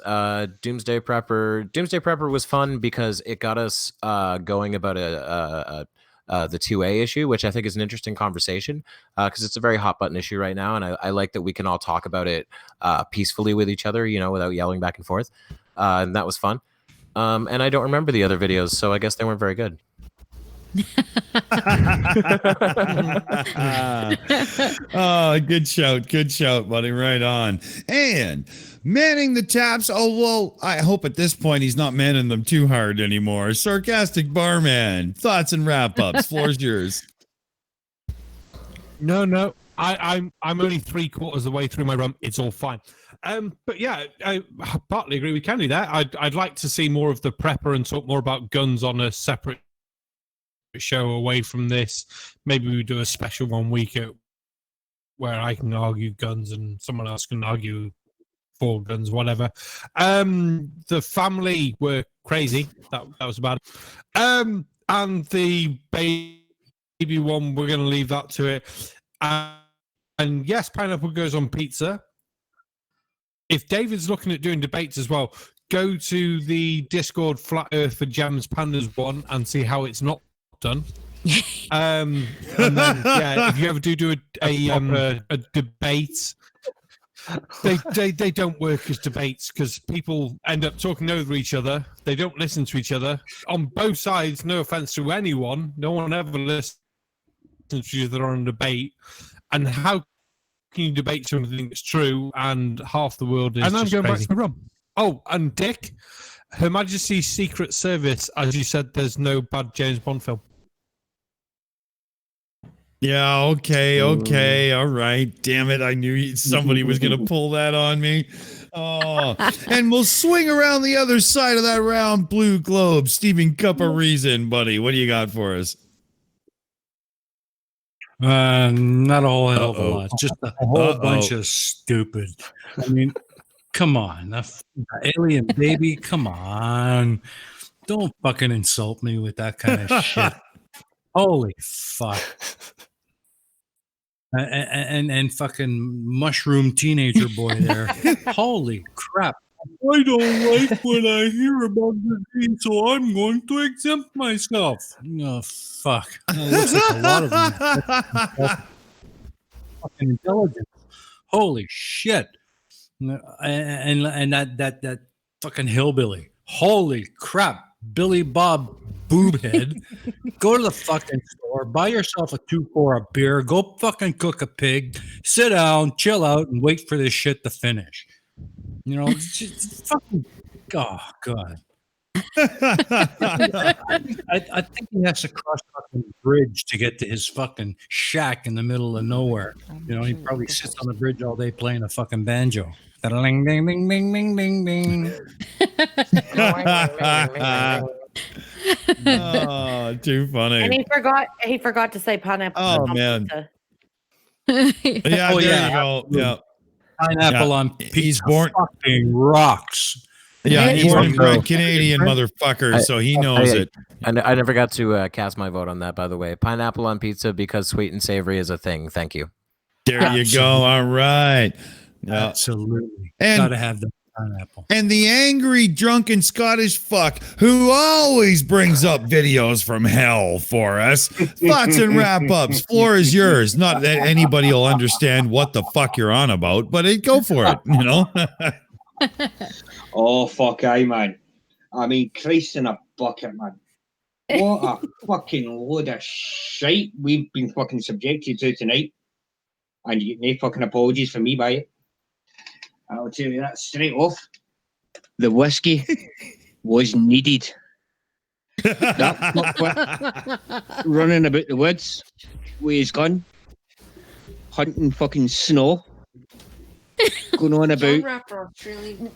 Doomsday Prepper was fun because it got us going about the 2A issue, which I think is an interesting conversation because it's a very hot button issue right now, and I like that we can all talk about it peacefully with each other, without yelling back and forth, and that was fun. And I don't remember the other videos, so I guess they weren't very good. Oh, good shout, buddy. Right on. And manning the taps. Oh, well, I hope at this point he's not manning them too hard anymore. Sarcastic Barman, thoughts and wrap-ups. Floor's yours. No, I'm only 3/4 of the way through my run. It's all fine. But yeah, I partly agree. We can do that. I'd like to see more of the prepper and talk more about guns on a separate show away from this. Maybe we do a special 1 week where I can argue guns and someone else can argue for guns, whatever. The family were crazy. That was bad. And the baby one, we're going to leave that to it. And yes, pineapple goes on pizza. If David's looking at doing debates as well, go to the Discord Flat Earth for Jams Pandas one and see how it's not done. And then, yeah, if you ever do a debate, they don't work as debates because people end up talking over each other. They don't listen to each other on both sides. No offense to anyone, no one ever listens to each other on a debate. And how can you debate something that's true and half the world is? And I'm going crazy. Back to Rum. Oh, and Dick, Her Majesty's Secret Service, as you said, there's no bad James Bond film. Yeah, okay, all right. Damn it, I knew somebody was going to pull that on me. Oh, and we'll swing around the other side of that round blue globe. Stephen Cup of Reason, buddy. What do you got for us? Not a whole hell of a lot. Just a whole bunch of stupid. I mean, come on. The alien baby, come on. Don't fucking insult me with that kind of shit. Holy fuck. And fucking mushroom teenager boy there. Holy crap. I don't like what I hear about the disease, so I'm going to exempt myself. Oh, fuck. It looks like a lot of them. Fucking intelligence. Holy shit. And that fucking hillbilly. Holy crap. Billy Bob Boobhead. Go to the fucking store, buy yourself a 2-4 a beer, go fucking cook a pig, sit down, chill out, and wait for this shit to finish. You know, just fucking, oh god. I think he has to cross fucking bridge to get to his fucking shack in the middle of nowhere. You know, he probably sits on the bridge all day playing a fucking banjo. Ding ding ding ding ding ding ding. Oh, too funny. And he forgot to say pineapple. Oh man. Yeah, there you go. Yeah. Pineapple on pizza. He's born fucking rocks. Yeah, he's born and bred Canadian motherfucker, so he knows it. And I never got to cast my vote on that, by the way. Pineapple on pizza because sweet and savory is a thing. Thank you. There you go. All right. Absolutely. And gotta have the pineapple. And the angry, drunken Scottish fuck who always brings up videos from hell for us. Thoughts and wrap-ups. Floor is yours. Not that anybody will understand what the fuck you're on about, but go for it, you know? Oh, fuck, aye, man. I mean, Christ in a bucket, man. What a fucking load of shite we've been fucking subjected to tonight. And you get no fucking apologies for me by it. I'll tell you that straight off. The whiskey was needed. That fuckwit running about the woods with his gun, hunting fucking snow, going on about,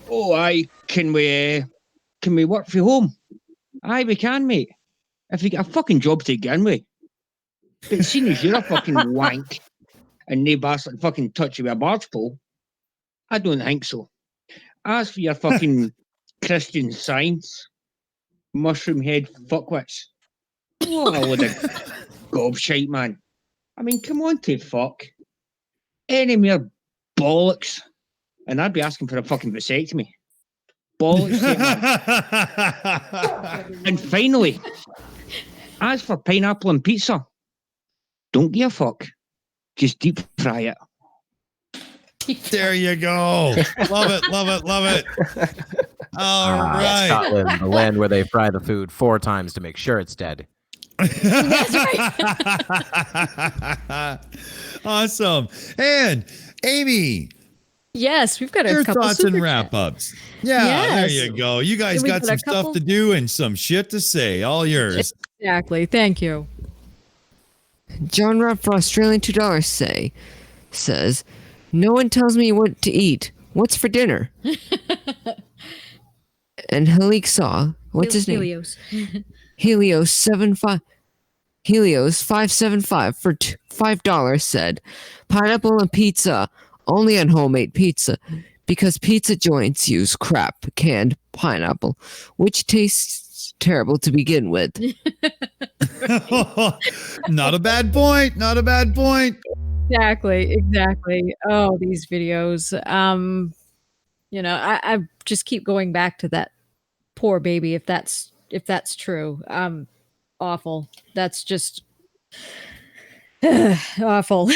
oh, aye, can we work from home? Aye, we can, mate. If you get a fucking job to begin with. But seeing as you're a fucking wank and no bastard fucking touch you with a barge pole, I don't think so. As for your fucking Christian Science, mushroom head fuckwits, what a load of gobshite, man. I mean, come on to fuck. Any mere bollocks, and I'd be asking for a fucking vasectomy. Bollocks. And finally, as for pineapple and pizza, don't give a fuck. Just deep fry it. There you go. Love it, love it, love it. All right. Scotland, the land where they fry the food 4 times to make sure it's dead. That's right. Awesome. And Aimee. Yes, we've got your couple thoughts and wrap-ups. Yeah, yes. There you go. You guys got some stuff to do and some shit to say. All yours. Exactly. Thank you. John Rupp for Australian $2 says, no one tells me what to eat. What's for dinner? And Helik what's his name? Helios 575 for $5 said, pineapple and pizza, only on homemade pizza, because pizza joints use crap canned pineapple, which tastes terrible to begin with. Not a bad point. Not a bad point. Exactly. Oh, these videos. You know, I just keep going back to that poor baby if that's true. awful. That's just awful.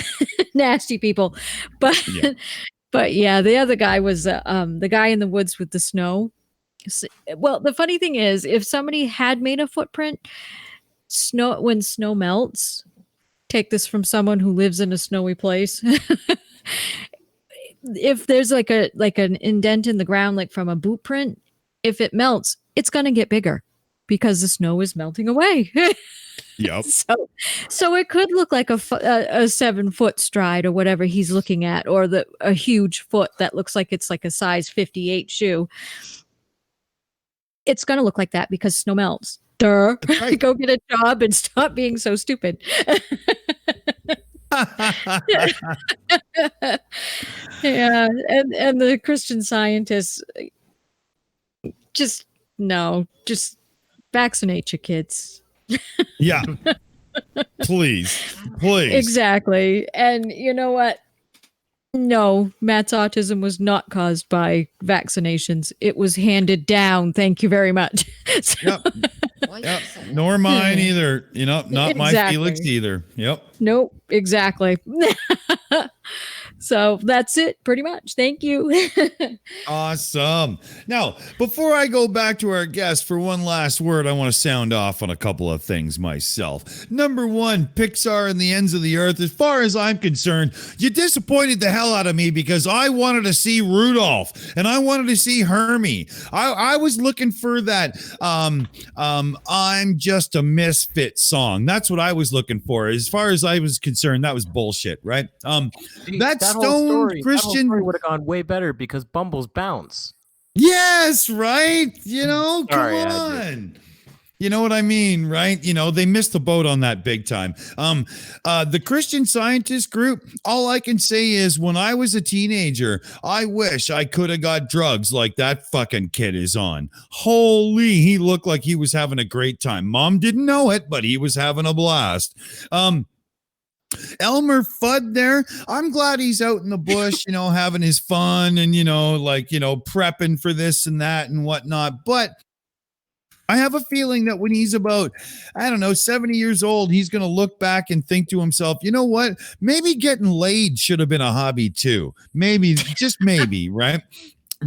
Nasty people. But Yeah. but yeah, the other guy was the guy in the woods with the snow. Well, the funny thing is, if somebody had made a footprint, when snow melts, take this from someone who lives in a snowy place. If there's like an indent in the ground, like from a boot print, if it melts, it's going to get bigger because the snow is melting away. Yep. So it could look like a 7-foot stride or whatever he's looking at, or a huge foot that looks like it's like a size 58 shoe. It's going to look like that because snow melts. Duh. Right. Go get a job and stop being so stupid. Yeah, and the Christian Scientists just vaccinate your kids. Yeah. Please. Exactly. And you know what? No, Matt's autism was not caused by vaccinations. It was handed down. Thank you very much. Yep. Nor mine either. Not my Felix either. Yep. Nope. Exactly. So that's it pretty much. Thank you. Awesome. Now, before I go back to our guest for one last word, I want to sound off on a couple of things myself. Number one, Pixar and the Ends of the Earth. As far as I'm concerned, you disappointed the hell out of me because I wanted to see Rudolph and I wanted to see Hermie. I was looking for that I'm Just a Misfit song. That's what I was looking for. As far as I was concerned, that was bullshit, right? That Stone Christian would have gone way better because Bumbles bounce. Yes, right? Come on. You know what I mean, right? They missed the boat on that big time. The Christian Scientist group, all I can say is when I was a teenager, I wish I could have got drugs like that fucking kid is on. Holy, he looked like he was having a great time. Mom didn't know it, but he was having a blast. Elmer Fudd there, I'm glad he's out in the bush, having his fun and, prepping for this and that and whatnot. But I have a feeling that when he's about, 70 years old, he's going to look back and think to himself, you know what? Maybe getting laid should have been a hobby too. Maybe, just maybe, right?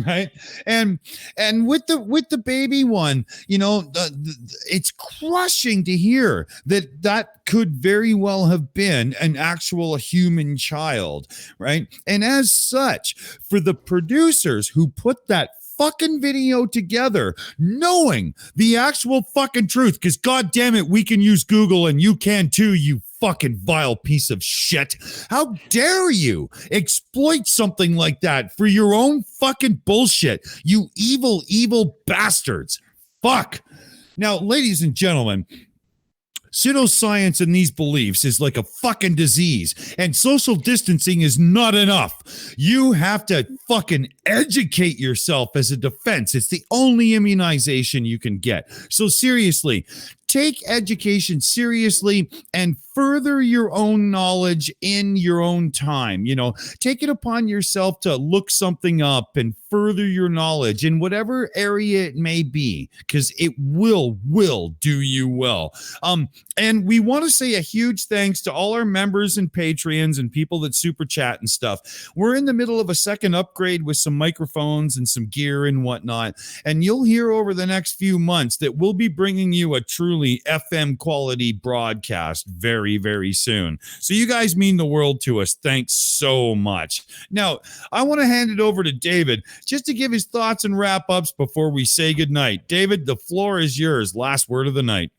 Right. And with the baby one, it's crushing to hear that could very well have been an actual human child. Right. And as such, for the producers who put that fucking video together, knowing the actual fucking truth, because God damn it, we can use Google and you can too, you fucking vile piece of shit. How dare you exploit something like that for your own fucking bullshit, you evil, evil bastards. Fuck. Now, ladies and gentlemen, pseudoscience and these beliefs is like a fucking disease, and social distancing is not enough. You have to fucking educate yourself as a defense. It's the only immunization you can get. So seriously, take education seriously and further your own knowledge in your own time. Take it upon yourself to look something up and further your knowledge in whatever area it may be, because it will do you well. And we want to say a huge thanks to all our members and Patreons and people that super chat and stuff. We're in the middle of a second upgrade with some microphones and some gear and whatnot. And you'll hear over the next few months that we'll be bringing you a truly FM quality broadcast very, very soon. So you guys mean the world to us. Thanks so much. Now, I want to hand it over to David just to give his thoughts and wrap ups before we say goodnight. David, the floor is yours. Last word of the night.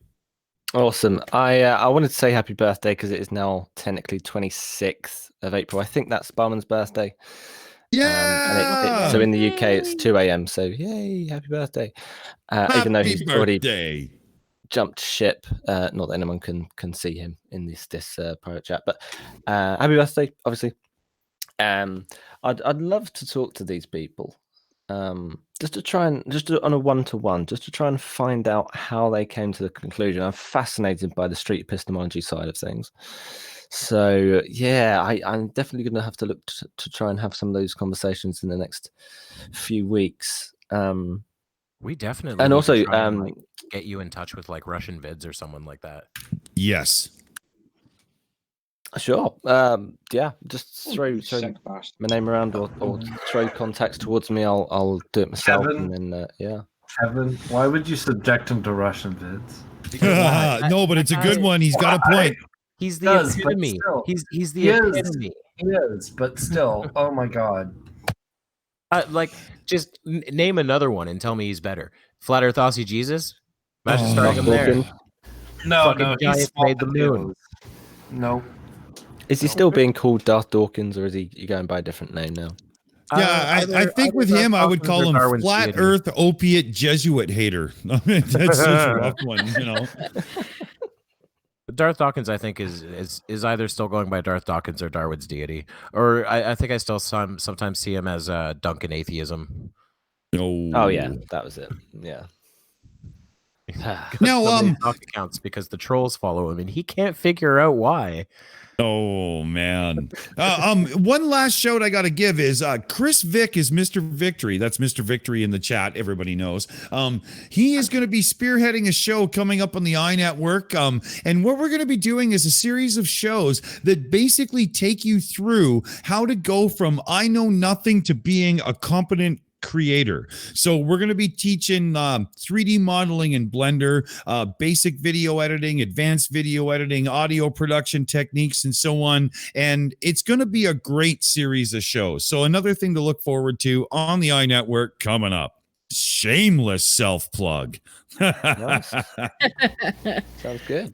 Awesome. I wanted to say happy birthday because it is now technically 26th of April. I think that's Barman's birthday. Yeah. So in the UK it's 2 a.m. So yay, happy birthday. Even though he's already jumped ship. Not that anyone can see him in this private chat, but happy birthday, obviously. I'd love to talk to these people. Just on a one-to-one, just to try and find out how they came to the conclusion. I'm fascinated by the street epistemology side of things. So yeah, I'm definitely going to have to look to try and have some of those conversations in the next few weeks. We definitely And need also, to try and, like, get you in touch with like Russian vids or someone like that. Yes. Sure. Yeah. Just throw my name around or throw contacts towards me. I'll do it myself. Kevin? And then yeah. Kevin, why would you subject him to Russian vids? No, but it's a good one. He's got a point. He's the epitome. He's the epitome. He is, but still, oh my god. Like, just name another one and tell me he's better. Flat Earth Aussie Jesus? Imagine starting him there. No, Fucking Giants made the moon. No. Is he still being called Darth Dawkins, or is he going by a different name now? Yeah, I think with him, I would call him Flat Earth Opiate Jesuit Hater. That's such a rough one, you know. Darth Dawkins, I think, is either still going by Darth Dawkins or Darwin's deity, or I think I still sometimes see him as Duncan Atheism. Oh yeah, that was it. Yeah. Now, accounts because the trolls follow him, and he can't figure out why. Oh man. One last shout I got to give is Chris Vick is Mr. Victory. That's Mr. Victory in the chat. Everybody knows. He is going to be spearheading a show coming up on the EiE Network. And what we're going to be doing is a series of shows that basically take you through how to go from I know nothing to being a competent creator. So we're going to be teaching 3D modeling in Blender, basic video editing, advanced video editing, audio production techniques, and so on. And it's going to be a great series of shows. So another thing to look forward to on the EiE Network coming up. Shameless self-plug. Nice. Sounds good.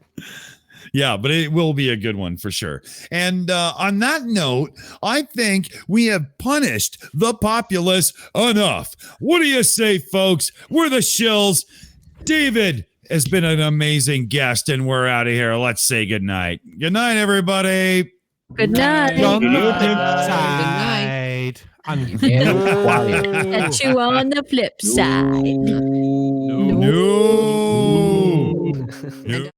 Yeah, but it will be a good one for sure. And on that note, I think we have punished the populace enough. What do you say, folks? We're the Shills. David has been an amazing guest, and we're out of here. Let's say goodnight. Good night, everybody. Good night. Good night. And Catch you on the flip side. No.